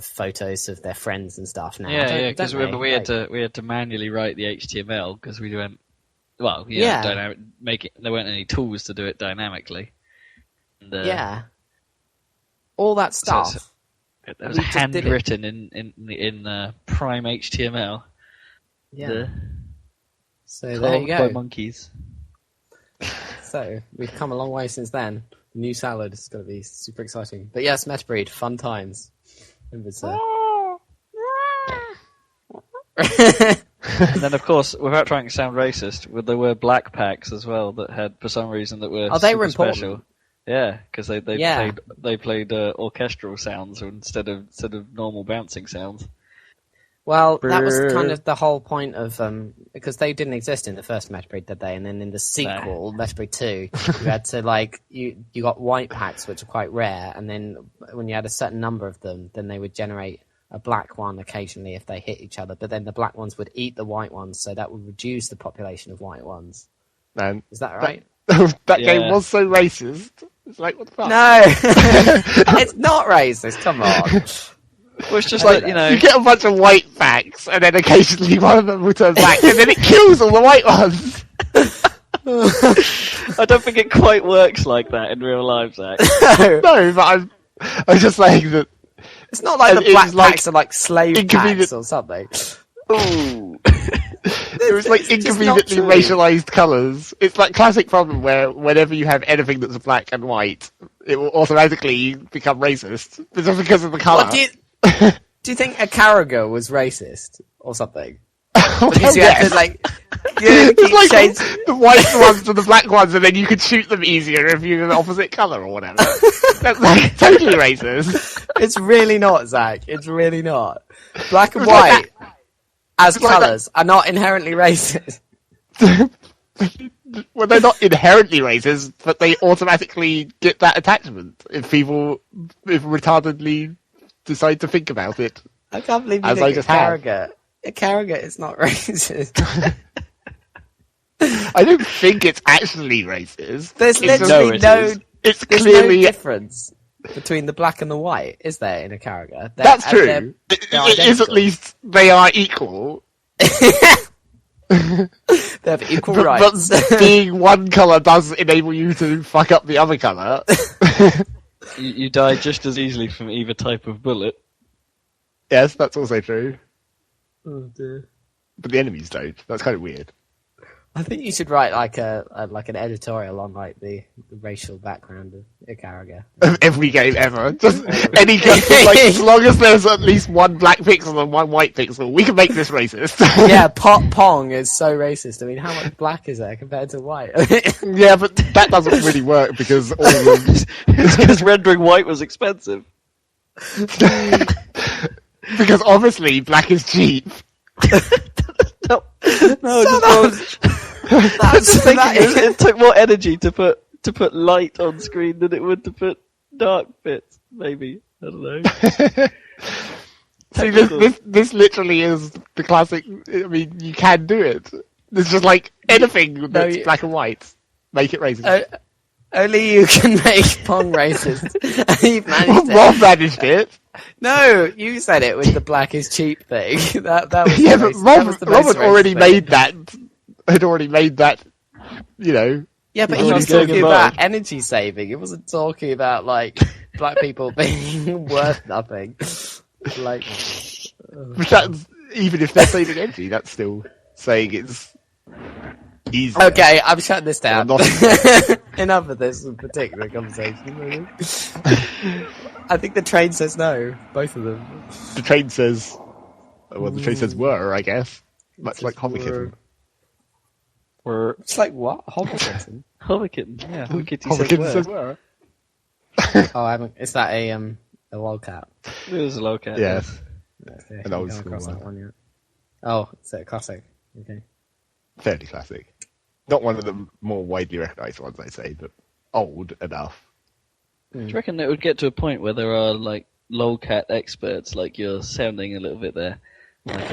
[SPEAKER 2] photos of their friends and stuff now.
[SPEAKER 1] Yeah. Because remember, we had to manually write the HTML because we went. Well, make it. There weren't any tools to do it dynamically. And,
[SPEAKER 2] all that stuff.
[SPEAKER 1] So it was handwritten in prime HTML.
[SPEAKER 2] Yeah. So there you go.
[SPEAKER 1] By monkeys.
[SPEAKER 2] So we've come a long way since then. The new salad is going to be super exciting. But yes, Metabreed, fun times. And
[SPEAKER 1] then, of course, without trying to sound racist, there were black packs as well that had, for some reason, that were
[SPEAKER 2] they were
[SPEAKER 1] super
[SPEAKER 2] important.
[SPEAKER 1] Special. Yeah, because they played orchestral sounds instead of normal bouncing sounds.
[SPEAKER 2] Well, that was kind of the whole point of because they didn't exist in the first Metabreed, did they? And then in the sequel, Metabreed 2, you had to you got white packs, which are quite rare, and then when you had a certain number of them, then they would generate a black one occasionally if they hit each other. But then the black ones would eat the white ones, so that would reduce the population of white ones.
[SPEAKER 3] Man,
[SPEAKER 2] is that right?
[SPEAKER 3] That game was so racist. It's what the fuck?
[SPEAKER 2] No, it's not racist. Come on.
[SPEAKER 1] Well, it's just
[SPEAKER 3] you get a bunch of white facts, and then occasionally one of them will turn black, and then it kills all the white ones.
[SPEAKER 1] I don't think it quite works like that in real life, Zach.
[SPEAKER 3] No, but I'm just saying that
[SPEAKER 2] it's not like the black packs are slave packs or something.
[SPEAKER 3] Ooh. It was inconveniently racialized colours. It's that classic problem where whenever you have anything that's black and white, it will automatically become racist just because of the colour.
[SPEAKER 2] Do you think Acaraga was racist or something?
[SPEAKER 3] Because
[SPEAKER 2] you had to
[SPEAKER 3] it's the white ones to the black ones, and then you could shoot them easier if you're the opposite colour or whatever. That's totally racist.
[SPEAKER 2] It's really not, Zach. It's really not. Black and white as colours are not inherently racist.
[SPEAKER 3] Well, they're not inherently racist, but they automatically get that attachment if retardedly decide to think about it.
[SPEAKER 2] I can't believe you think Acaraga. Acaraga is not racist.
[SPEAKER 3] I don't think it's actually racist.
[SPEAKER 2] There's literally
[SPEAKER 3] It's clearly
[SPEAKER 2] no difference between the black and the white, is there, in Acaraga?
[SPEAKER 3] That's true. It is at least they are equal.
[SPEAKER 2] They have equal rights.
[SPEAKER 3] But being one colour does enable you to fuck up the other colour.
[SPEAKER 1] You die just as easily from either type of bullet.
[SPEAKER 3] Yes, that's also true.
[SPEAKER 2] Oh dear.
[SPEAKER 3] But the enemies don't. That's kind of weird.
[SPEAKER 2] I think you should write an editorial on the racial background of Acaraga.
[SPEAKER 3] Of every game ever. Just any game, as long as there's at least one black pixel and one white pixel, we can make this racist.
[SPEAKER 2] Yeah, Pong is so racist. I mean, how much black is there compared to white?
[SPEAKER 3] Yeah, but that doesn't really work because all of them...
[SPEAKER 1] It's because rendering white was expensive.
[SPEAKER 3] Because obviously black is cheap.
[SPEAKER 1] No, it took more energy to put light on screen than it would to put dark bits. Maybe, I don't know.
[SPEAKER 3] See, this literally is the classic. I mean, you can do it. It's just anything that's black and white, make it racist.
[SPEAKER 2] Only you can make Pong racist. You've managed it.
[SPEAKER 3] Rob managed it.
[SPEAKER 2] No, you said it with the black is cheap thing. That was
[SPEAKER 3] yeah, but Rob had already made that. Had already made that.
[SPEAKER 2] Yeah, but he was talking about energy saving. He wasn't talking about black people being worth nothing.
[SPEAKER 3] But that's, even if they're saving energy, that's still saying it's easier.
[SPEAKER 2] Okay, I'm shutting this down.
[SPEAKER 3] Not-
[SPEAKER 2] Enough of this particular conversation. Really. I think the train says no. Both of them.
[SPEAKER 3] The train says... Well, the train says were, I guess. Much like Hobbit.
[SPEAKER 1] Were.
[SPEAKER 2] It's like what? Hobbit.
[SPEAKER 1] Hobbit, yeah. Hobbit
[SPEAKER 3] says were.
[SPEAKER 2] Oh, I haven't. Is that a lolcat?
[SPEAKER 1] It was a lowcat.
[SPEAKER 3] Yes.
[SPEAKER 2] Okay,
[SPEAKER 3] An old
[SPEAKER 2] haven't come
[SPEAKER 3] school
[SPEAKER 2] across
[SPEAKER 3] one.
[SPEAKER 2] that yet. Oh, it's a classic. Okay.
[SPEAKER 3] Fairly classic. Not one of the more widely recognised ones, I'd say, but old enough.
[SPEAKER 1] Do you reckon it would get to a point where there are like lowcat experts, like you're sounding a little bit there? Like,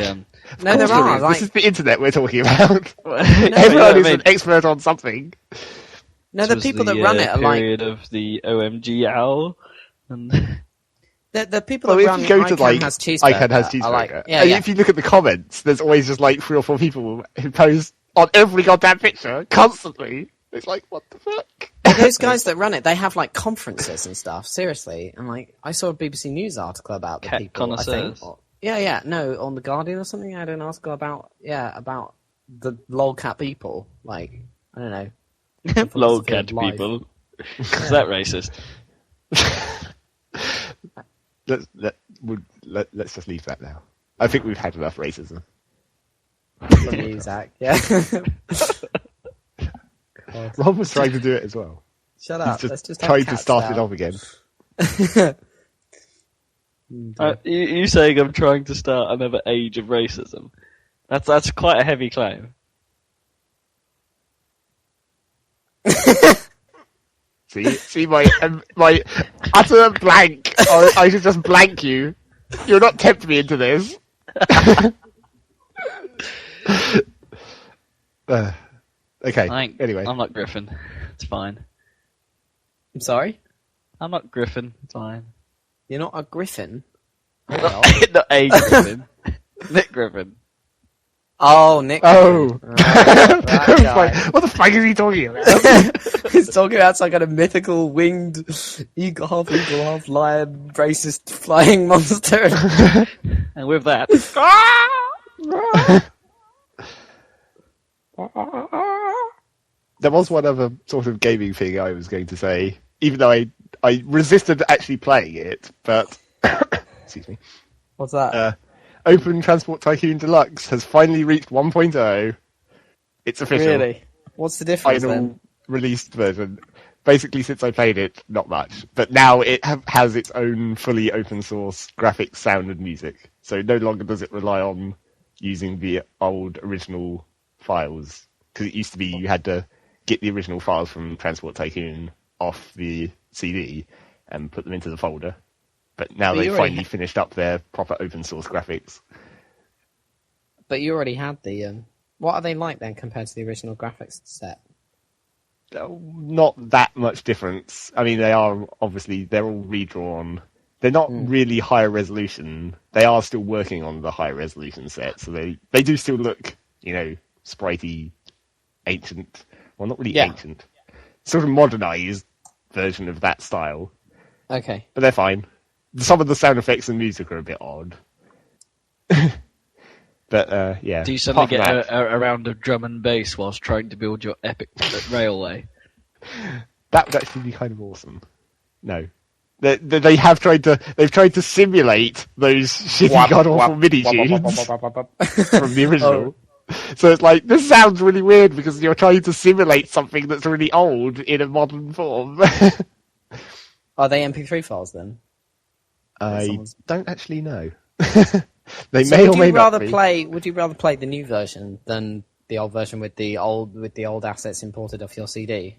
[SPEAKER 2] no, there are. Like...
[SPEAKER 3] This is the internet we're talking about.
[SPEAKER 1] Everyone
[SPEAKER 3] Everyone is an expert on something.
[SPEAKER 2] No, the people that run it are like...
[SPEAKER 1] period of the OMG owl. And...
[SPEAKER 2] The people that run
[SPEAKER 3] if you go to
[SPEAKER 2] ICANN
[SPEAKER 3] like
[SPEAKER 2] has
[SPEAKER 3] ICANN has
[SPEAKER 2] cheeseburger. Like,
[SPEAKER 3] cheeseburger,
[SPEAKER 2] yeah,
[SPEAKER 3] and
[SPEAKER 2] yeah.
[SPEAKER 3] if you look at the comments, there's always just like 3 or 4 people who post on every goddamn picture constantly. It's like, what the fuck?
[SPEAKER 2] Those guys that run it, they have like conferences and stuff. Seriously, and like I saw a BBC News article about the
[SPEAKER 1] Cat
[SPEAKER 2] people. I think.
[SPEAKER 1] connoisseurs.
[SPEAKER 2] Yeah, no, on the Guardian or something. I had an article about the lolcat people. Like I don't know,
[SPEAKER 1] lowcat
[SPEAKER 2] life.
[SPEAKER 1] people. Is that racist?
[SPEAKER 3] Let's just leave that now. I think we've had enough racism.
[SPEAKER 2] From you, Zach. Yeah.
[SPEAKER 3] Rob was trying to do it as well.
[SPEAKER 2] Shut up.
[SPEAKER 3] He's
[SPEAKER 2] Let's
[SPEAKER 3] just
[SPEAKER 2] just have
[SPEAKER 3] trying to
[SPEAKER 2] cats
[SPEAKER 3] start
[SPEAKER 2] out.
[SPEAKER 3] it off again.
[SPEAKER 1] You saying I'm trying to start another age of racism? That's quite a heavy claim.
[SPEAKER 3] See my utter blank. I should just blank you. You're not tempt me into this. Okay. Anyway,
[SPEAKER 1] I'm not Griffin. It's fine.
[SPEAKER 2] I'm sorry.
[SPEAKER 1] I'm not Griffin. It's fine.
[SPEAKER 2] You're not a griffin.
[SPEAKER 1] Not a Griffin. Nick Griffin.
[SPEAKER 2] Oh, Nick.
[SPEAKER 3] Oh.
[SPEAKER 2] That
[SPEAKER 3] I was
[SPEAKER 2] guy.
[SPEAKER 3] like, what the fuck is he talking about?
[SPEAKER 2] He's talking about some kind of mythical winged half eagle, half lion, racist flying monster.
[SPEAKER 1] And with that,
[SPEAKER 3] There was one other sort of gaming thing I was going to say, even though I resisted actually playing it, but excuse me.
[SPEAKER 2] What's that?
[SPEAKER 3] Open Transport Tycoon Deluxe has finally reached 1.0. It's official.
[SPEAKER 2] Really? What's the difference
[SPEAKER 3] Final
[SPEAKER 2] then?
[SPEAKER 3] released version. Basically, since I played it, not much. But now it has its own fully open source graphics, sound, and music. So no longer does it rely on using the old original files. Because it used to be you had to get the original files from Transport Tycoon off the CD and put them into the folder. But now they've finally finished up their proper open source graphics.
[SPEAKER 2] But you already had the... What are they like then compared to the original graphics set?
[SPEAKER 3] Not that much difference. I mean, they're all redrawn. They're not really higher resolution. They are still working on the high resolution set, so they do still look, spritey, ancient. Well, not really ancient. Sort of modernized version of that style.
[SPEAKER 2] Okay.
[SPEAKER 3] But they're fine. Some of the sound effects and music are a bit odd. But, yeah.
[SPEAKER 1] do you suddenly get a round of drum and bass whilst trying to build your epic railway?
[SPEAKER 3] That would actually be kind of awesome. No. They've tried to simulate those shitty god-awful mini-tunes from the original. So it's like, this sounds really weird because you're trying to simulate something that's really old in a modern form.
[SPEAKER 2] Are they MP3 files then?
[SPEAKER 3] I don't actually know. They may or may not be.
[SPEAKER 2] Would you rather play the new version than the old version with the old assets imported off your CD?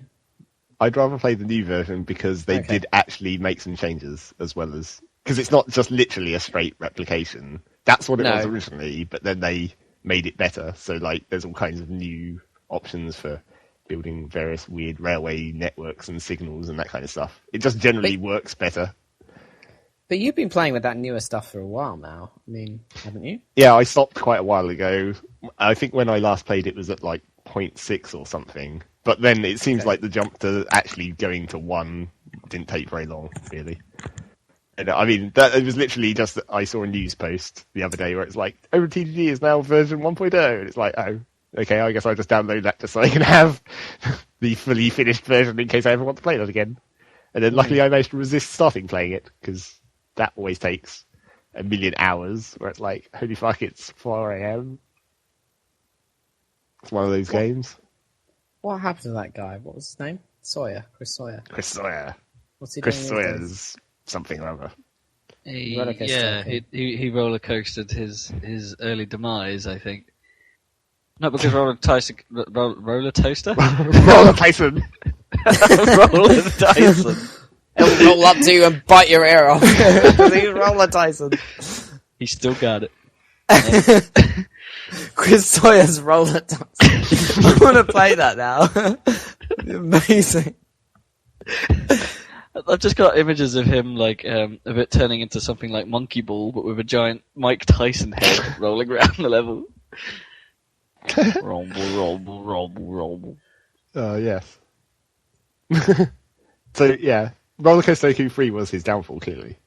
[SPEAKER 3] I'd rather play the new version because they did actually make some changes as well as... Because it's not just literally a straight replication. That's what it was originally, but then they made it better. So, there's all kinds of new options for building various weird railway networks and signals and that kind of stuff. It just generally works better.
[SPEAKER 2] But you've been playing with that newer stuff for a while now. I mean, haven't you?
[SPEAKER 3] Yeah, I stopped quite a while ago. I think when I last played it was at 0.6 or something. But then it seems like the jump to actually going to 1 didn't take very long, really. And I mean, it was literally just that I saw a news post the other day where it's like, TGG is now version 1.0. And it's like, oh, okay, I guess I'll just download that just so I can have the fully finished version in case I ever want to play that again. And then luckily I managed to resist starting playing it, because that always takes a million hours, where it's like, holy fuck, it's 4 a.m. It's one of those games.
[SPEAKER 2] What happened to that guy? What was his name? Chris Sawyer.
[SPEAKER 3] Chris Sawyer.
[SPEAKER 2] What's he
[SPEAKER 3] Chris
[SPEAKER 2] doing?
[SPEAKER 3] Sawyer's something or other.
[SPEAKER 1] He roller coasted his early demise, I think. No, because roller toaster.
[SPEAKER 3] Roller Tyson.
[SPEAKER 1] Roller Tyson.
[SPEAKER 2] He'll roll up to you and bite your ear off. He's Roller Tyson.
[SPEAKER 1] He still got it.
[SPEAKER 2] Chris Sawyer's Roller Tyson. I want to play that now. Amazing.
[SPEAKER 1] I've just got images of him, like, of it turning into something like Monkey Ball, but with a giant Mike Tyson head rolling around the level. Rumble.
[SPEAKER 3] Yes. So, yeah. Roller Coaster Tycoon 3 was his downfall, clearly.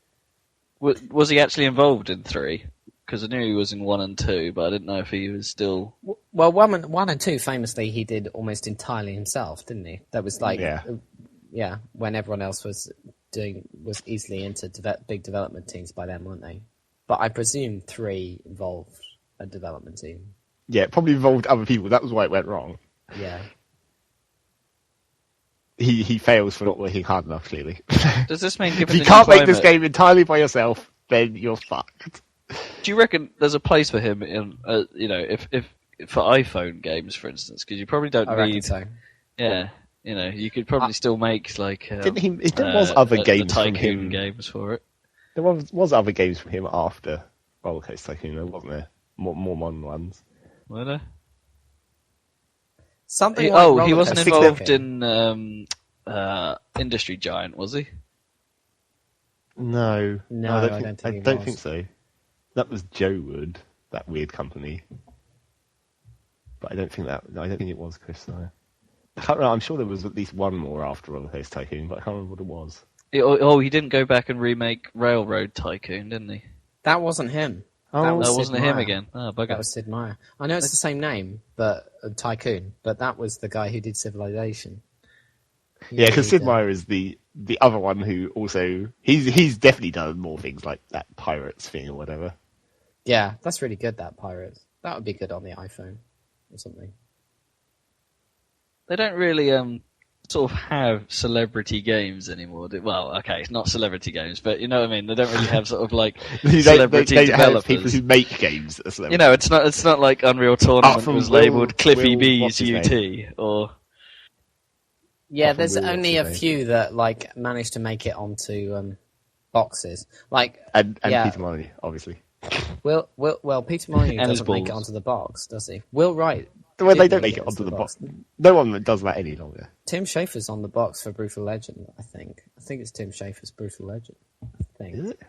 [SPEAKER 1] Was he actually involved in 3? Because I knew he was in 1 and 2, but I didn't know if he was still...
[SPEAKER 2] Well, 1 and 2, famously, he did almost entirely himself, didn't he? That was like... Yeah, when everyone else was easily into big development teams by then, weren't they? But I presume 3 involved a development team.
[SPEAKER 3] Yeah, it probably involved other people. That was why it went wrong.
[SPEAKER 2] Yeah.
[SPEAKER 3] He fails for not working hard enough, clearly.
[SPEAKER 1] Does this mean
[SPEAKER 3] if you can't make this game entirely by yourself, then you're fucked.
[SPEAKER 1] Do you reckon there's a place for him in, if for iPhone games, for instance? Because you probably don't need...
[SPEAKER 2] So.
[SPEAKER 1] Yeah. You could probably still make like
[SPEAKER 3] there was other games
[SPEAKER 1] Tycoon
[SPEAKER 3] from him.
[SPEAKER 1] games for it.
[SPEAKER 3] There was other games from him after Roller Coaster Tycoon, wasn't there? More modern ones.
[SPEAKER 1] Were there?
[SPEAKER 2] Something.
[SPEAKER 1] He wasn't involved in Industry Giant, was he?
[SPEAKER 3] No,
[SPEAKER 2] I don't
[SPEAKER 3] think so. That was Joe Wood, that weird company. But I don't think it was Chris. No. I can't remember. I'm sure there was at least one more after Roller Coaster Tycoon, but I can't remember what it was.
[SPEAKER 1] He didn't go back and remake Railroad Tycoon, didn't he?
[SPEAKER 2] That wasn't him.
[SPEAKER 1] That wasn't him again. Oh, bugger.
[SPEAKER 2] That was Sid Meier. I know it's the same name, but Tycoon. But that was the guy who did Civilization.
[SPEAKER 3] Yeah, because Sid Meier is the other one who also he's definitely done more things like that Pirates thing or whatever.
[SPEAKER 2] Yeah, that's really good. That Pirates. That would be good on the iPhone or something.
[SPEAKER 1] They don't really sort of have celebrity games anymore. Well, okay, it's not celebrity games, but you know what I mean. They don't really have sort of like celebrity
[SPEAKER 3] they
[SPEAKER 1] developers.
[SPEAKER 3] Have people who make games that are celebrity.
[SPEAKER 1] It's not like Unreal Tournament was labelled Cliffy B's UT or.
[SPEAKER 2] Yeah, there's only a few that like managed to make it onto boxes, like
[SPEAKER 3] and Peter Molyneux, obviously.
[SPEAKER 2] Well, Peter Molyneux doesn't make it onto the box, does he? Will Wright.
[SPEAKER 3] Well, they don't make it onto the box. No one does that any longer.
[SPEAKER 2] Tim Schafer's on the box for Brutal Legend, I think. I think it's Tim Schafer's Brutal Legend. I think.
[SPEAKER 3] Is it?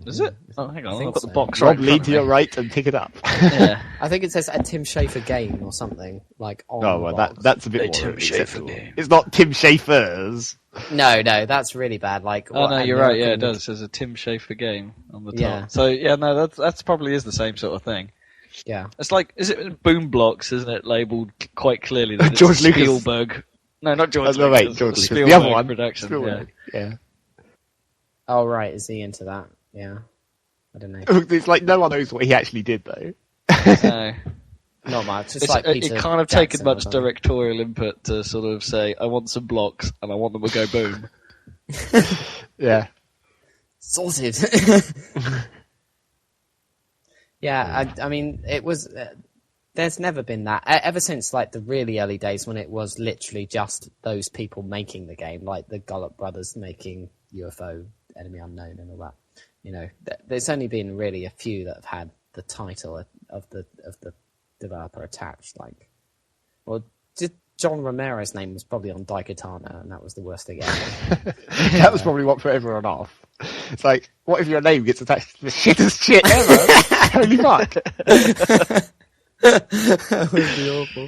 [SPEAKER 1] Is it? Oh, hang on, I've got the box
[SPEAKER 3] Rob, lead to your right and pick it up.
[SPEAKER 1] Yeah.
[SPEAKER 2] I think it says a Tim Schafer game or something, like on the box.
[SPEAKER 3] That's a bit more
[SPEAKER 1] Tim
[SPEAKER 3] acceptable.
[SPEAKER 1] Schafer game.
[SPEAKER 3] It's not Tim Schafer's.
[SPEAKER 2] No, that's really bad. Like,
[SPEAKER 1] oh no, you're right. Yeah, it does. It says a Tim Schafer game on the top.
[SPEAKER 2] Yeah.
[SPEAKER 1] So yeah, no, that's probably is the same sort of thing.
[SPEAKER 2] Yeah.
[SPEAKER 1] It's like, is it Boom Blocks? Isn't it labelled quite clearly that it's
[SPEAKER 3] George Lucas.
[SPEAKER 1] Spielberg? No, not George Lucas.
[SPEAKER 3] No, wait, George Lucas.
[SPEAKER 1] Spielberg
[SPEAKER 3] The other one.
[SPEAKER 1] Production.
[SPEAKER 3] Spielberg. Yeah.
[SPEAKER 2] Oh right, is he into that? Yeah. I don't know.
[SPEAKER 3] It's like no one knows what he actually did though.
[SPEAKER 1] No.
[SPEAKER 2] Not much. It's like Peter
[SPEAKER 1] it can't have
[SPEAKER 2] Jackson
[SPEAKER 1] taken much directorial input to sort of say, I want some blocks and I want them to go boom.
[SPEAKER 3] Yeah.
[SPEAKER 2] Sorted. Yeah, I mean, it was. There's never been that ever since like the really early days when it was literally just those people making the game, like the Gullop brothers making UFO, Enemy Unknown, and all that. You know, there's only been really a few that have had the title of the developer attached. Like, well, John Romero's name was probably on Daikatana, and that was the worst thing ever.
[SPEAKER 3] That was probably what put everyone off. It's like, what if your name gets attached to the shittest shit ever? Holy fuck.
[SPEAKER 2] That would be awful.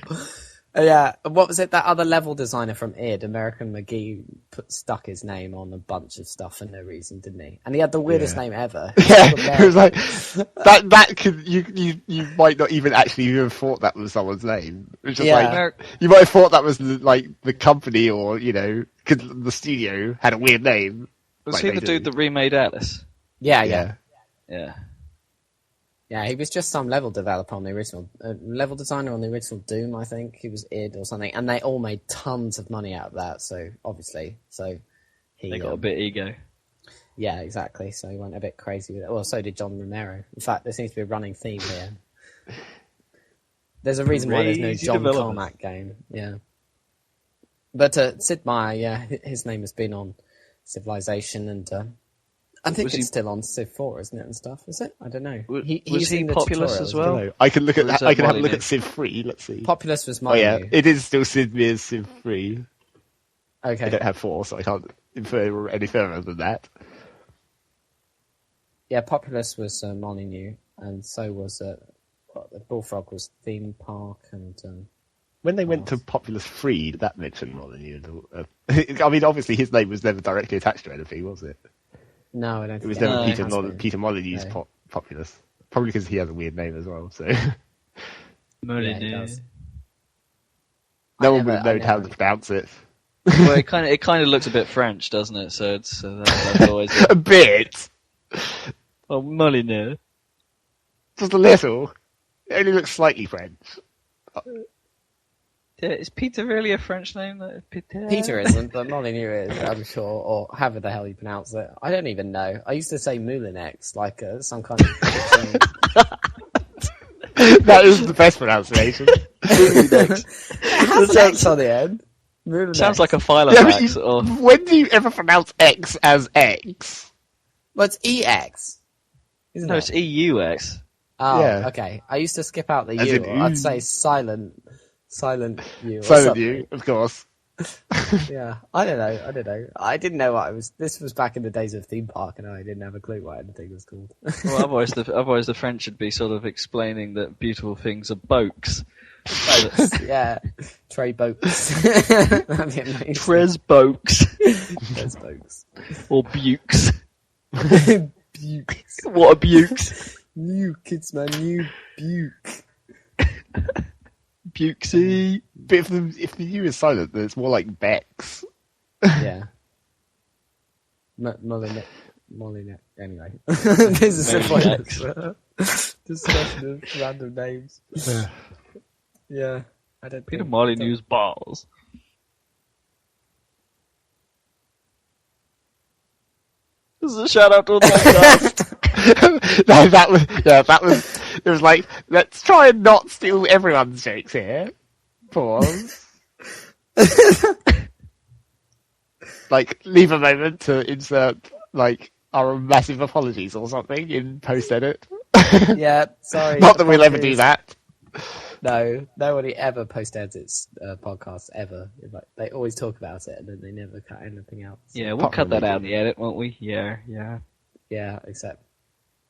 [SPEAKER 2] Yeah, what was it? That other level designer from id, American McGee, stuck his name on a bunch of stuff for no reason, didn't he? And he had the weirdest name ever.
[SPEAKER 3] Yeah, it was like that could you might not even actually even thought that was someone's name. It's just like you might have thought that was the company or because the studio had a weird name.
[SPEAKER 1] Was he the dude that remade Atlas?
[SPEAKER 2] Yeah.
[SPEAKER 1] Yeah,
[SPEAKER 2] he was just some level developer on the original, level designer on the original Doom, I think. He was id or something, and they all made tons of money out of that, so obviously. They
[SPEAKER 1] got a bit ego.
[SPEAKER 2] Yeah, exactly, so he went a bit crazy with it. Well, so did John Romero. In fact, there seems to be a running theme here. There's a reason why there's no John Carmack game, yeah. But Sid Meier, his name has been on Civilization, and I think it's still on Civ 4, isn't it, and stuff? Is it? I don't know.
[SPEAKER 1] Was he Populous as well?
[SPEAKER 3] I can have a look at Civ 3. Let's see.
[SPEAKER 2] Populous was mine.
[SPEAKER 3] Oh yeah, it is still Sid Meier's Civ 3.
[SPEAKER 2] Okay.
[SPEAKER 3] I don't have 4, so I can't infer any further than that.
[SPEAKER 2] Yeah, Populous was Molyneux, and so was the Bullfrog was Theme Park, and
[SPEAKER 3] when they went to Populous 3, did that mention Molyneux? I mean, obviously his name was never directly attached to anything, was it?
[SPEAKER 2] No, I don't think
[SPEAKER 3] it was never Peter Molyneux's Populous. Probably because he has a weird name as well. So
[SPEAKER 1] Molyneux.
[SPEAKER 3] No one would have known how to pronounce it.
[SPEAKER 1] Well, it kind of looks a bit French, doesn't it? So that's always
[SPEAKER 3] a bit.
[SPEAKER 1] Well, Molyneux.
[SPEAKER 3] Just a little. It only looks slightly French.
[SPEAKER 1] Yeah, is Peter really a French name?
[SPEAKER 2] Peter isn't, but Molyneux is, I'm sure, or however the hell you pronounce it. I don't even know. I used to say Moulinex, like some kind of...
[SPEAKER 3] That is the best pronunciation.
[SPEAKER 2] Moulinex. It has an X on the end. Moulinex.
[SPEAKER 1] Sounds like a Filofax.
[SPEAKER 3] When do you ever pronounce X as X?
[SPEAKER 2] Well, it's EX.
[SPEAKER 1] No, it's EUX.
[SPEAKER 2] Oh, yeah. Okay. I used to skip out the U. I'd say silent U.
[SPEAKER 3] Silent U, of course.
[SPEAKER 2] Yeah, I don't know. I didn't know what it was. This was back in the days of theme park, and I didn't have a clue what anything was called.
[SPEAKER 1] Well, otherwise the French should be sort of explaining that beautiful things are boques.
[SPEAKER 2] Yeah, Trey Boaks.
[SPEAKER 1] Tres boques.
[SPEAKER 2] Tres Boaks.
[SPEAKER 1] Or bukes.
[SPEAKER 2] Bukes.
[SPEAKER 1] What are bukes?
[SPEAKER 2] New kids, man. New buke.
[SPEAKER 1] Bukesy.
[SPEAKER 3] But if the U is silent, then it's more like Bex.
[SPEAKER 2] Yeah. Molyneux. Anyway. This is a point discussion of random names. Yeah. I don't
[SPEAKER 1] Peter Molyneux's balls. This is a shout out to the podcast.
[SPEAKER 3] No, it was like, let's try and not steal everyone's jokes here. Pause. Like, leave a moment to insert, like, our massive apologies or something in post-edit.
[SPEAKER 2] Yeah, sorry.
[SPEAKER 3] Not that we'll ever do that.
[SPEAKER 2] No, nobody ever post-edits podcasts, ever. They always talk about it, and then they never cut anything else.
[SPEAKER 1] Yeah, we'll cut that out in the edit, won't we? Yeah.
[SPEAKER 2] Yeah, except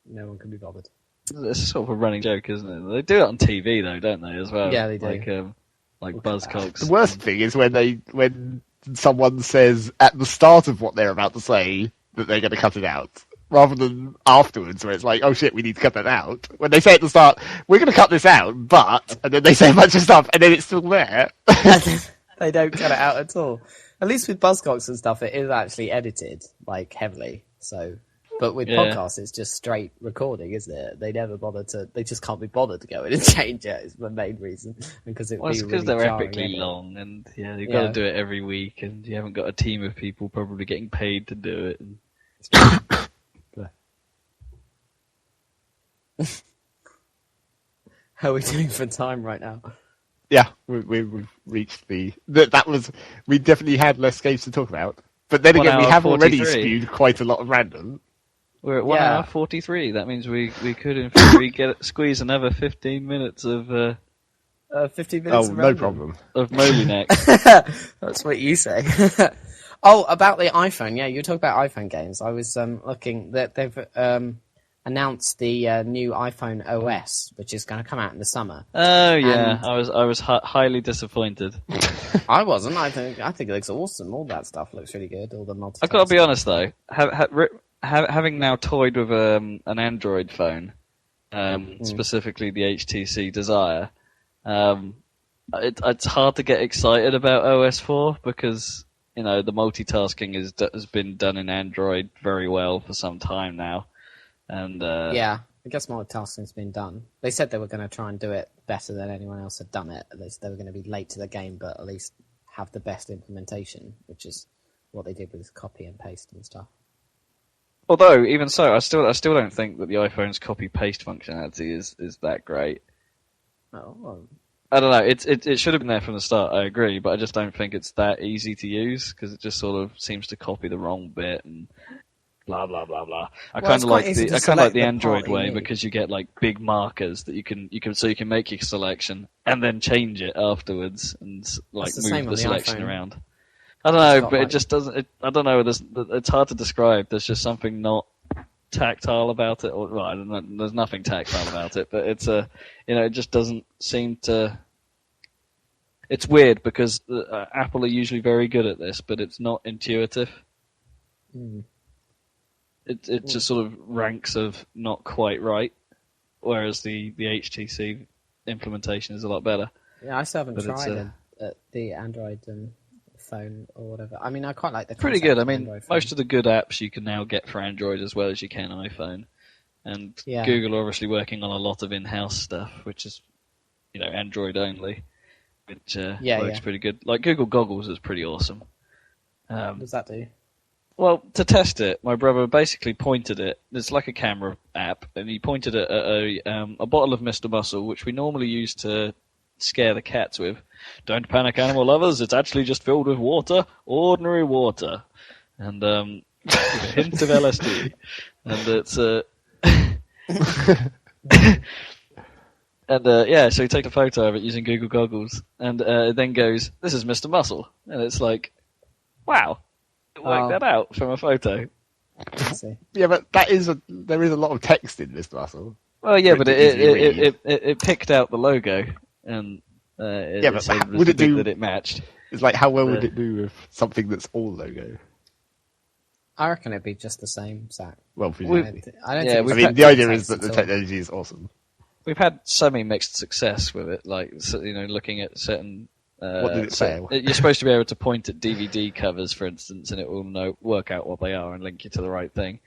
[SPEAKER 2] no one can be bothered.
[SPEAKER 1] It's sort of a running joke, isn't it? They do it on TV, though, don't they, as well?
[SPEAKER 2] Yeah, they do.
[SPEAKER 1] Like Buzzcocks.
[SPEAKER 3] The worst thing is when someone says at the start of what they're about to say that they're going to cut it out, rather than afterwards where it's like, oh shit, we need to cut that out. When they say at the start, we're going to cut this out, but, and then they say a bunch of stuff, and then it's still there.
[SPEAKER 2] They don't cut it out at all. At least with Buzzcocks and stuff, it is actually edited, like, heavily, so... But with podcasts, it's just straight recording, isn't it? They never bother they just can't be bothered to go in and change it, is the main reason. Because it's because
[SPEAKER 1] they're epically long, and you've got to do it every week, and you haven't got a team of people probably getting paid to do it. And...
[SPEAKER 2] How are we doing for time right now?
[SPEAKER 3] Yeah, we've reached we definitely had less games to talk about. But then again, we have 43. Already spewed quite a lot of random.
[SPEAKER 1] We're at 1 hour 43. That means we could, in theory, squeeze another 15 minutes of...
[SPEAKER 2] 15 minutes of
[SPEAKER 3] no problem.
[SPEAKER 1] Of Molyneux.
[SPEAKER 2] That's what you say. Oh, about the iPhone. Yeah, you talk about iPhone games. I was looking that they've announced the new iPhone OS, which is going to come out in the summer.
[SPEAKER 1] Oh yeah, and I was highly disappointed.
[SPEAKER 2] I wasn't. I think it looks awesome. All that stuff looks really good. All the multitasking.
[SPEAKER 1] I've got to be honest though, having now toyed with an Android phone, specifically the HTC Desire, it's hard to get excited about OS 4 because the multitasking has been done in Android very well for some time now, and
[SPEAKER 2] yeah. I guess multitasking been done. They said they were going to try and do it better than anyone else had done it. At least they were going to be late to the game, but at least have the best implementation, which is what they did with copy and paste and stuff.
[SPEAKER 1] Although, even so, I still don't think that the iPhone's copy-paste functionality is that great.
[SPEAKER 2] Oh, well.
[SPEAKER 1] I don't know. It should have been there from the start. I agree, but I just don't think it's that easy to use because it just sort of seems to copy the wrong bit and blah blah blah blah. I kind of like the Android way because you get like big markers that you can make your selection and then change it afterwards and like move the selection around. I don't know, but it just doesn't. I don't know. It's hard to describe. There's just something not tactile about it, or I don't know, there's nothing tactile about it. But it's it just doesn't seem to. It's weird because Apple are usually very good at this, but it's not intuitive.
[SPEAKER 2] Mm.
[SPEAKER 1] It just sort of ranks of not quite right, whereas the HTC implementation is a lot better.
[SPEAKER 2] Yeah, I still haven't tried the Android phone or whatever. I mean, I quite like the
[SPEAKER 1] pretty good. I mean, most of the good apps you can now get for Android as well as you can iPhone, and Google are obviously working on a lot of in-house stuff, which is Android only, which works pretty good. Like Google Goggles is pretty awesome.
[SPEAKER 2] What does that do?
[SPEAKER 1] Well, to test it, my brother basically pointed it. It's like a camera app, and he pointed it at a bottle of Mr. Muscle, which we normally use to scare the cats with. Don't panic, animal lovers. It's actually just filled with water, ordinary water, and with a hint of LSD. And it's and so you take a photo of it using Google Goggles, and it then goes, "This is Mr. Muscle," and it's like, wow. Work that out from a photo.
[SPEAKER 3] Yeah, but there is a lot of text in this Muscle.
[SPEAKER 1] Well, yeah, but it picked out the logo and
[SPEAKER 3] but
[SPEAKER 1] would it do that it matched?
[SPEAKER 3] It's like how well would it do with something that's all logo?
[SPEAKER 2] I reckon it'd be just the same, Zach.
[SPEAKER 3] Well, presumably.
[SPEAKER 2] The
[SPEAKER 3] idea is that the technology is awesome.
[SPEAKER 1] We've had semi-mixed success with it, like looking at certain.
[SPEAKER 3] What did it say?
[SPEAKER 1] You're supposed to be able to point at DVD covers, for instance, and it will work out what they are and link you to the right thing.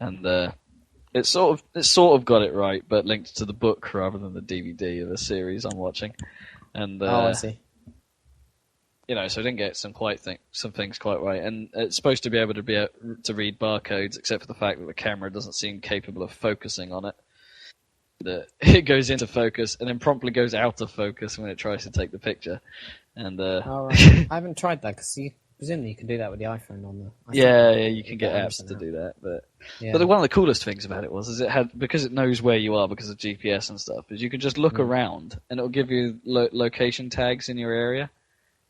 [SPEAKER 1] And it sort of got it right, but linked to the book rather than the DVD of the series I'm watching. And
[SPEAKER 2] I see.
[SPEAKER 1] So I didn't get some things quite right. And it's supposed to be able to read barcodes, except for the fact that the camera doesn't seem capable of focusing on it. It goes into focus and then promptly goes out of focus when it tries to take the picture. And
[SPEAKER 2] I haven't tried that because presumably you can do that with the iPhone on the.
[SPEAKER 1] You can get apps to do that. But one of the coolest things about it was because it knows where you are because of GPS and stuff. Is you can just look around and it'll give you location tags in your area.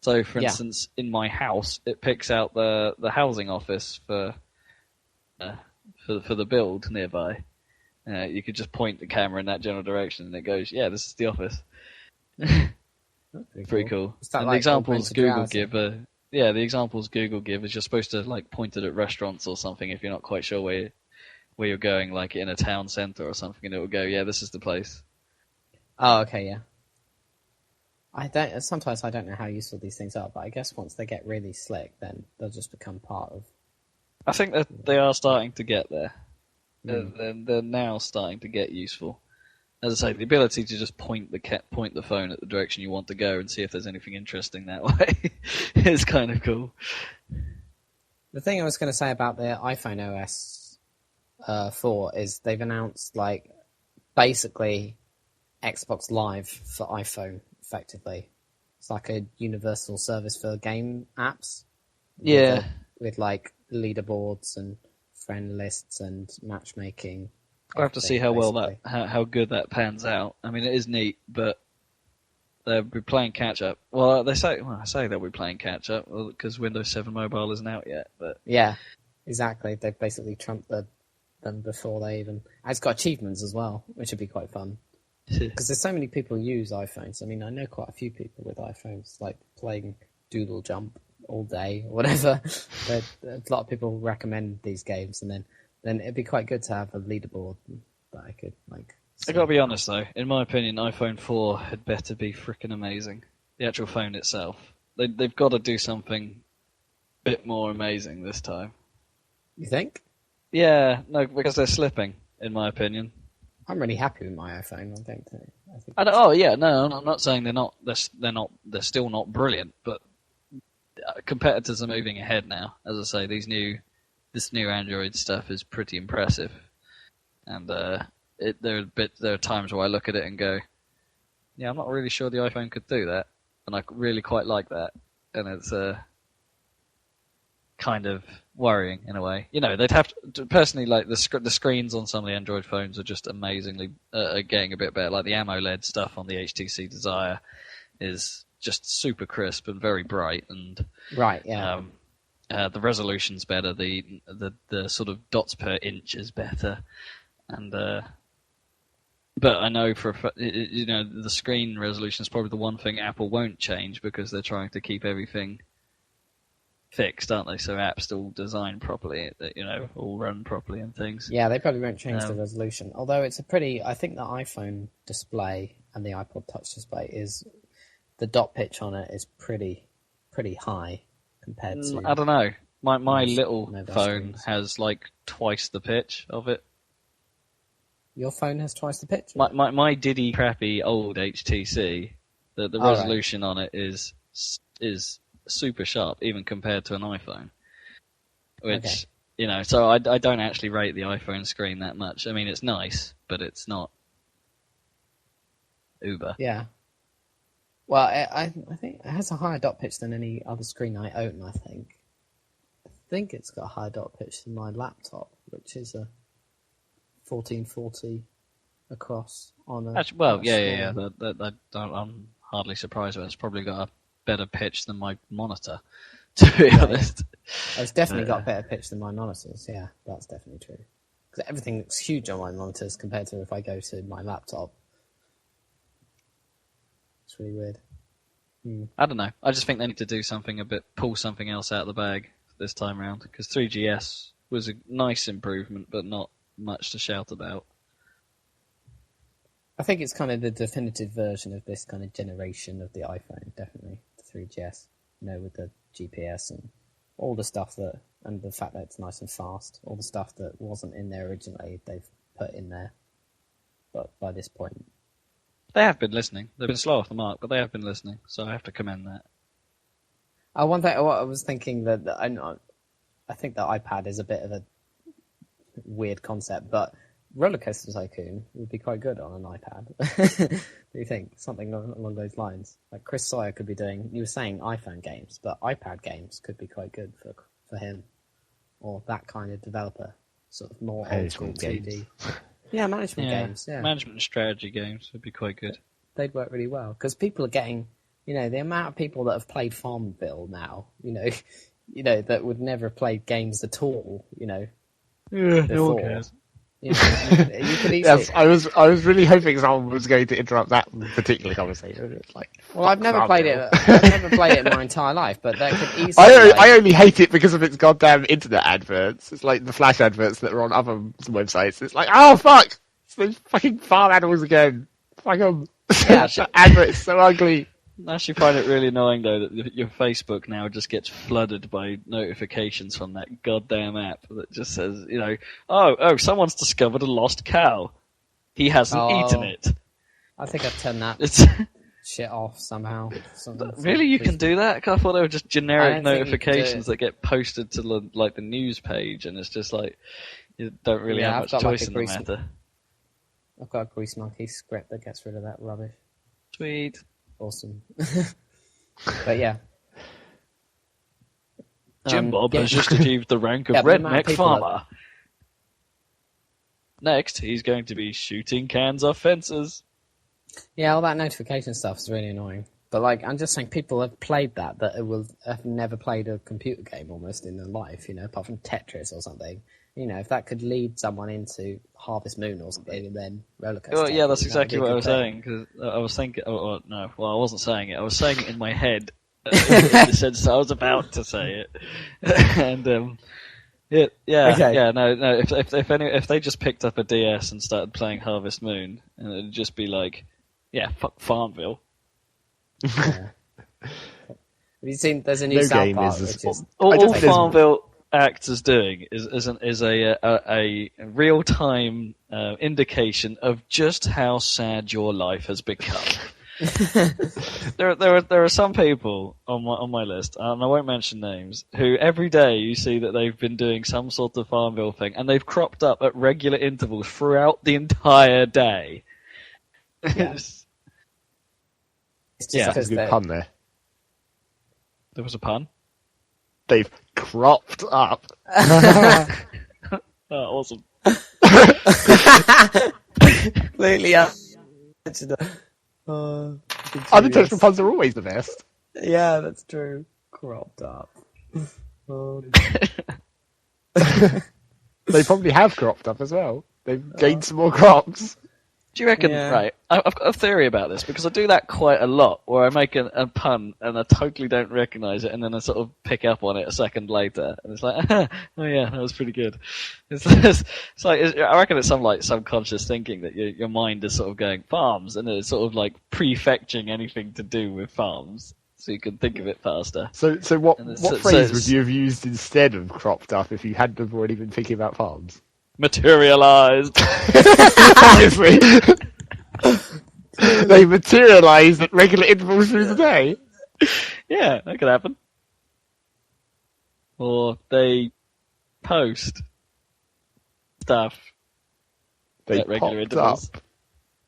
[SPEAKER 1] So, for instance, in my house, it picks out the housing office for the build nearby. You could just point the camera in that general direction, and it goes, "Yeah, this is the office." Pretty cool. And the examples Google give, the examples Google give is you're supposed to point it at restaurants or something if you're not quite sure where you're going, like in a town centre or something, and it will go, "Yeah, this is the place."
[SPEAKER 2] Oh, okay, yeah. Sometimes I don't know how useful these things are, but I guess once they get really slick, then they'll just become part of.
[SPEAKER 1] I think that they are starting to get there. They're now starting to get useful. As I say, the ability to just point the phone at the direction you want to go and see if there's anything interesting that way is kind of cool.
[SPEAKER 2] The thing I was going to say about the iPhone OS 4 is they've announced basically Xbox Live for iPhone. Effectively, it's like a universal service for game apps.
[SPEAKER 1] Yeah,
[SPEAKER 2] with leaderboards and friend lists and matchmaking.
[SPEAKER 1] I'll have to see how how good that pans out. I mean, it is neat, but they'll be playing catch up. Well, I say they'll be playing catch up because Windows 7 Mobile isn't out yet. But
[SPEAKER 2] yeah, exactly. They've basically trumped the than before they even... And it's got achievements as well, which would be quite fun. Because there's so many people who use iPhones. I mean, I know quite a few people with iPhones, like playing Doodle Jump all day, or whatever. A lot of people recommend these games, and then it'd be quite good to have a leaderboard that I could, like...
[SPEAKER 1] I gotta be honest, though. In my opinion, iPhone 4 had better be freaking amazing. The actual phone itself. They've got to do something a bit more amazing this time.
[SPEAKER 2] You think?
[SPEAKER 1] Yeah, no, because they're slipping, in my opinion.
[SPEAKER 2] I'm really happy with my iPhone. I think
[SPEAKER 1] I'm not saying they're still not brilliant, but competitors are moving ahead now. As I say, this new Android stuff is pretty impressive, and there are times where I look at it and go, yeah, I'm not really sure the iPhone could do that, and I really quite like that, and it's kind of worrying in a way. You know, they'd have to, personally, like the screens on some of the Android phones are just amazingly getting a bit better. Like the AMOLED stuff on the HTC Desire is just super crisp and very bright, and
[SPEAKER 2] right, yeah.
[SPEAKER 1] The resolution's better. The sort of dots per inch is better, and but I know the screen resolution is probably the one thing Apple won't change because they're trying to keep everything fixed, aren't they? So apps all designed properly, all run properly and things.
[SPEAKER 2] Yeah, they probably won't change the resolution. Although I think the iPhone display and the iPod Touch display the dot pitch on it is pretty high compared to...
[SPEAKER 1] I don't know. My little phone has like twice the pitch of it.
[SPEAKER 2] Your phone has twice the pitch?
[SPEAKER 1] My diddy crappy old HTC, the resolution on it is super sharp, even compared to an iPhone. Which, so I don't actually rate the iPhone screen that much. I mean, it's nice, but it's not uber.
[SPEAKER 2] Yeah. Well, I think it has a higher dot pitch than any other screen I own, I think. I think it's got a higher dot pitch than my laptop, which is a 1440 across on a...
[SPEAKER 1] Yeah. I'm hardly surprised, but it's probably got a better pitch than my monitor, to be honest.
[SPEAKER 2] Yeah. It's definitely got a better pitch than my monitors, yeah, that's definitely true. Because everything looks huge on my monitors compared to if I go to my laptop. It's really weird.
[SPEAKER 1] I don't know. I just think they need to pull something else out of the bag this time around, because 3GS was a nice improvement, but not much to shout about.
[SPEAKER 2] I think it's kind of the definitive version of this kind of generation of the iPhone, definitely. The 3GS, with the GPS and all the stuff and the fact that it's nice and fast, all the stuff that wasn't in there originally, they've put in there. But by this point...
[SPEAKER 1] They have been listening. They've been slow off the mark, but they have been listening, so I have to commend that.
[SPEAKER 2] One thing, I was thinking that I think the iPad is a bit of a weird concept, but Roller Coaster Tycoon would be quite good on an iPad. Do you think? Something along those lines. Like Chris Sawyer could be doing, you were saying iPhone games, but iPad games could be quite good for him. Or that kind of developer. Sort of more old school 2D. Yeah, management games. Yeah.
[SPEAKER 1] Management and strategy games would be quite good.
[SPEAKER 2] They'd work really well, because people are getting, the amount of people that have played Farmville now, that would never have played games at all,
[SPEAKER 1] Yeah, no one cares.
[SPEAKER 2] You could easily...
[SPEAKER 3] Yes, I was really hoping someone was going to interrupt that particular conversation. It's like,
[SPEAKER 2] well, I've never played it. I've never played it in my entire life, but that could easily.
[SPEAKER 3] I only hate it because of its goddamn internet adverts. It's like the Flash adverts that are on other websites. It's like, oh fuck, it's the fucking farm animals again. Fuck 'em.
[SPEAKER 2] Yeah,
[SPEAKER 3] that advert is so ugly.
[SPEAKER 1] I actually find it really annoying, though, that your Facebook now just gets flooded by notifications from that goddamn app that just says, oh, someone's discovered a lost cow. He hasn't eaten it.
[SPEAKER 2] I think I've turned that shit off somehow.
[SPEAKER 1] Really? You can do that? 'Cause I thought they were just generic notifications that get posted to the news page, and it's just like, you don't really have much choice in the matter.
[SPEAKER 2] I've got a Grease Monkey script that gets rid of that rubbish.
[SPEAKER 1] Sweet.
[SPEAKER 2] Awesome. But yeah.
[SPEAKER 1] Jim Bob has just achieved the rank of redneck farmer. Next, he's going to be shooting cans off fences.
[SPEAKER 2] Yeah, all that notification stuff is really annoying. But I'm just saying, people have played that will have never played a computer game almost in their life, apart from Tetris or something. if that could lead someone into Harvest Moon or something, and then roller coaster.
[SPEAKER 1] Well, yeah, that's exactly what I was saying. Because I was thinking. I wasn't saying it. I was saying it in my head, in the sense that I was about to say it. And okay. No. If they just picked up a DS and started playing Harvest Moon, and it'd just be like, yeah, fuck Farmville.
[SPEAKER 2] Yeah. Have you seen? There's a new South Park.
[SPEAKER 1] All Farmville acts as doing is a real time indication of just how sad your life has become. there are some people on my list, and I won't mention names, who every day you see that they've been doing some sort of Farmville thing, and they've cropped up at regular intervals throughout the entire day.
[SPEAKER 2] Yeah. It's just
[SPEAKER 3] that's a good pun there.
[SPEAKER 1] There was a pun?
[SPEAKER 3] They've cropped up.
[SPEAKER 1] Oh, awesome.
[SPEAKER 2] Completely
[SPEAKER 3] unintentional puns are always the best.
[SPEAKER 2] Yeah, that's true. Cropped up.
[SPEAKER 3] They probably have cropped up as well. They've gained some more crops.
[SPEAKER 1] Do you reckon, right, I've got a theory about this, because I do that quite a lot, where I make a pun, and I totally don't recognise it, and then I sort of pick up on it a second later, and it's like, oh yeah, that was pretty good. It's like, I reckon it's some like subconscious thinking that your mind is sort of going, farms, and it's sort of like prefetching anything to do with farms, so you can think of it faster.
[SPEAKER 3] So what phrase would you have used instead of cropped up if you hadn't have already been thinking about farms?
[SPEAKER 1] Materialised.
[SPEAKER 3] Obviously. They materialise at regular intervals through the day.
[SPEAKER 1] Yeah, that could happen. Or they post stuff at regular intervals.
[SPEAKER 3] Up.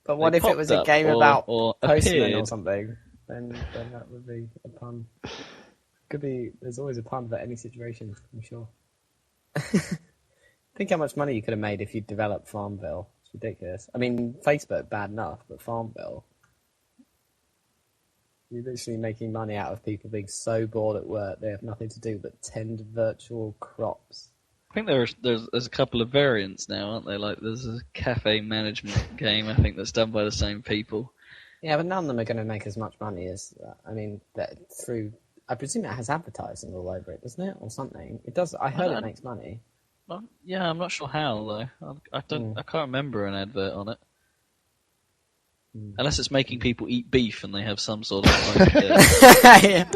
[SPEAKER 2] But what if it was a game about postmen or something? Then that would be a pun. Could be. There's always a pun for any situation, I'm sure. Think how much money you could have made if you developed Farmville. It's ridiculous. I mean, Facebook, bad enough, but Farmville. You're literally making money out of people being so bored at work they have nothing to do but tend virtual crops.
[SPEAKER 1] I think there's a couple of variants now, aren't there? Like there's a cafe management game, I think, that's done by the same people.
[SPEAKER 2] Yeah, but none of them are going to make as much money as through. I presume it has advertising all over it, doesn't it, or something? It does. I heard it makes money.
[SPEAKER 1] Yeah, I'm not sure how though. I can't remember an advert on it. Unless it's making people eat beef and they have some sort of like,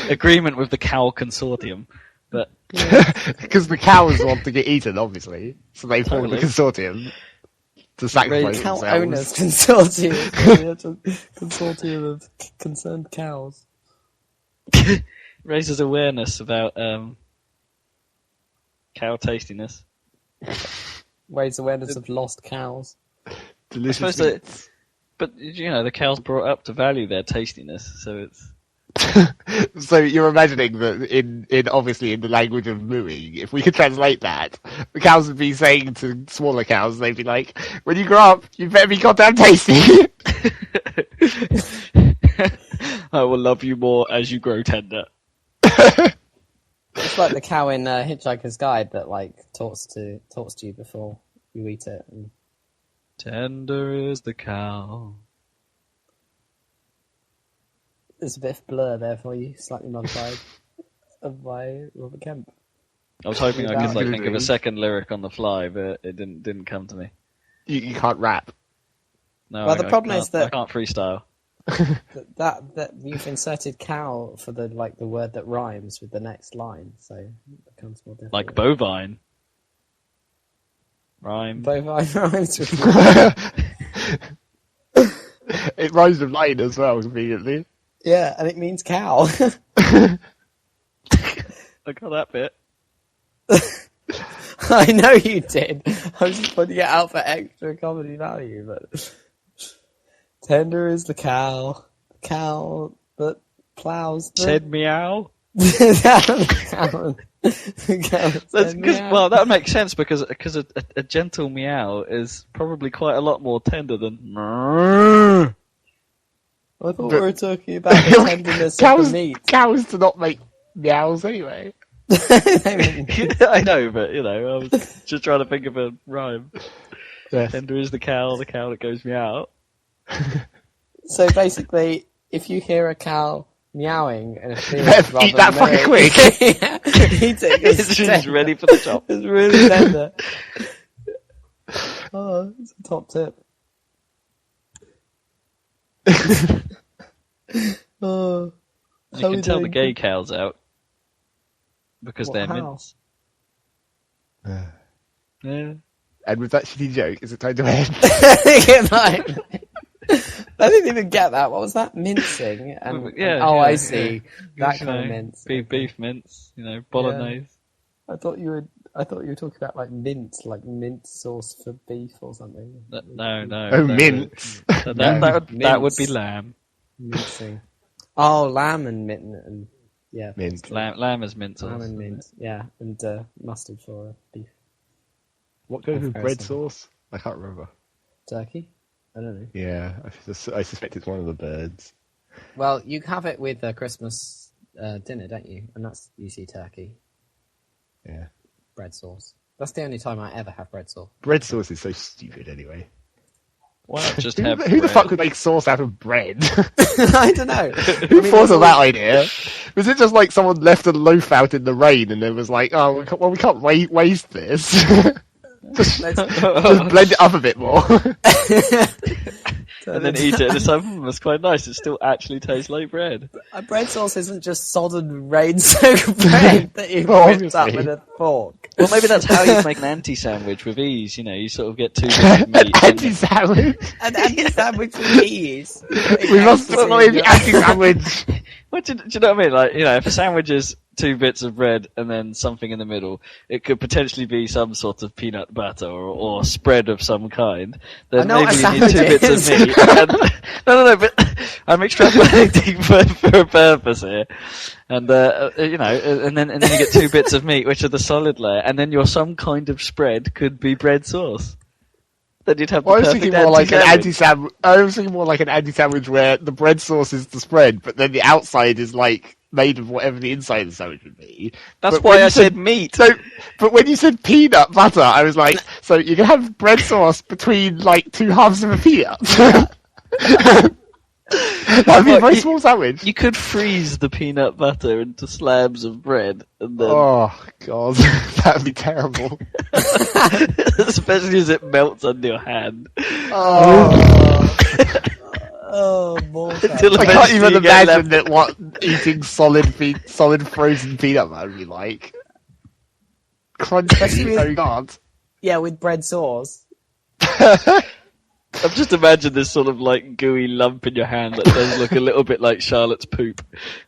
[SPEAKER 1] agreement with the cow consortium. But
[SPEAKER 3] because the cows want to get eaten, obviously, so they form the consortium to sacrifice
[SPEAKER 2] cow
[SPEAKER 3] themselves.
[SPEAKER 2] Owners consortium, consortium of concerned cows.
[SPEAKER 1] Raises awareness about cow tastiness.
[SPEAKER 2] Raise awareness of lost cows.
[SPEAKER 3] Delicious meats.
[SPEAKER 1] But the cows brought up to value their tastiness, so it's.
[SPEAKER 3] So you're imagining that in obviously in the language of mooing, if we could translate that, the cows would be saying to smaller cows, they'd be like, "When you grow up, you better be goddamn tasty."
[SPEAKER 1] I will love you more as you grow tender.
[SPEAKER 2] It's like the cow in Hitchhiker's Guide that like talks to you before you eat it. And...
[SPEAKER 1] Tender is the cow.
[SPEAKER 2] There's a bit of blur there for you, slightly modified, by Robert Kemp.
[SPEAKER 1] I was hoping I could think of a second lyric on the fly, but it didn't come to me.
[SPEAKER 3] You can't rap.
[SPEAKER 1] No,
[SPEAKER 2] well, the problem is that
[SPEAKER 1] I can't freestyle.
[SPEAKER 2] that you've inserted cow for the word that rhymes with the next line, so it becomes more difficult.
[SPEAKER 1] Like bovine. Rhyme.
[SPEAKER 2] Bovine rhymes with
[SPEAKER 3] It rhymes with line as well, conveniently.
[SPEAKER 2] Yeah, and it means cow.
[SPEAKER 1] I got that bit.
[SPEAKER 2] I know you did. I was just putting it out for extra comedy value, but tender is the cow that plows the...
[SPEAKER 1] Said meow.
[SPEAKER 2] Well,
[SPEAKER 1] that makes sense because a gentle meow is probably quite a lot more tender than.
[SPEAKER 2] I thought we were talking about the tenderness of the meat.
[SPEAKER 3] Cows do not make meows anyway.
[SPEAKER 1] I know, but I was just trying to think of a rhyme.
[SPEAKER 3] Yes.
[SPEAKER 1] Tender is the cow that goes meow.
[SPEAKER 2] So basically, if you hear a cow meowing and it feels
[SPEAKER 3] Better
[SPEAKER 2] rather
[SPEAKER 3] eat that fucking
[SPEAKER 2] milk,
[SPEAKER 3] quick.
[SPEAKER 2] eat it.
[SPEAKER 1] It's just ready for the chop.
[SPEAKER 2] It's really tender. Oh, it's a top tip. Oh,
[SPEAKER 1] You can tell the gay cows out because they're
[SPEAKER 2] how?
[SPEAKER 1] mints. Yeah.
[SPEAKER 3] And with that shitty joke, is it time to end?
[SPEAKER 2] I didn't even get that. What was that? Mincing? I see. That kind of mince.
[SPEAKER 1] Beef mince, bolognese.
[SPEAKER 2] I thought you were talking about like mint sauce for beef or something.
[SPEAKER 1] No.
[SPEAKER 3] Oh, mince.
[SPEAKER 1] That would be lamb.
[SPEAKER 2] Mincing. Oh, lamb and mint. Yeah.
[SPEAKER 3] Mint.
[SPEAKER 1] Lamb is mint sauce.
[SPEAKER 2] Lamb and mint, yeah. And mustard for beef.
[SPEAKER 3] What goes with bread sauce? I can't remember.
[SPEAKER 2] Turkey? I don't know.
[SPEAKER 3] Yeah, I suspect it's one of the birds.
[SPEAKER 2] Well, you have it with Christmas dinner, don't you? And that's usually turkey.
[SPEAKER 3] Yeah.
[SPEAKER 2] Bread sauce. That's the only time I ever have bread sauce.
[SPEAKER 3] Bread sauce is so stupid anyway.
[SPEAKER 1] Why not just
[SPEAKER 3] who
[SPEAKER 1] have
[SPEAKER 3] the fuck would make sauce out of bread?
[SPEAKER 2] I don't know.
[SPEAKER 3] Who thought of that idea? Was it just like someone left a loaf out in the rain and then was like, oh, we can't waste this. just blend it up a bit more.
[SPEAKER 1] And then eat it and it's like, that's quite nice. It still actually tastes like bread.
[SPEAKER 2] A bread sauce isn't just sodden rain-soaked bread that you whipped up with a fork.
[SPEAKER 1] Well, maybe that's how you make an anti-sandwich with ease. You sort of get 2 bits of meat.
[SPEAKER 3] Anti-sandwich?
[SPEAKER 2] An anti-sandwich with ease.
[SPEAKER 3] We must destroy the anti-sandwich.
[SPEAKER 1] What do you know what I mean? Like, if a sandwich is 2 bits of bread and then something in the middle, it could potentially be some sort of peanut butter or spread of some kind. Then maybe you need 2 bits of meat. No, but I'm extrapolating for a purpose here. And and then you get 2 bits of meat, which are the solid layer, and then your some kind of spread could be bread sauce. Then you'd have.
[SPEAKER 3] I was thinking more like an anti-sandwich. I was thinking more like an anti-sandwich where the bread sauce is the spread, but then the outside is like made of whatever the inside of the sandwich would be.
[SPEAKER 1] That's why I said meat.
[SPEAKER 3] But when you said peanut butter, I was like, so you can have bread sauce between like 2 halves of a peanut. That'd be a very small sandwich.
[SPEAKER 1] You could freeze the peanut butter into slabs of bread, and then.
[SPEAKER 3] Oh god, that'd be terrible.
[SPEAKER 1] Especially as it melts under your hand.
[SPEAKER 2] Oh, more.
[SPEAKER 3] I can't even imagine what eating solid frozen peanut butter would be like. Crunchy, oh god.
[SPEAKER 2] Yeah, with bread sauce.
[SPEAKER 1] I've just imagined this sort of like gooey lump in your hand that does look a little bit like Charlotte's poop.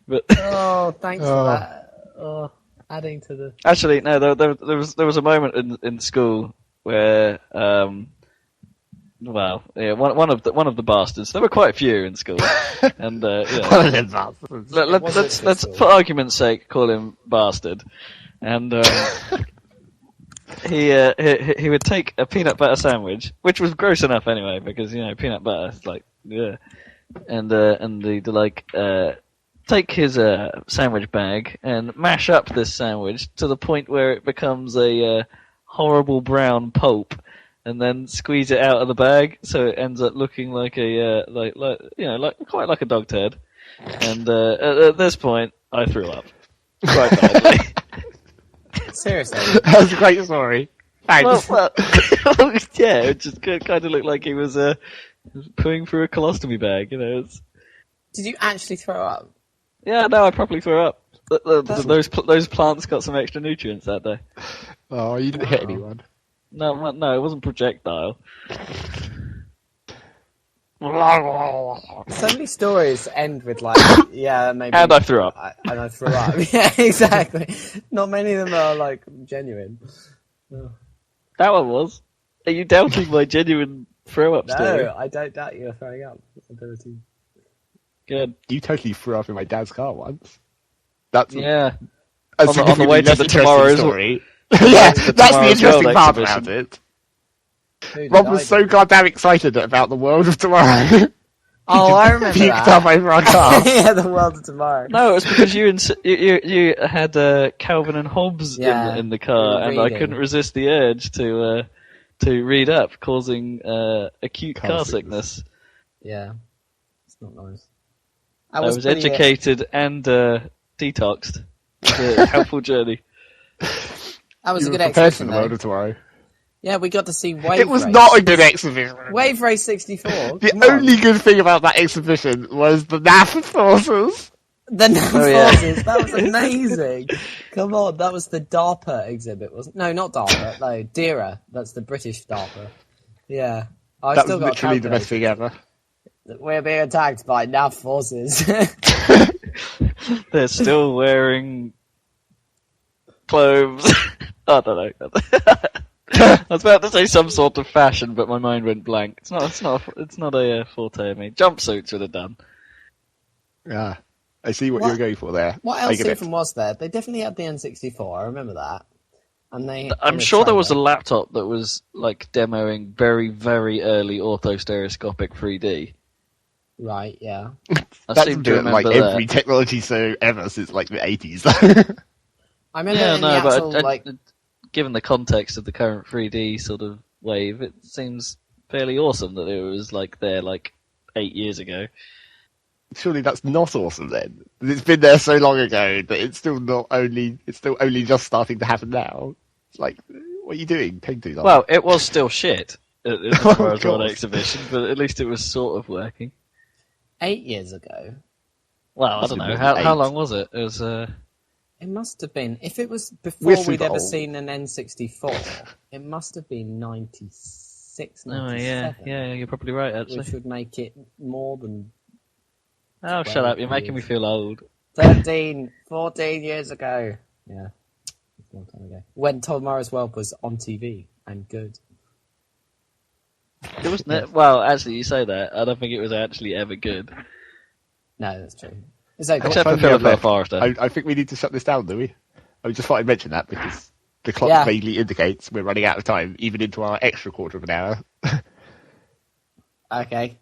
[SPEAKER 1] But
[SPEAKER 2] oh, thanks for that. Oh, adding to the.
[SPEAKER 1] Actually, no. There was a moment in school where one of the bastards. There were quite a few in school, and
[SPEAKER 3] one of them bastards.
[SPEAKER 1] Let's for argument's sake call him bastard, and. He would take a peanut butter sandwich, which was gross enough anyway, because peanut butter is like and he'd like take his sandwich bag and mash up this sandwich to the point where it becomes a horrible brown pulp, and then squeeze it out of the bag so it ends up looking like a like quite like a dog turd. And at this point, I threw up quite badly.
[SPEAKER 2] Seriously,
[SPEAKER 3] that was a great story. Thanks.
[SPEAKER 1] Well, yeah, it just kind of looked like he was pooing through a colostomy bag. Did
[SPEAKER 2] you actually throw up?
[SPEAKER 1] Yeah, no, I properly threw up. Those plants got some extra nutrients that day.
[SPEAKER 3] Oh, you didn't hit anyone.
[SPEAKER 1] No, it wasn't projectile.
[SPEAKER 2] So many stories end with like, yeah, maybe.
[SPEAKER 1] And I threw up.
[SPEAKER 2] And I threw up. Yeah, exactly. Not many of them are like genuine. Oh.
[SPEAKER 1] That one was. Are you doubting my genuine throw up story?
[SPEAKER 2] No, I don't doubt your throwing up ability.
[SPEAKER 1] Good.
[SPEAKER 3] You totally threw up in my dad's car once. That's
[SPEAKER 1] yeah.
[SPEAKER 3] On the way to the tomorrow's story. Yeah, that's the interesting part about it. Rob was so goddamn excited about the world of tomorrow.
[SPEAKER 2] Oh, I remember
[SPEAKER 3] puked
[SPEAKER 2] that.
[SPEAKER 3] up over our car.
[SPEAKER 2] Yeah, the world of tomorrow.
[SPEAKER 1] No, it was because you had Calvin and Hobbes in the car, and I couldn't resist the urge to read up, causing acute car sickness.
[SPEAKER 2] Yeah, it's not nice.
[SPEAKER 1] I was educated and detoxed. It was a helpful journey.
[SPEAKER 2] That was
[SPEAKER 3] You
[SPEAKER 2] a
[SPEAKER 3] were
[SPEAKER 2] good
[SPEAKER 3] prepared for
[SPEAKER 2] exhibition,
[SPEAKER 3] the world
[SPEAKER 2] though.
[SPEAKER 3] of tomorrow.
[SPEAKER 2] Yeah, we got to see Wave
[SPEAKER 3] It was
[SPEAKER 2] Race.
[SPEAKER 3] not a good exhibition.
[SPEAKER 2] Wave Race 64.
[SPEAKER 3] The only good thing about that exhibition was the NAF forces.
[SPEAKER 2] The NAF forces.
[SPEAKER 1] Yeah.
[SPEAKER 2] That was amazing. Come on, that was the DARPA exhibit, wasn't? No, not DARPA. No, DERA. That's the British DARPA. Yeah,
[SPEAKER 3] That was literally the best thing ever.
[SPEAKER 2] We're being attacked by NAF forces.
[SPEAKER 1] They're still wearing clothes. I don't know. I was about to say some sort of fashion, but my mind went blank. It's not a forte of me. Jumpsuits would have done.
[SPEAKER 3] Yeah, I see what you're going for there.
[SPEAKER 2] What else even was there? They definitely had the N64. I remember that. And
[SPEAKER 1] I'm sure there was a laptop that was like demoing very, very early auto-stereoscopic 3D.
[SPEAKER 2] Right, yeah.
[SPEAKER 3] That's been like every technology so ever since like the 80s.
[SPEAKER 2] I remember
[SPEAKER 1] given the context of the current 3D sort of wave, it seems fairly awesome that it was like there like 8 years ago.
[SPEAKER 3] Surely that's not awesome then. It's been there so long ago that it's still only just starting to happen now. It's like, what are you doing? Take too long.
[SPEAKER 1] Well, it was still shit at the Tomorrow's World exhibition, but at least it was sort of working.
[SPEAKER 2] 8 years ago.
[SPEAKER 1] Well, I don't know. How long was it? It was.
[SPEAKER 2] It must have been, if it was before we'd ever seen an N64, it must have been 96, 97.
[SPEAKER 1] Oh, yeah, you're probably right, actually.
[SPEAKER 2] Which would make it more than...
[SPEAKER 1] Oh, shut up, you're making me feel old.
[SPEAKER 2] 13, 14 years ago. Yeah, a long time ago. When Tomorrow's World was on TV, and good.
[SPEAKER 1] It wasn't. Well, actually, you say that. I don't think it was actually ever good.
[SPEAKER 2] No, that's true. It's okay.
[SPEAKER 1] Except for Philip Forrester.
[SPEAKER 3] I think we need to shut this down, do we? I just thought I'd mention that because the clock vaguely indicates we're running out of time, even into our extra quarter of an hour.
[SPEAKER 2] Okay.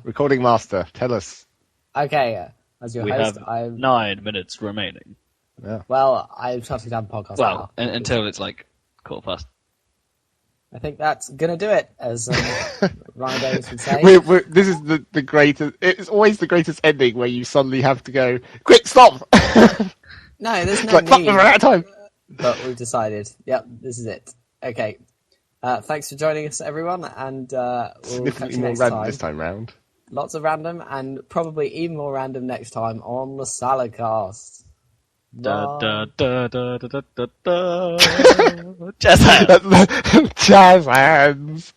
[SPEAKER 1] Recording master, tell us.
[SPEAKER 2] Okay, as your host,
[SPEAKER 1] We have 9 minutes remaining.
[SPEAKER 3] Yeah.
[SPEAKER 2] Well, I'm shutting down the podcast now.
[SPEAKER 1] Until it's like 1:15.
[SPEAKER 2] I think that's gonna do it, as Ryan Davis would say.
[SPEAKER 3] This is the greatest. It's always the greatest ending where you suddenly have to go, quick, stop!
[SPEAKER 2] No, there's no
[SPEAKER 3] like, fuck,
[SPEAKER 2] need.
[SPEAKER 3] we're out of time.
[SPEAKER 2] But we've decided. Yep, this is it. Okay. Thanks for joining us, everyone, and we'll catch you next
[SPEAKER 3] random
[SPEAKER 2] time.
[SPEAKER 3] This time round.
[SPEAKER 2] Lots of random, and probably even more random next time on the Saladcast.
[SPEAKER 1] Da da da da da da da. Jazz hands.
[SPEAKER 3] Jazz hands.